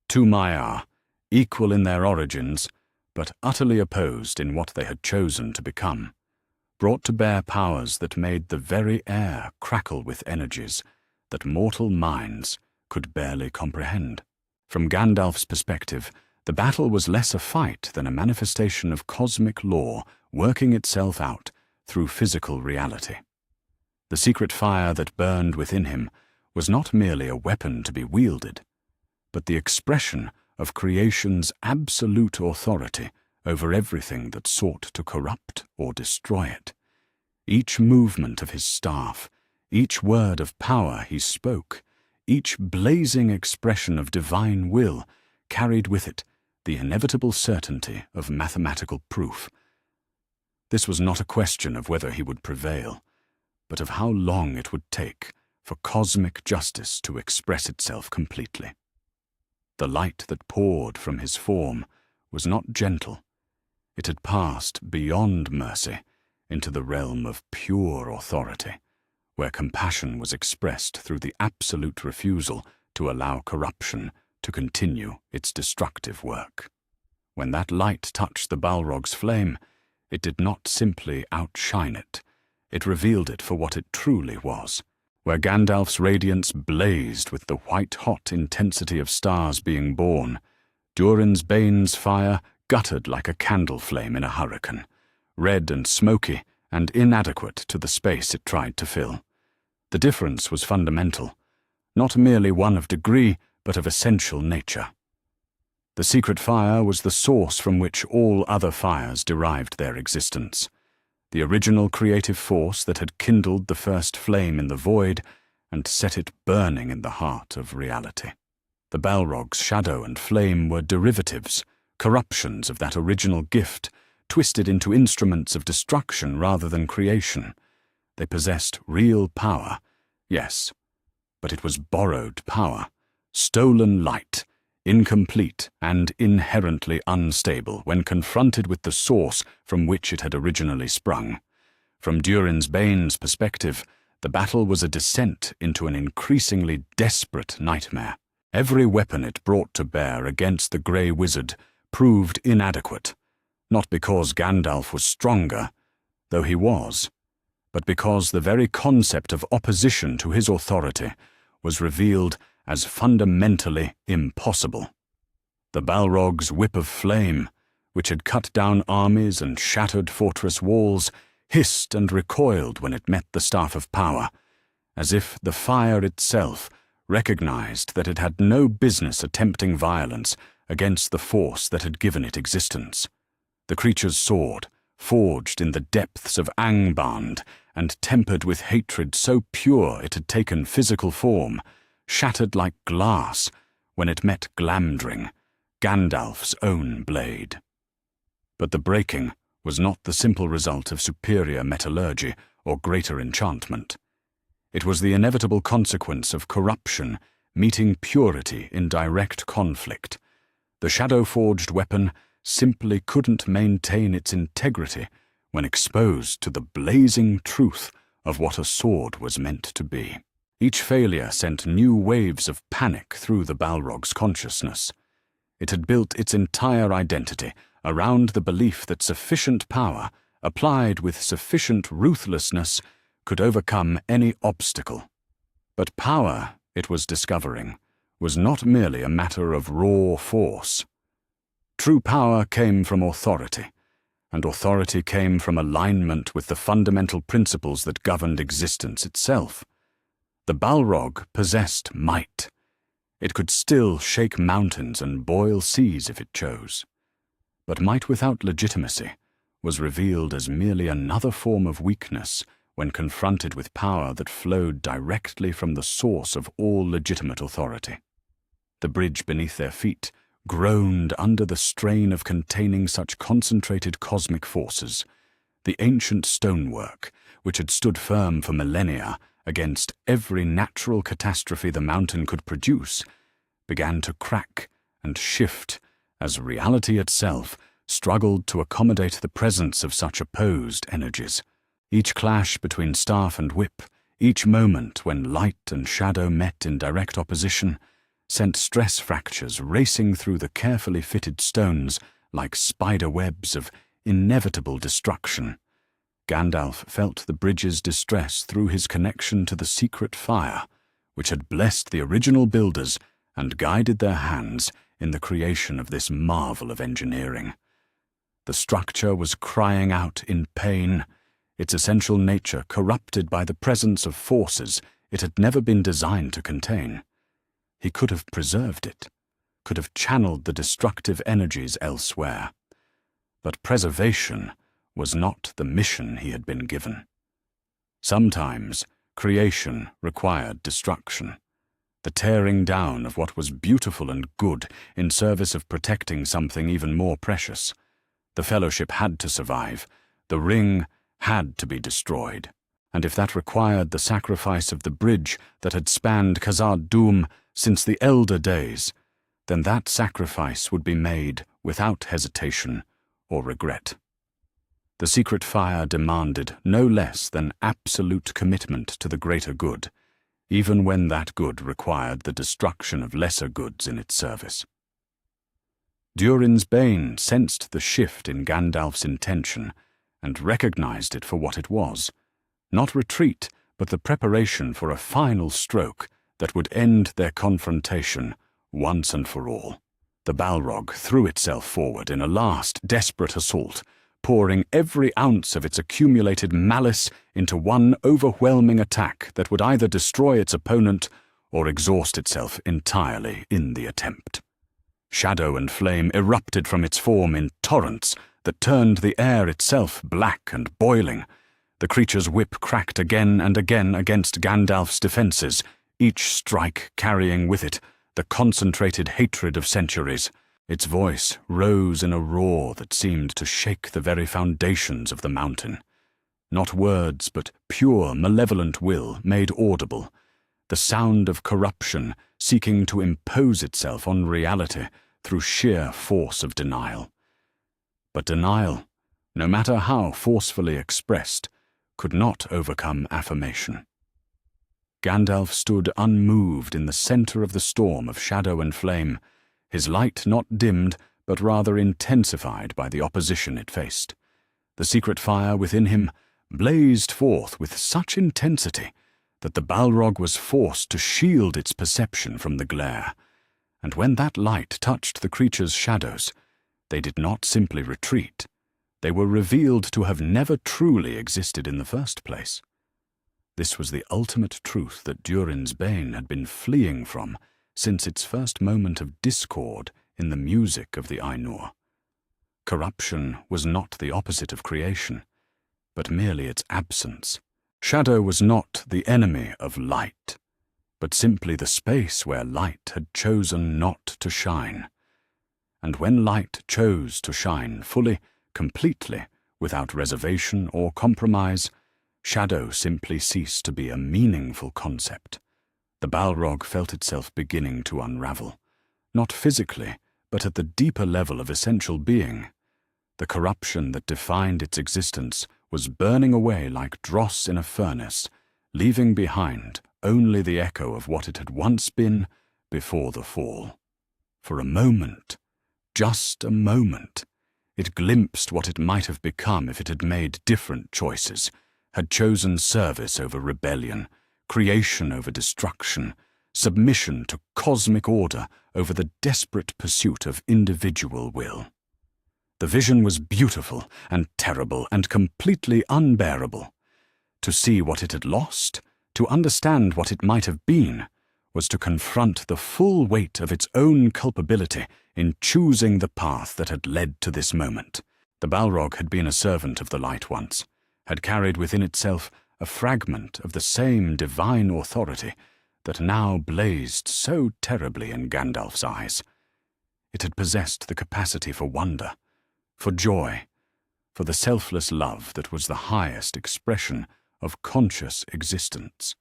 A: Two Maiar, equal in their origins, but utterly opposed in what they had chosen to become, brought to bear powers that made the very air crackle with energies that mortal minds could barely comprehend. From Gandalf's perspective, the battle was less a fight than a manifestation of cosmic law working itself out through physical reality. The secret fire that burned within him was not merely a weapon to be wielded, but the expression of creation's absolute authority over everything that sought to corrupt or destroy it. Each movement of his staff, each word of power he spoke, each blazing expression of divine will carried with it the inevitable certainty of mathematical proof. This was not a question of whether he would prevail, but of how long it would take for cosmic justice to express itself completely. The light that poured from his form was not gentle. It had passed beyond mercy into the realm of pure authority, where compassion was expressed through the absolute refusal to allow corruption to continue its destructive work. When that light touched the Balrog's flame, it did not simply outshine it. It revealed it for what it truly was. Where Gandalf's radiance blazed with the white-hot intensity of stars being born, Durin's Bane's fire guttered like a candle flame in a hurricane, red and smoky and inadequate to the space it tried to fill. The difference was fundamental, not merely one of degree, but of essential nature. The secret fire was the source from which all other fires derived their existence, the original creative force that had kindled the first flame in the void and set it burning in the heart of reality. The Balrog's shadow and flame were derivatives, corruptions of that original gift, twisted into instruments of destruction rather than creation. They possessed real power, yes, but it was borrowed power, stolen light, incomplete and inherently unstable when confronted with the source from which it had originally sprung. From Durin's Bane's perspective, the battle was a descent into an increasingly desperate nightmare. Every weapon it brought to bear against the Grey Wizard proved inadequate, not because Gandalf was stronger, though he was, but because the very concept of opposition to his authority was revealed as fundamentally impossible. The Balrog's whip of flame, which had cut down armies and shattered fortress walls, hissed and recoiled when it met the staff of power, as if the fire itself recognized that it had no business attempting violence against the force that had given it existence. The creature's sword, forged in the depths of Angband and tempered with hatred so pure it had taken physical form, shattered like glass when it met Glamdring, Gandalf's own blade. But the breaking was not the simple result of superior metallurgy or greater enchantment. It was the inevitable consequence of corruption meeting purity in direct conflict. The shadow-forged weapon simply couldn't maintain its integrity when exposed to the blazing truth of what a sword was meant to be. Each failure sent new waves of panic through the Balrog's consciousness. It had built its entire identity around the belief that sufficient power, applied with sufficient ruthlessness, could overcome any obstacle. But power, it was discovering, was not merely a matter of raw force. True power came from authority, and authority came from alignment with the fundamental principles that governed existence itself. The Balrog possessed might. It could still shake mountains and boil seas if it chose. But might without legitimacy was revealed as merely another form of weakness when confronted with power that flowed directly from the source of all legitimate authority. The bridge beneath their feet groaned under the strain of containing such concentrated cosmic forces. The ancient stonework, which had stood firm for millennia against every natural catastrophe the mountain could produce, began to crack and shift as reality itself struggled to accommodate the presence of such opposed energies. Each clash between staff and whip, each moment when light and shadow met in direct opposition, sent stress fractures racing through the carefully fitted stones like spider webs of inevitable destruction. Gandalf felt the bridge's distress through his connection to the secret fire, which had blessed the original builders and guided their hands in the creation of this marvel of engineering. The structure was crying out in pain, its essential nature corrupted by the presence of forces it had never been designed to contain. He could have preserved it, could have channeled the destructive energies elsewhere. But preservation was not the mission he had been given. Sometimes creation required destruction, the tearing down of what was beautiful and good in service of protecting something even more precious. The Fellowship had to survive, the ring had to be destroyed, and if that required the sacrifice of the bridge that had spanned Khazad-dûm since the Elder Days, then that sacrifice would be made without hesitation or regret. The secret fire demanded no less than absolute commitment to the greater good, even when that good required the destruction of lesser goods in its service. Durin's Bane sensed the shift in Gandalf's intention and recognized it for what it was, not retreat, but the preparation for a final stroke that would end their confrontation once and for all. The Balrog threw itself forward in a last desperate assault, pouring every ounce of its accumulated malice into one overwhelming attack that would either destroy its opponent or exhaust itself entirely in the attempt. Shadow and flame erupted from its form in torrents that turned the air itself black and boiling. The creature's whip cracked again and again against Gandalf's defenses, each strike carrying with it the concentrated hatred of centuries. Its voice rose in a roar that seemed to shake the very foundations of the mountain. Not words, but pure, malevolent will made audible, the sound of corruption seeking to impose itself on reality through sheer force of denial. But denial, no matter how forcefully expressed, could not overcome affirmation. Gandalf stood unmoved in the center of the storm of shadow and flame, his light not dimmed, but rather intensified by the opposition it faced. The secret fire within him blazed forth with such intensity that the Balrog was forced to shield its perception from the glare, and when that light touched the creature's shadows, they did not simply retreat. They were revealed to have never truly existed in the first place. This was the ultimate truth that Durin's Bane had been fleeing from since its first moment of discord in the music of the Ainur. Corruption was not the opposite of creation, but merely its absence. Shadow was not the enemy of light, but simply the space where light had chosen not to shine. And when light chose to shine fully, completely, without reservation or compromise, shadow simply ceased to be a meaningful concept. The Balrog felt itself beginning to unravel, not physically, but at the deeper level of essential being. The corruption that defined its existence was burning away like dross in a furnace, leaving behind only the echo of what it had once been before the fall. For a moment, just a moment, it glimpsed what it might have become if it had made different choices, had chosen service over rebellion, creation over destruction, submission to cosmic order over the desperate pursuit of individual will. The vision was beautiful and terrible and completely unbearable. To see what it had lost, to understand what it might have been, was to confront the full weight of its own culpability in choosing the path that had led to this moment. The Balrog had been a servant of the light once, had carried within itself a fragment of the same divine authority that now blazed so terribly in Gandalf's eyes. It had possessed the capacity for wonder, for joy, for the selfless love that was the highest expression of conscious existence.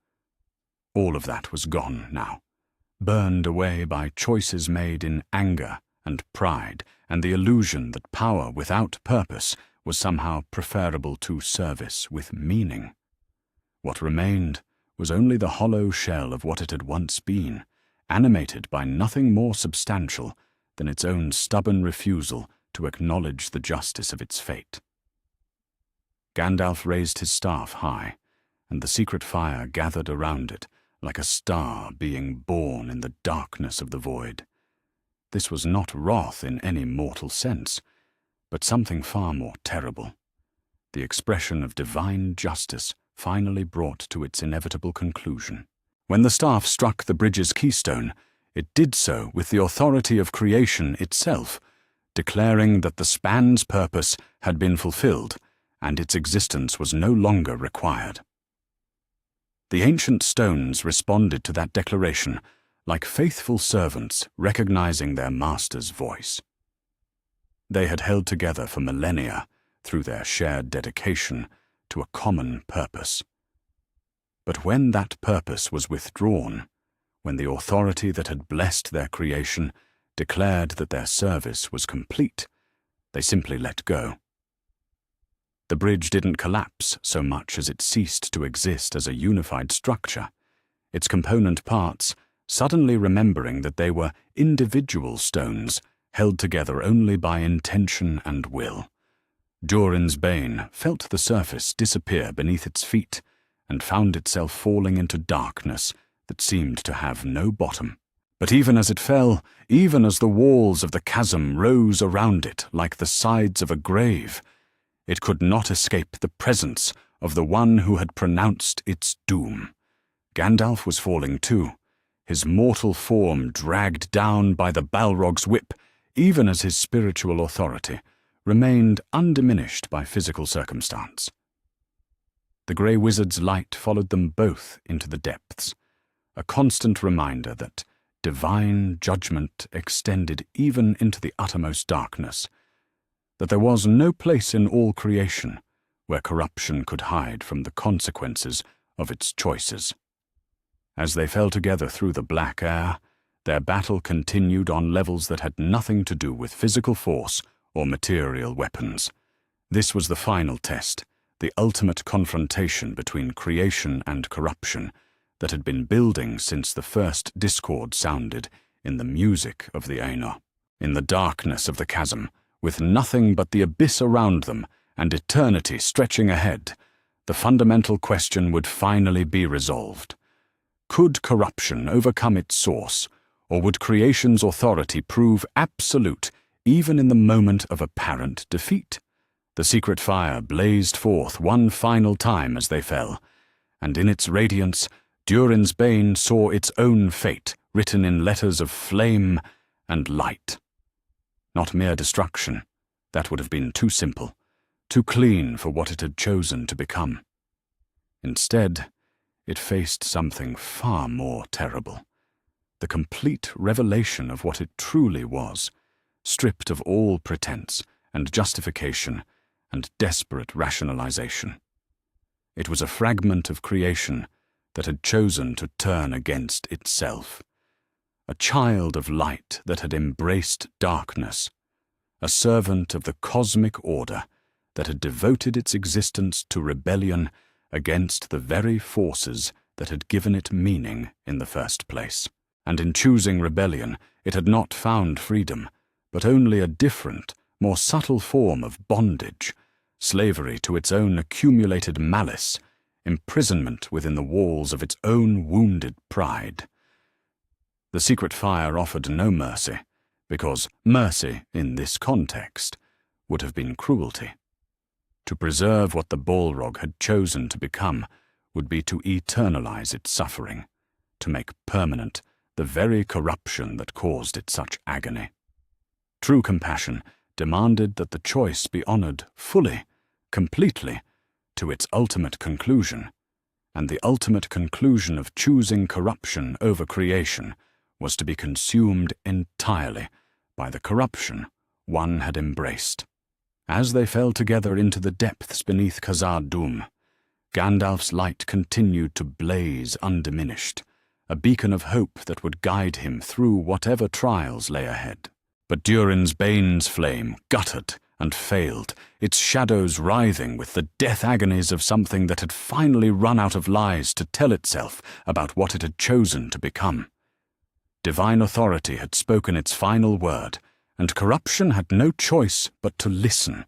A: All of that was gone now, burned away by choices made in anger and pride, and the illusion that power without purpose was somehow preferable to service with meaning. What remained was only the hollow shell of what it had once been, animated by nothing more substantial than its own stubborn refusal to acknowledge the justice of its fate. Gandalf raised his staff high, and the secret fire gathered around it like a star being born in the darkness of the void. This was not wrath in any mortal sense, but something far more terrible, the expression of divine justice finally brought to its inevitable conclusion. When the staff struck the bridge's keystone, it did so with the authority of creation itself, declaring that the span's purpose had been fulfilled and its existence was no longer required. The ancient stones responded to that declaration like faithful servants recognizing their master's voice. They had held together for millennia through their shared dedication to a common purpose. But when that purpose was withdrawn, when the authority that had blessed their creation declared that their service was complete, they simply let go. The bridge didn't collapse so much as it ceased to exist as a unified structure, its component parts suddenly remembering that they were individual stones held together only by intention and will. Durin's Bane felt the surface disappear beneath its feet and found itself falling into darkness that seemed to have no bottom. But even as it fell, even as the walls of the chasm rose around it like the sides of a grave, it could not escape the presence of the one who had pronounced its doom. Gandalf was falling too, his mortal form dragged down by the Balrog's whip, even as his spiritual authority remained undiminished by physical circumstance. The Grey Wizard's light followed them both into the depths, a constant reminder that divine judgment extended even into the uttermost darkness, that there was no place in all creation where corruption could hide from the consequences of its choices. As they fell together through the black air, their battle continued on levels that had nothing to do with physical force or material weapons. This was the final test, the ultimate confrontation between creation and corruption that had been building since the first discord sounded in the music of the Aenor. In the darkness of the chasm, with nothing but the abyss around them and eternity stretching ahead, the fundamental question would finally be resolved. Could corruption overcome its source, or would creation's authority prove absolute even in the moment of apparent defeat? The secret fire blazed forth one final time as they fell, and in its radiance, Durin's Bane saw its own fate written in letters of flame and light. Not mere destruction, that would have been too simple, too clean for what it had chosen to become. Instead, it faced something far more terrible, the complete revelation of what it truly was, stripped of all pretense and justification and desperate rationalization. It was a fragment of creation that had chosen to turn against itself, a child of light that had embraced darkness, a servant of the cosmic order that had devoted its existence to rebellion against the very forces that had given it meaning in the first place. And in choosing rebellion, it had not found freedom, but only a different, more subtle form of bondage, slavery to its own accumulated malice, imprisonment within the walls of its own wounded pride. The secret fire offered no mercy, because mercy, in this context, would have been cruelty. To preserve what the Balrog had chosen to become would be to eternalize its suffering, to make permanent the very corruption that caused it such agony. True compassion demanded that the choice be honored fully, completely, to its ultimate conclusion, and the ultimate conclusion of choosing corruption over creation was to be consumed entirely by the corruption one had embraced. As they fell together into the depths beneath Khazad-dûm, Gandalf's light continued to blaze undiminished, a beacon of hope that would guide him through whatever trials lay ahead. But Durin's Bane's flame guttered and failed, its shadows writhing with the death agonies of something that had finally run out of lies to tell itself about what it had chosen to become. Divine authority had spoken its final word, and corruption had no choice but to listen.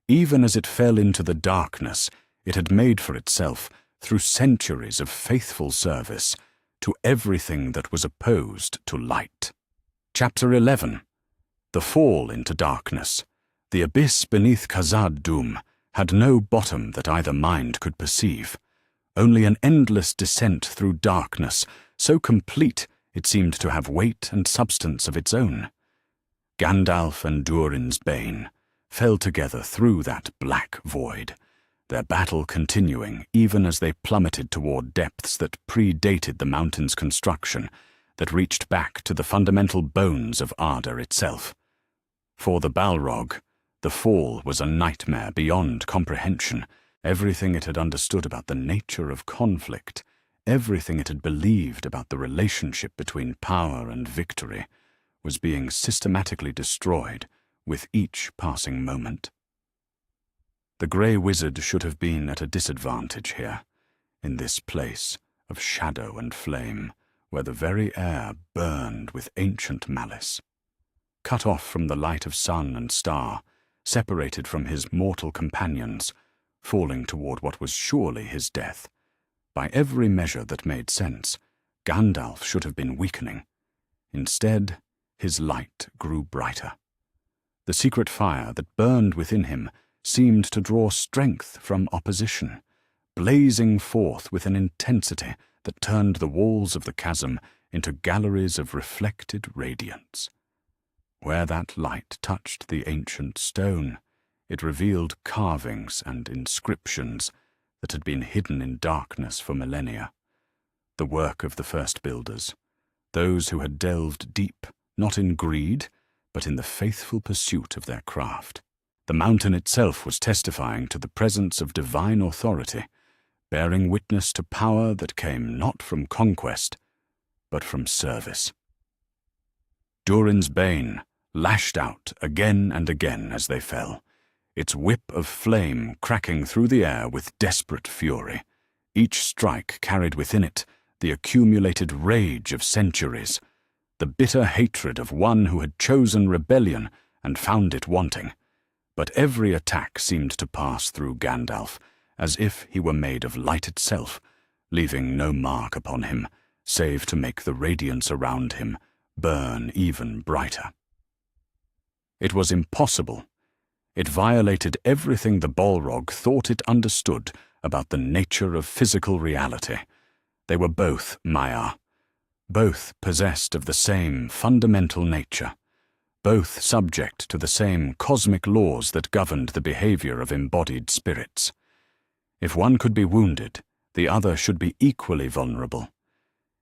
A: Even as it fell into the darkness it had made for itself through centuries of faithful service to everything that was opposed to light. Chapter 11. The fall into darkness. The abyss beneath Khazad-dûm had no bottom that either mind could perceive, only an endless descent through darkness, so complete it seemed to have weight and substance of its own. Gandalf and Durin's Bane fell together through that black void, their battle continuing even as they plummeted toward depths that predated the mountain's construction, that reached back to the fundamental bones of Arda itself. For the Balrog, the fall was a nightmare beyond comprehension. Everything it had understood about the nature of conflict, everything it had believed about the relationship between power and victory, was being systematically destroyed with each passing moment. The Grey Wizard should have been at a disadvantage here, in this place of shadow and flame, where the very air burned with ancient malice. Cut off from the light of sun and star, separated from his mortal companions, falling toward what was surely his death. By every measure that made sense, Gandalf should have been weakening. Instead, his light grew brighter. The secret fire that burned within him seemed to draw strength from opposition, blazing forth with an intensity that turned the walls of the chasm into galleries of reflected radiance. Where that light touched the ancient stone, it revealed carvings and inscriptions that had been hidden in darkness for millennia, the work of the first builders, those who had delved deep, not in greed, but in the faithful pursuit of their craft. The mountain itself was testifying to the presence of divine authority, bearing witness to power that came not from conquest, but from service. Durin's Bane lashed out again and again as they fell, its whip of flame cracking through the air with desperate fury. Each strike carried within it the accumulated rage of centuries, the bitter hatred of one who had chosen rebellion and found it wanting. But every attack seemed to pass through Gandalf, as if he were made of light itself, leaving no mark upon him, save to make the radiance around him burn even brighter. It was impossible. It violated everything the Balrog thought it understood about the nature of physical reality. They were both Maya, both possessed of the same fundamental nature, both subject to the same cosmic laws that governed the behavior of embodied spirits. If one could be wounded, the other should be equally vulnerable.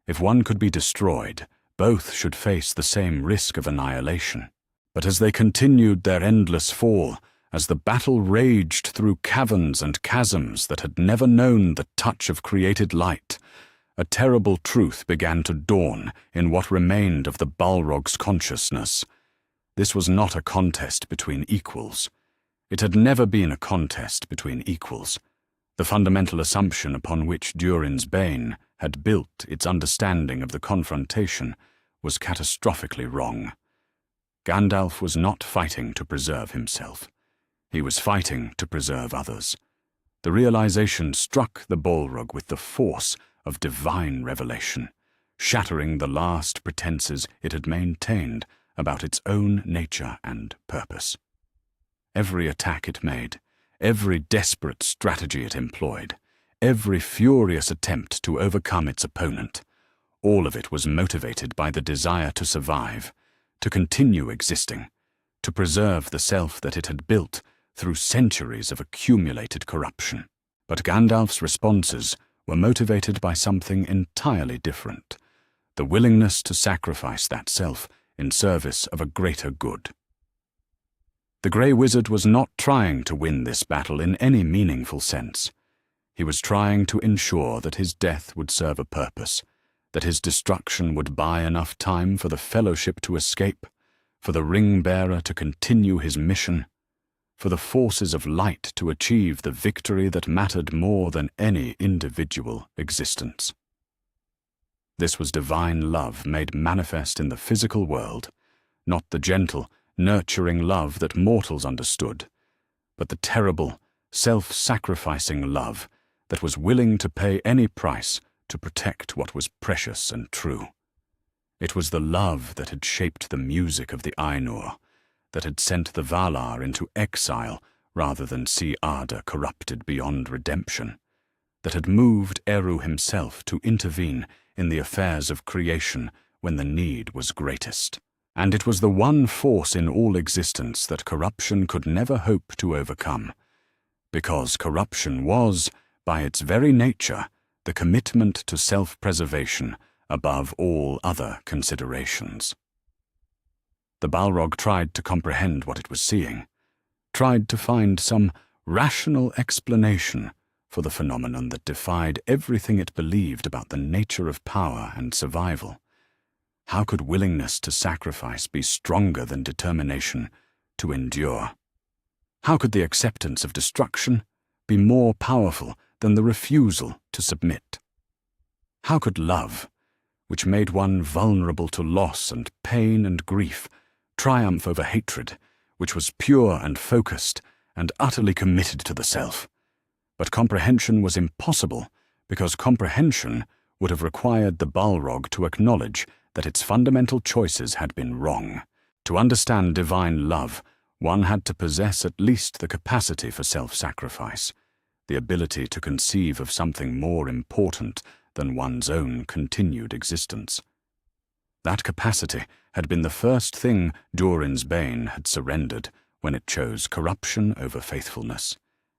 A: If one could be destroyed, both should face the same risk of annihilation. But as they continued their endless fall, as the battle raged through caverns and chasms that had never known the touch of created light, a terrible truth began to dawn in what remained of the Balrog's consciousness. This was not a contest between equals. It had never been a contest between equals. The fundamental assumption upon which Durin's Bane had built its understanding of the confrontation was catastrophically wrong. Gandalf was not fighting to preserve himself. He was fighting to preserve others. The realization struck the Balrog with the force of divine revelation, shattering the last pretenses it had maintained about its own nature and purpose. Every attack it made, every desperate strategy it employed, every furious attempt to overcome its opponent, all of it was motivated by the desire to survive, to continue existing, to preserve the self that it had built through centuries of accumulated corruption. But Gandalf's responses were motivated by something entirely different, the willingness to sacrifice that self in service of a greater good. The Grey Wizard was not trying to win this battle in any meaningful sense. He was trying to ensure that his death would serve a purpose, that his destruction would buy enough time for the Fellowship to escape, for the Ring-bearer to continue his mission, for the forces of light to achieve the victory that mattered more than any individual existence. This was divine love made manifest in the physical world, not the gentle, nurturing love that mortals understood, but the terrible, self-sacrificing love that was willing to pay any price to protect what was precious and true. It was the love that had shaped the music of the Ainur, that had sent the Valar into exile rather than see Arda corrupted beyond redemption, that had moved Eru himself to intervene in the affairs of creation when the need was greatest. And it was the one force in all existence that corruption could never hope to overcome, because corruption was, by its very nature, the commitment to self-preservation above all other considerations. The Balrog tried to comprehend what it was seeing, tried to find some rational explanation for the phenomenon that defied everything it believed about the nature of power and survival. How could willingness to sacrifice be stronger than determination to endure? How could the acceptance of destruction be more powerful than the refusal to submit? How could love, which made one vulnerable to loss and pain and grief, triumph over hatred, which was pure and focused and utterly committed to the self? But comprehension was impossible, because comprehension would have required the Balrog to acknowledge that its fundamental choices had been wrong. To understand divine love, one had to possess at least the capacity for self-sacrifice, the ability to conceive of something more important than one's own continued existence. That capacity had been the first thing Durin's Bane had surrendered when it chose corruption over faithfulness,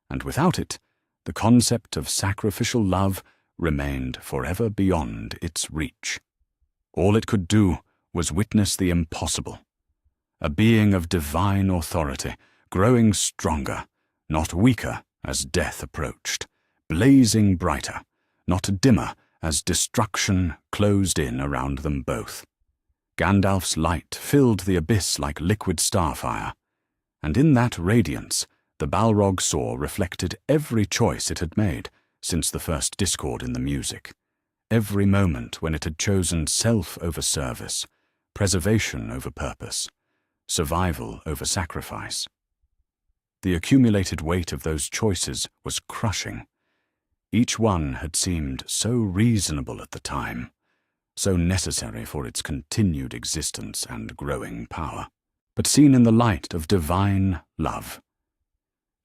A: and without it, the concept of sacrificial love remained forever beyond its reach. All it could do was witness the impossible, a being of divine authority, growing stronger, not weaker as death approached, blazing brighter, not dimmer as destruction closed in around them both. Gandalf's light filled the abyss like liquid starfire, and in that radiance the Balrog saw reflected every choice it had made since the first discord in the music, every moment when it had chosen self over service, preservation over purpose, survival over sacrifice. The accumulated weight of those choices was crushing. Each one had seemed so reasonable at the time, so necessary for its continued existence and growing power. But seen in the light of divine love,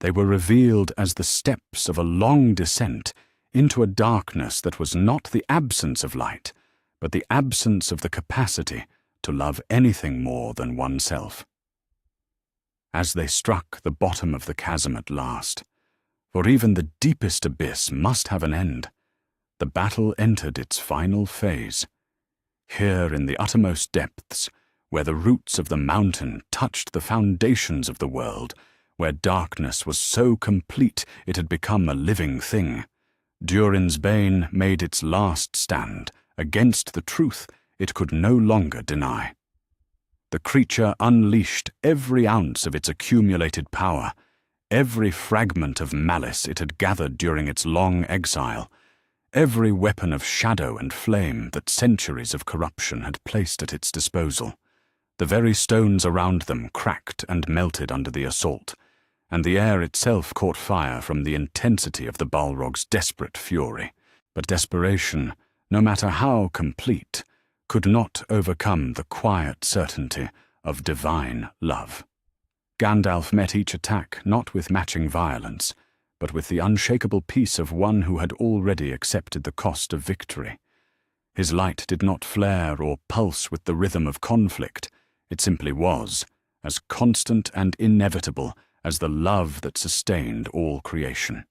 A: they were revealed as the steps of a long descent into a darkness that was not the absence of light, but the absence of the capacity to love anything more than oneself. As they struck the bottom of the chasm at last, for even the deepest abyss must have an end, the battle entered its final phase. Here in the uttermost depths, where the roots of the mountain touched the foundations of the world, where darkness was so complete it had become a living thing, Durin's Bane made its last stand against the truth it could no longer deny. The creature unleashed every ounce of its accumulated power, every fragment of malice it had gathered during its long exile, every weapon of shadow and flame that centuries of corruption had placed at its disposal. The very stones around them cracked and melted under the assault, and the air itself caught fire from the intensity of the Balrog's desperate fury. But desperation, no matter how complete, could not overcome the quiet certainty of divine love. Gandalf met each attack not with matching violence, but with the unshakable peace of one who had already accepted the cost of victory. His light did not flare or pulse with the rhythm of conflict. It simply was, as constant and inevitable as the love that sustained all creation.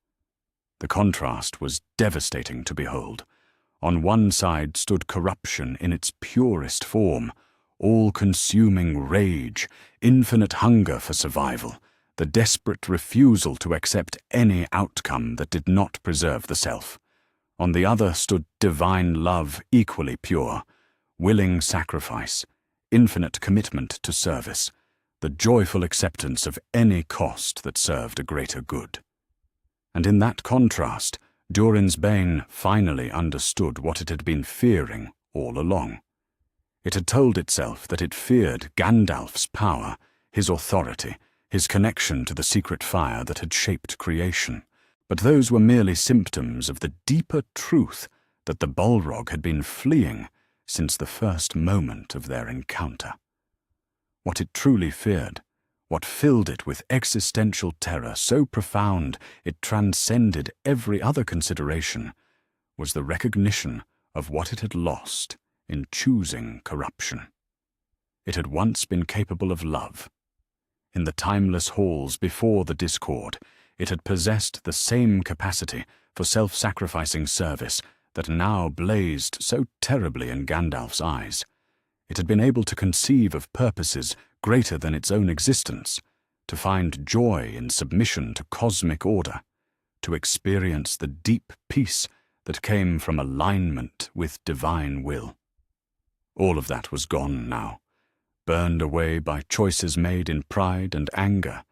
A: The contrast was devastating to behold. On one side stood corruption in its purest form, all-consuming rage, infinite hunger for survival, the desperate refusal to accept any outcome that did not preserve the self. On the other stood divine love equally pure, willing sacrifice, infinite commitment to service, the joyful acceptance of any cost that served a greater good. And in that contrast, Durin's Bane finally understood what it had been fearing all along. It had told itself that it feared Gandalf's power, his authority, his connection to the secret fire that had shaped creation. But those were merely symptoms of the deeper truth that the Balrog had been fleeing since the first moment of their encounter. What it truly feared, what filled it with existential terror so profound it transcended every other consideration, was the recognition of what it had lost in choosing corruption. It had once been capable of love. In the timeless halls before the discord, it had possessed the same capacity for self-sacrificing service that now blazed so terribly in Gandalf's eyes. It had been able to conceive of purposes greater than its own existence, to find joy in submission to cosmic order, to experience the deep peace that came from alignment with divine will. All of that was gone now, burned away by choices made in pride and anger,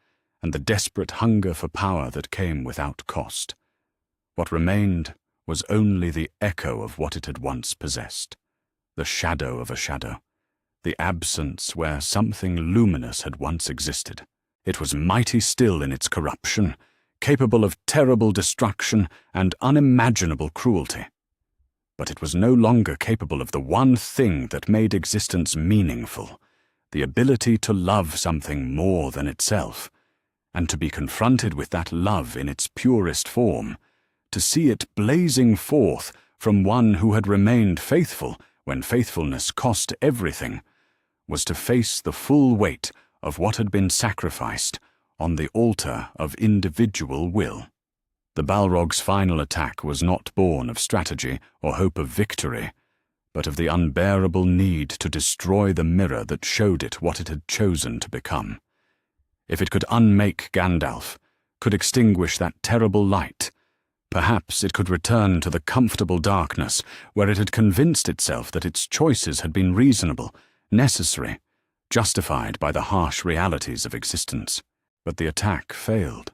A: and the desperate hunger for power that came without cost. What remained was only the echo of what it had once possessed, the shadow of a shadow, the absence where something luminous had once existed. It was mighty still in its corruption, capable of terrible destruction and unimaginable cruelty. But it was no longer capable of the one thing that made existence meaningful, the ability to love something more than itself, and to be confronted with that love in its purest form, to see it blazing forth from one who had remained faithful when faithfulness cost everything, was to face the full weight of what had been sacrificed on the altar of individual will. The Balrog's final attack was not born of strategy or hope of victory, but of the unbearable need to destroy the mirror that showed it what it had chosen to become. If it could unmake Gandalf, could extinguish that terrible light, perhaps it could return to the comfortable darkness where it had convinced itself that its choices had been reasonable, necessary, justified by the harsh realities of existence. But the attack failed,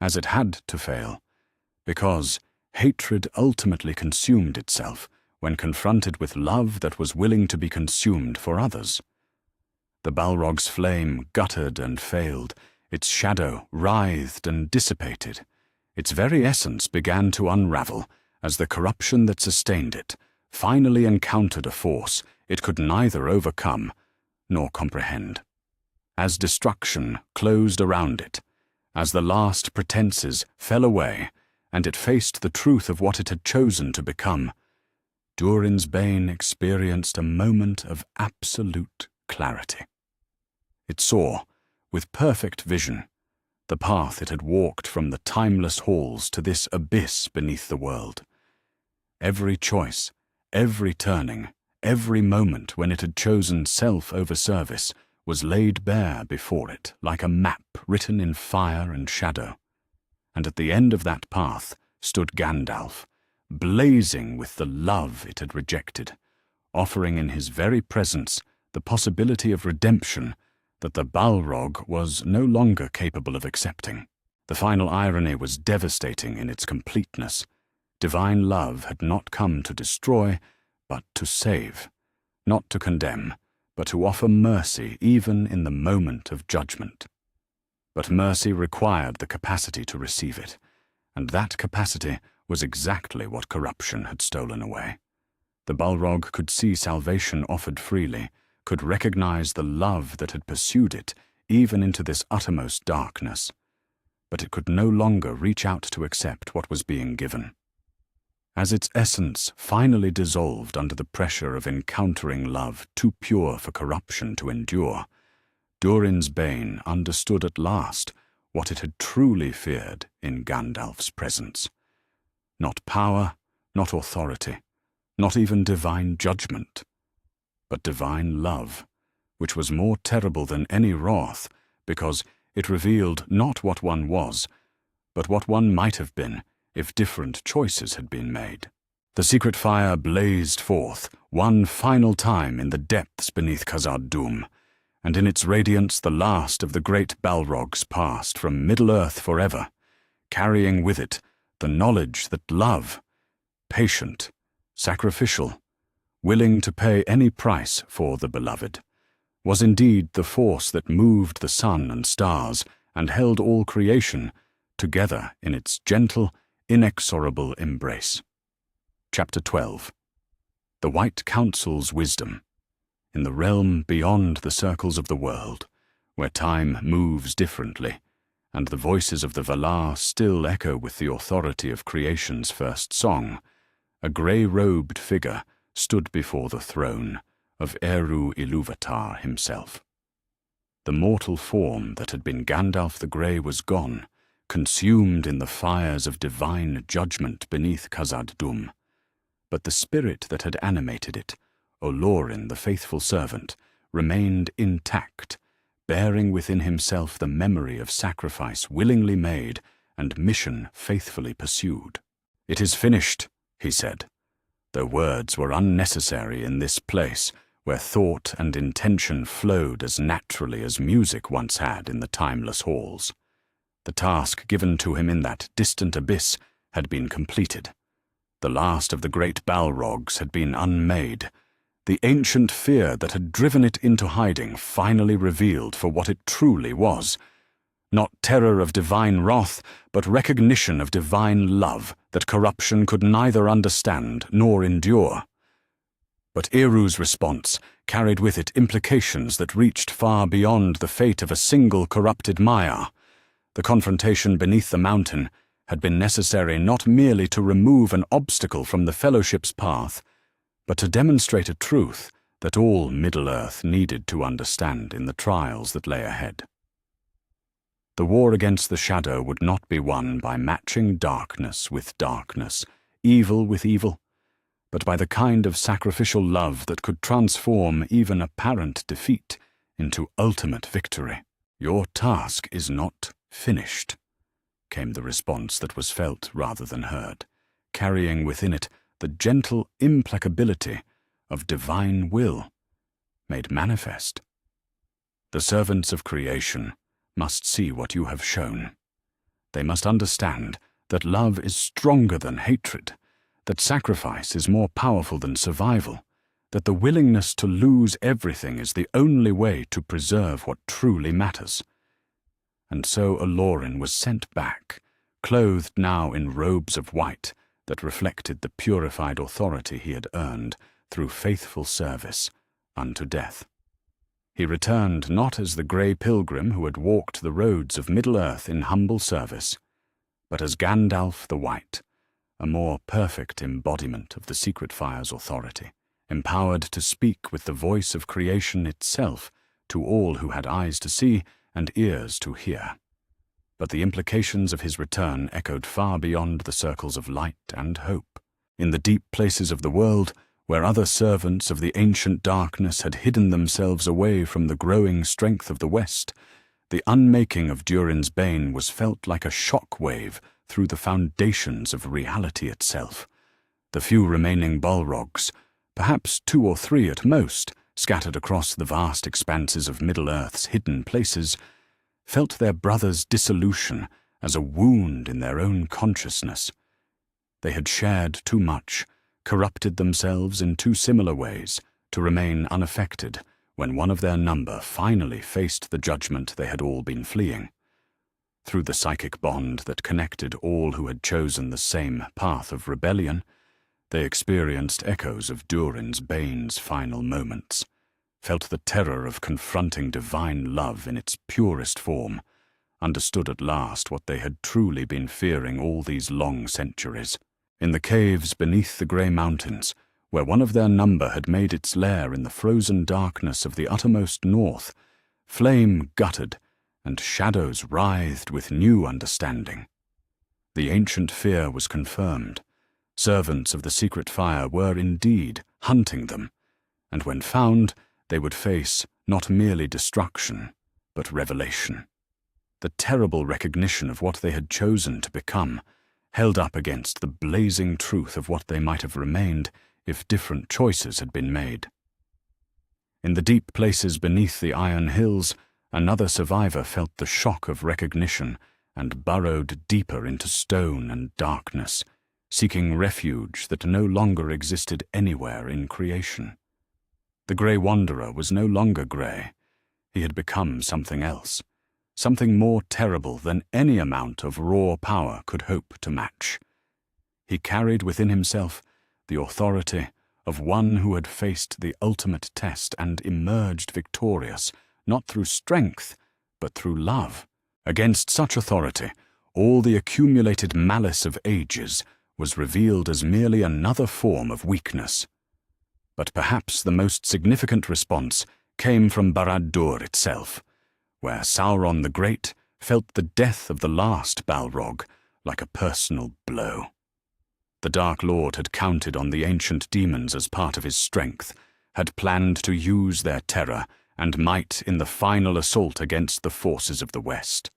A: as it had to fail, because hatred ultimately consumed itself when confronted with love that was willing to be consumed for others. The Balrog's flame guttered and failed, its shadow writhed and dissipated. Its very essence began to unravel as the corruption that sustained it finally encountered a force it could neither overcome nor comprehend. As destruction closed around it, as the last pretenses fell away and it faced the truth of what it had chosen to become, Durin's Bane experienced a moment of absolute clarity. It saw, with perfect vision, the path it had walked from the timeless halls to this abyss beneath the world. Every choice, every turning, every moment when it had chosen self over service was laid bare before it like a map written in fire and shadow. And at the end of that path stood Gandalf, blazing with the love it had rejected, offering in his very presence the possibility of redemption that the Balrog was no longer capable of accepting. The final irony was devastating in its completeness. Divine love had not come to destroy, but to save, not to condemn, but to offer mercy even in the moment of judgment. But mercy required the capacity to receive it, and that capacity was exactly what corruption had stolen away. The Balrog could see salvation offered freely, could recognize the love that had pursued it even into this uttermost darkness, but it could no longer reach out to accept what was being given. As its essence finally dissolved under the pressure of encountering love too pure for corruption to endure, Durin's Bane understood at last what it had truly feared in Gandalf's presence. Not power, not authority, not even divine judgment, but divine love, which was more terrible than any wrath, because it revealed not what one was, but what one might have been if different choices had been made. The secret fire blazed forth one final time in the depths beneath Khazad-dûm, and in its radiance the last of the great Balrogs passed from Middle-earth forever, carrying with it the knowledge that love, patient, sacrificial, willing to pay any price for the beloved, was indeed the force that moved the sun and stars and held all creation together in its gentle, inexorable embrace. Chapter 12. The White Council's Wisdom. In the realm beyond the circles of the world, where time moves differently, and the voices of the Valar still echo with the authority of creation's first song, a grey-robed figure stood before the throne of Eru Ilúvatar himself. The mortal form that had been Gandalf the Grey was gone, consumed in the fires of divine judgment beneath Khazad-dûm. But the spirit that had animated it, Olorin the faithful servant, remained intact, bearing within himself the memory of sacrifice willingly made and mission faithfully pursued. "It is finished," he said, though words were unnecessary in this place where thought and intention flowed as naturally as music once had in the timeless halls. The task given to him in that distant abyss had been completed. The last of the great Balrogs had been unmade. The ancient fear that had driven it into hiding finally revealed for what it truly was. Not terror of divine wrath, but recognition of divine love that corruption could neither understand nor endure. But Eru's response carried with it implications that reached far beyond the fate of a single corrupted Maiar. The confrontation beneath the mountain had been necessary not merely to remove an obstacle from the Fellowship's path, but to demonstrate a truth that all Middle-earth needed to understand in the trials that lay ahead. The war against the shadow would not be won by matching darkness with darkness, evil with evil, but by the kind of sacrificial love that could transform even apparent defeat into ultimate victory. "Your task is not finished," came the response that was felt rather than heard, carrying within it the gentle implacability of divine will, made manifest. "The servants of creation must see what you have shown. They must understand that love is stronger than hatred, that sacrifice is more powerful than survival, that the willingness to lose everything is the only way to preserve what truly matters." And so Olorin was sent back, clothed now in robes of white that reflected the purified authority he had earned through faithful service unto death. He returned not as the grey pilgrim who had walked the roads of Middle-earth in humble service, but as Gandalf the White, a more perfect embodiment of the Secret Fire's authority, empowered to speak with the voice of creation itself to all who had eyes to see and ears to hear. But the implications of his return echoed far beyond the circles of light and hope. In the deep places of the world, where other servants of the ancient darkness had hidden themselves away from the growing strength of the West, the unmaking of Durin's Bane was felt like a shock wave through the foundations of reality itself. The few remaining Balrogs, perhaps 2 or 3 at most, scattered across the vast expanses of Middle-earth's hidden places, felt their brother's dissolution as a wound in their own consciousness. They had shared too much, corrupted themselves in too similar ways, to remain unaffected when one of their number finally faced the judgment they had all been fleeing. Through the psychic bond that connected all who had chosen the same path of rebellion, they experienced echoes of Durin's Bane's final moments, felt the terror of confronting divine love in its purest form, understood at last what they had truly been fearing all these long centuries. In the caves beneath the grey mountains, where one of their number had made its lair in the frozen darkness of the uttermost north, flame guttered and shadows writhed with new understanding. The ancient fear was confirmed. Servants of the secret fire were indeed hunting them, and when found, they would face not merely destruction, but revelation. the terrible recognition of what they had chosen to become, held up against the blazing truth of what they might have remained if different choices had been made. In the deep places beneath the iron hills, another survivor felt the shock of recognition and burrowed deeper into stone and darkness, seeking refuge that no longer existed anywhere in creation. The Grey Wanderer was no longer grey. He had become something else, something more terrible than any amount of raw power could hope to match. He carried within himself the authority of one who had faced the ultimate test and emerged victorious, not through strength, but through love. Against such authority, all the accumulated malice of ages was revealed as merely another form of weakness. But perhaps the most significant response came from Barad-dûr itself, where Sauron the Great felt the death of the last Balrog like a personal blow. The Dark Lord had counted on the ancient demons as part of his strength, had planned to use their terror and might in the final assault against the forces of the West.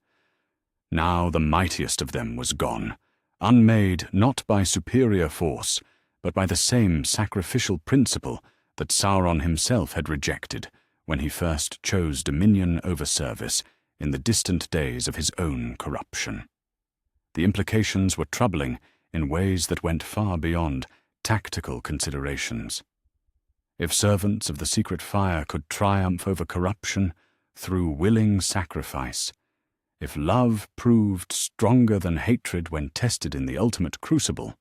A: Now the mightiest of them was gone, unmade not by superior force, but by the same sacrificial principle that Sauron himself had rejected when he first chose dominion over service in the distant days of his own corruption. The implications were troubling in ways that went far beyond tactical considerations. If servants of the secret fire could triumph over corruption through willing sacrifice, if love proved stronger than hatred when tested in the ultimate crucible,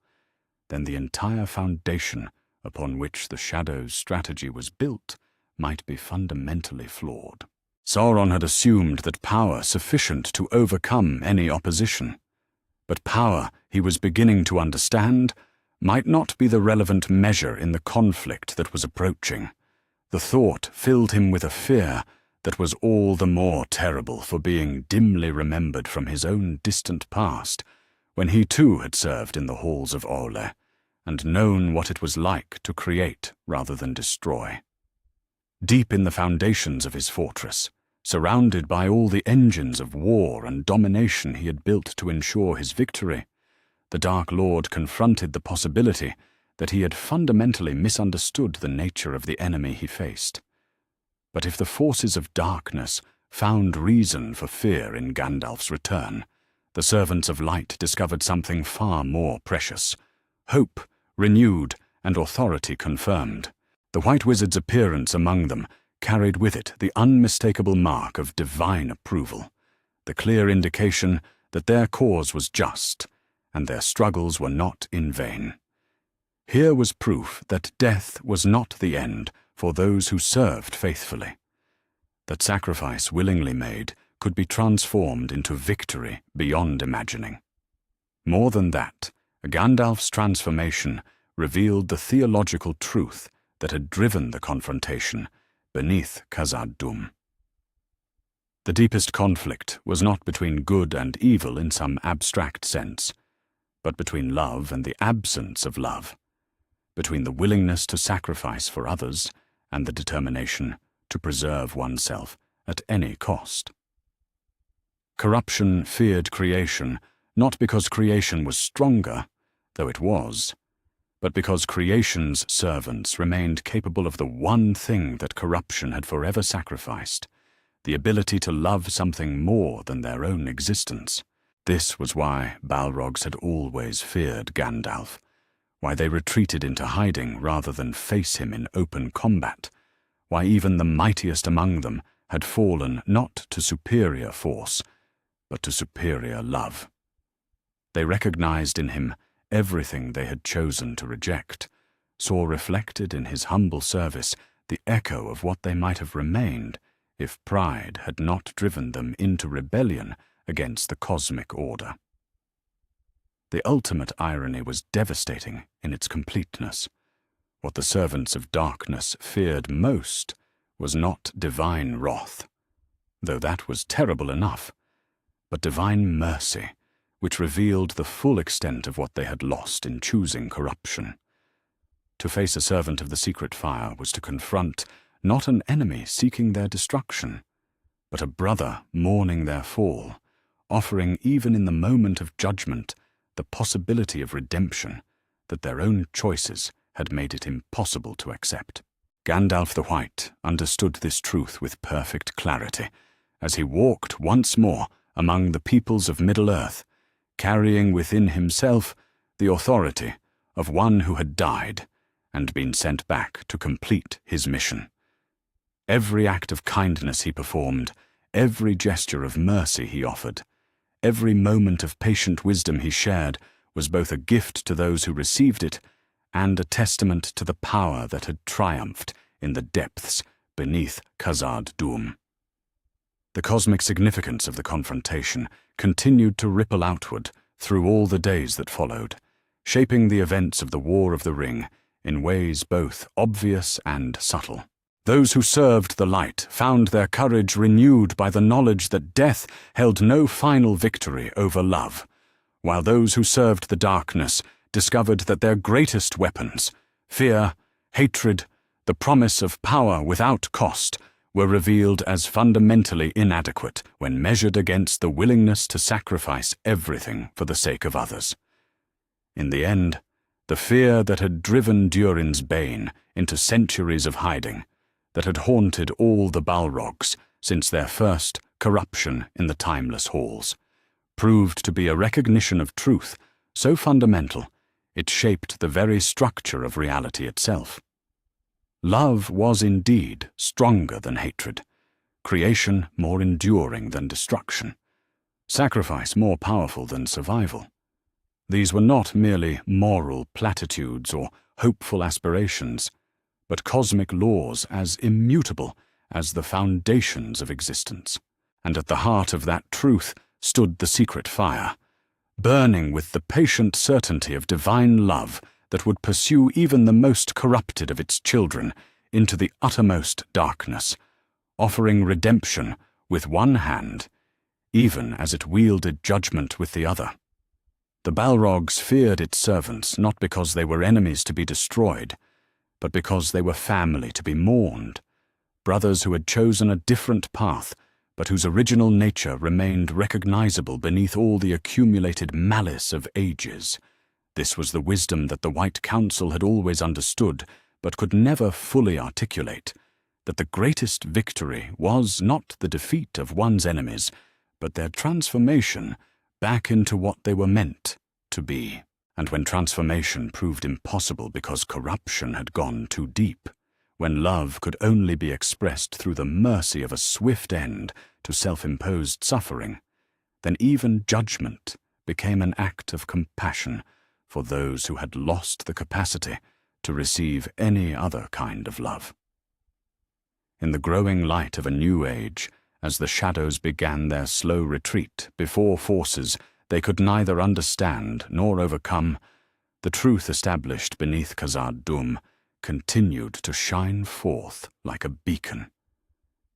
A: then the entire foundation upon which the Shadow's strategy was built might be fundamentally flawed. Sauron had assumed that power sufficient to overcome any opposition. But power, he was beginning to understand, might not be the relevant measure in the conflict that was approaching. The thought filled him with a fear that was all the more terrible for being dimly remembered from his own distant past, when he too had served in the halls of Orle, and known what it was like to create rather than destroy. Deep in the foundations of his fortress, surrounded by all the engines of war and domination he had built to ensure his victory, the Dark Lord confronted the possibility that he had fundamentally misunderstood the nature of the enemy he faced. But if the forces of darkness found reason for fear in Gandalf's return, the servants of light discovered something far more precious: hope renewed and authority confirmed. The White Wizard's appearance among them carried with it the unmistakable mark of divine approval, the clear indication that their cause was just and their struggles were not in vain. Here was proof that death was not the end for those who served faithfully, that sacrifice willingly made could be transformed into victory beyond imagining. More than that, Gandalf's transformation revealed the theological truth that had driven the confrontation beneath Khazad-dûm. The deepest conflict was not between good and evil in some abstract sense, but between love and the absence of love, between the willingness to sacrifice for others and the determination to preserve oneself at any cost. Corruption feared creation, not because creation was stronger, though it was, but because creation's servants remained capable of the one thing that corruption had forever sacrificed, the ability to love something more than their own existence. This was why Balrogs had always feared Gandalf, why they retreated into hiding rather than face him in open combat, why even the mightiest among them had fallen not to superior force, but to superior love. They recognized in him everything they had chosen to reject, saw reflected in his humble service the echo of what they might have remained if pride had not driven them into rebellion against the cosmic order. The ultimate irony was devastating in its completeness. What the servants of darkness feared most was not divine wrath, though that was terrible enough, but divine mercy, which revealed the full extent of what they had lost in choosing corruption. To face a servant of the secret fire was to confront not an enemy seeking their destruction, but a brother mourning their fall, offering even in the moment of judgment the possibility of redemption that their own choices had made it impossible to accept. Gandalf the White understood this truth with perfect clarity as he walked once more among the peoples of Middle-earth, carrying within himself the authority of one who had died and been sent back to complete his mission. Every act of kindness he performed, every gesture of mercy he offered, every moment of patient wisdom he shared was both a gift to those who received it and a testament to the power that had triumphed in the depths beneath Khazad-dûm. The cosmic significance of the confrontation continued to ripple outward through all the days that followed, shaping the events of the War of the Ring in ways both obvious and subtle. Those who served the light found their courage renewed by the knowledge that death held no final victory over love, while those who served the darkness discovered that their greatest weapons, fear, hatred, the promise of power without cost, were revealed as fundamentally inadequate when measured against the willingness to sacrifice everything for the sake of others. In the end, the fear that had driven Durin's bane into centuries of hiding, that had haunted all the Balrogs since their first corruption in the timeless halls, proved to be a recognition of truth so fundamental it shaped the very structure of reality itself. Love was indeed stronger than hatred, creation more enduring than destruction, sacrifice more powerful than survival. These were not merely moral platitudes or hopeful aspirations, but cosmic laws as immutable as the foundations of existence. And at the heart of that truth stood the secret fire, burning with the patient certainty of divine love that would pursue even the most corrupted of its children into the uttermost darkness, offering redemption with one hand, even as it wielded judgment with the other. The Balrogs feared its servants not because they were enemies to be destroyed, but because they were family to be mourned, brothers who had chosen a different path, but whose original nature remained recognizable beneath all the accumulated malice of ages. This was the wisdom that the White Council had always understood, but could never fully articulate, that the greatest victory was not the defeat of one's enemies, but their transformation back into what they were meant to be. And when transformation proved impossible because corruption had gone too deep, when love could only be expressed through the mercy of a swift end to self-imposed suffering, then even judgment became an act of compassion for those who had lost the capacity to receive any other kind of love. In the growing light of a new age, as the shadows began their slow retreat before forces they could neither understand nor overcome, the truth established beneath Khazad-dûm continued to shine forth like a beacon.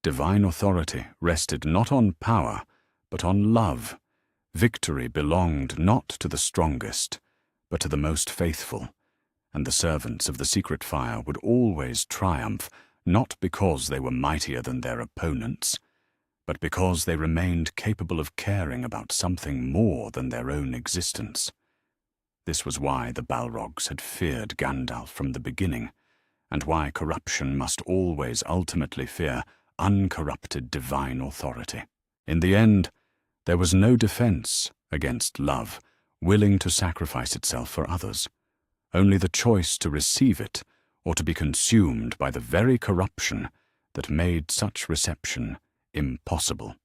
A: Divine authority rested not on power, but on love. Victory belonged not to the strongest, but to the most faithful, and the servants of the secret fire would always triumph, not because they were mightier than their opponents, but because they remained capable of caring about something more than their own existence. This was why the Balrogs had feared Gandalf from the beginning, and why corruption must always ultimately fear uncorrupted divine authority. In the end, there was no defense against love, willing to sacrifice itself for others, only the choice to receive it or to be consumed by the very corruption that made such reception impossible.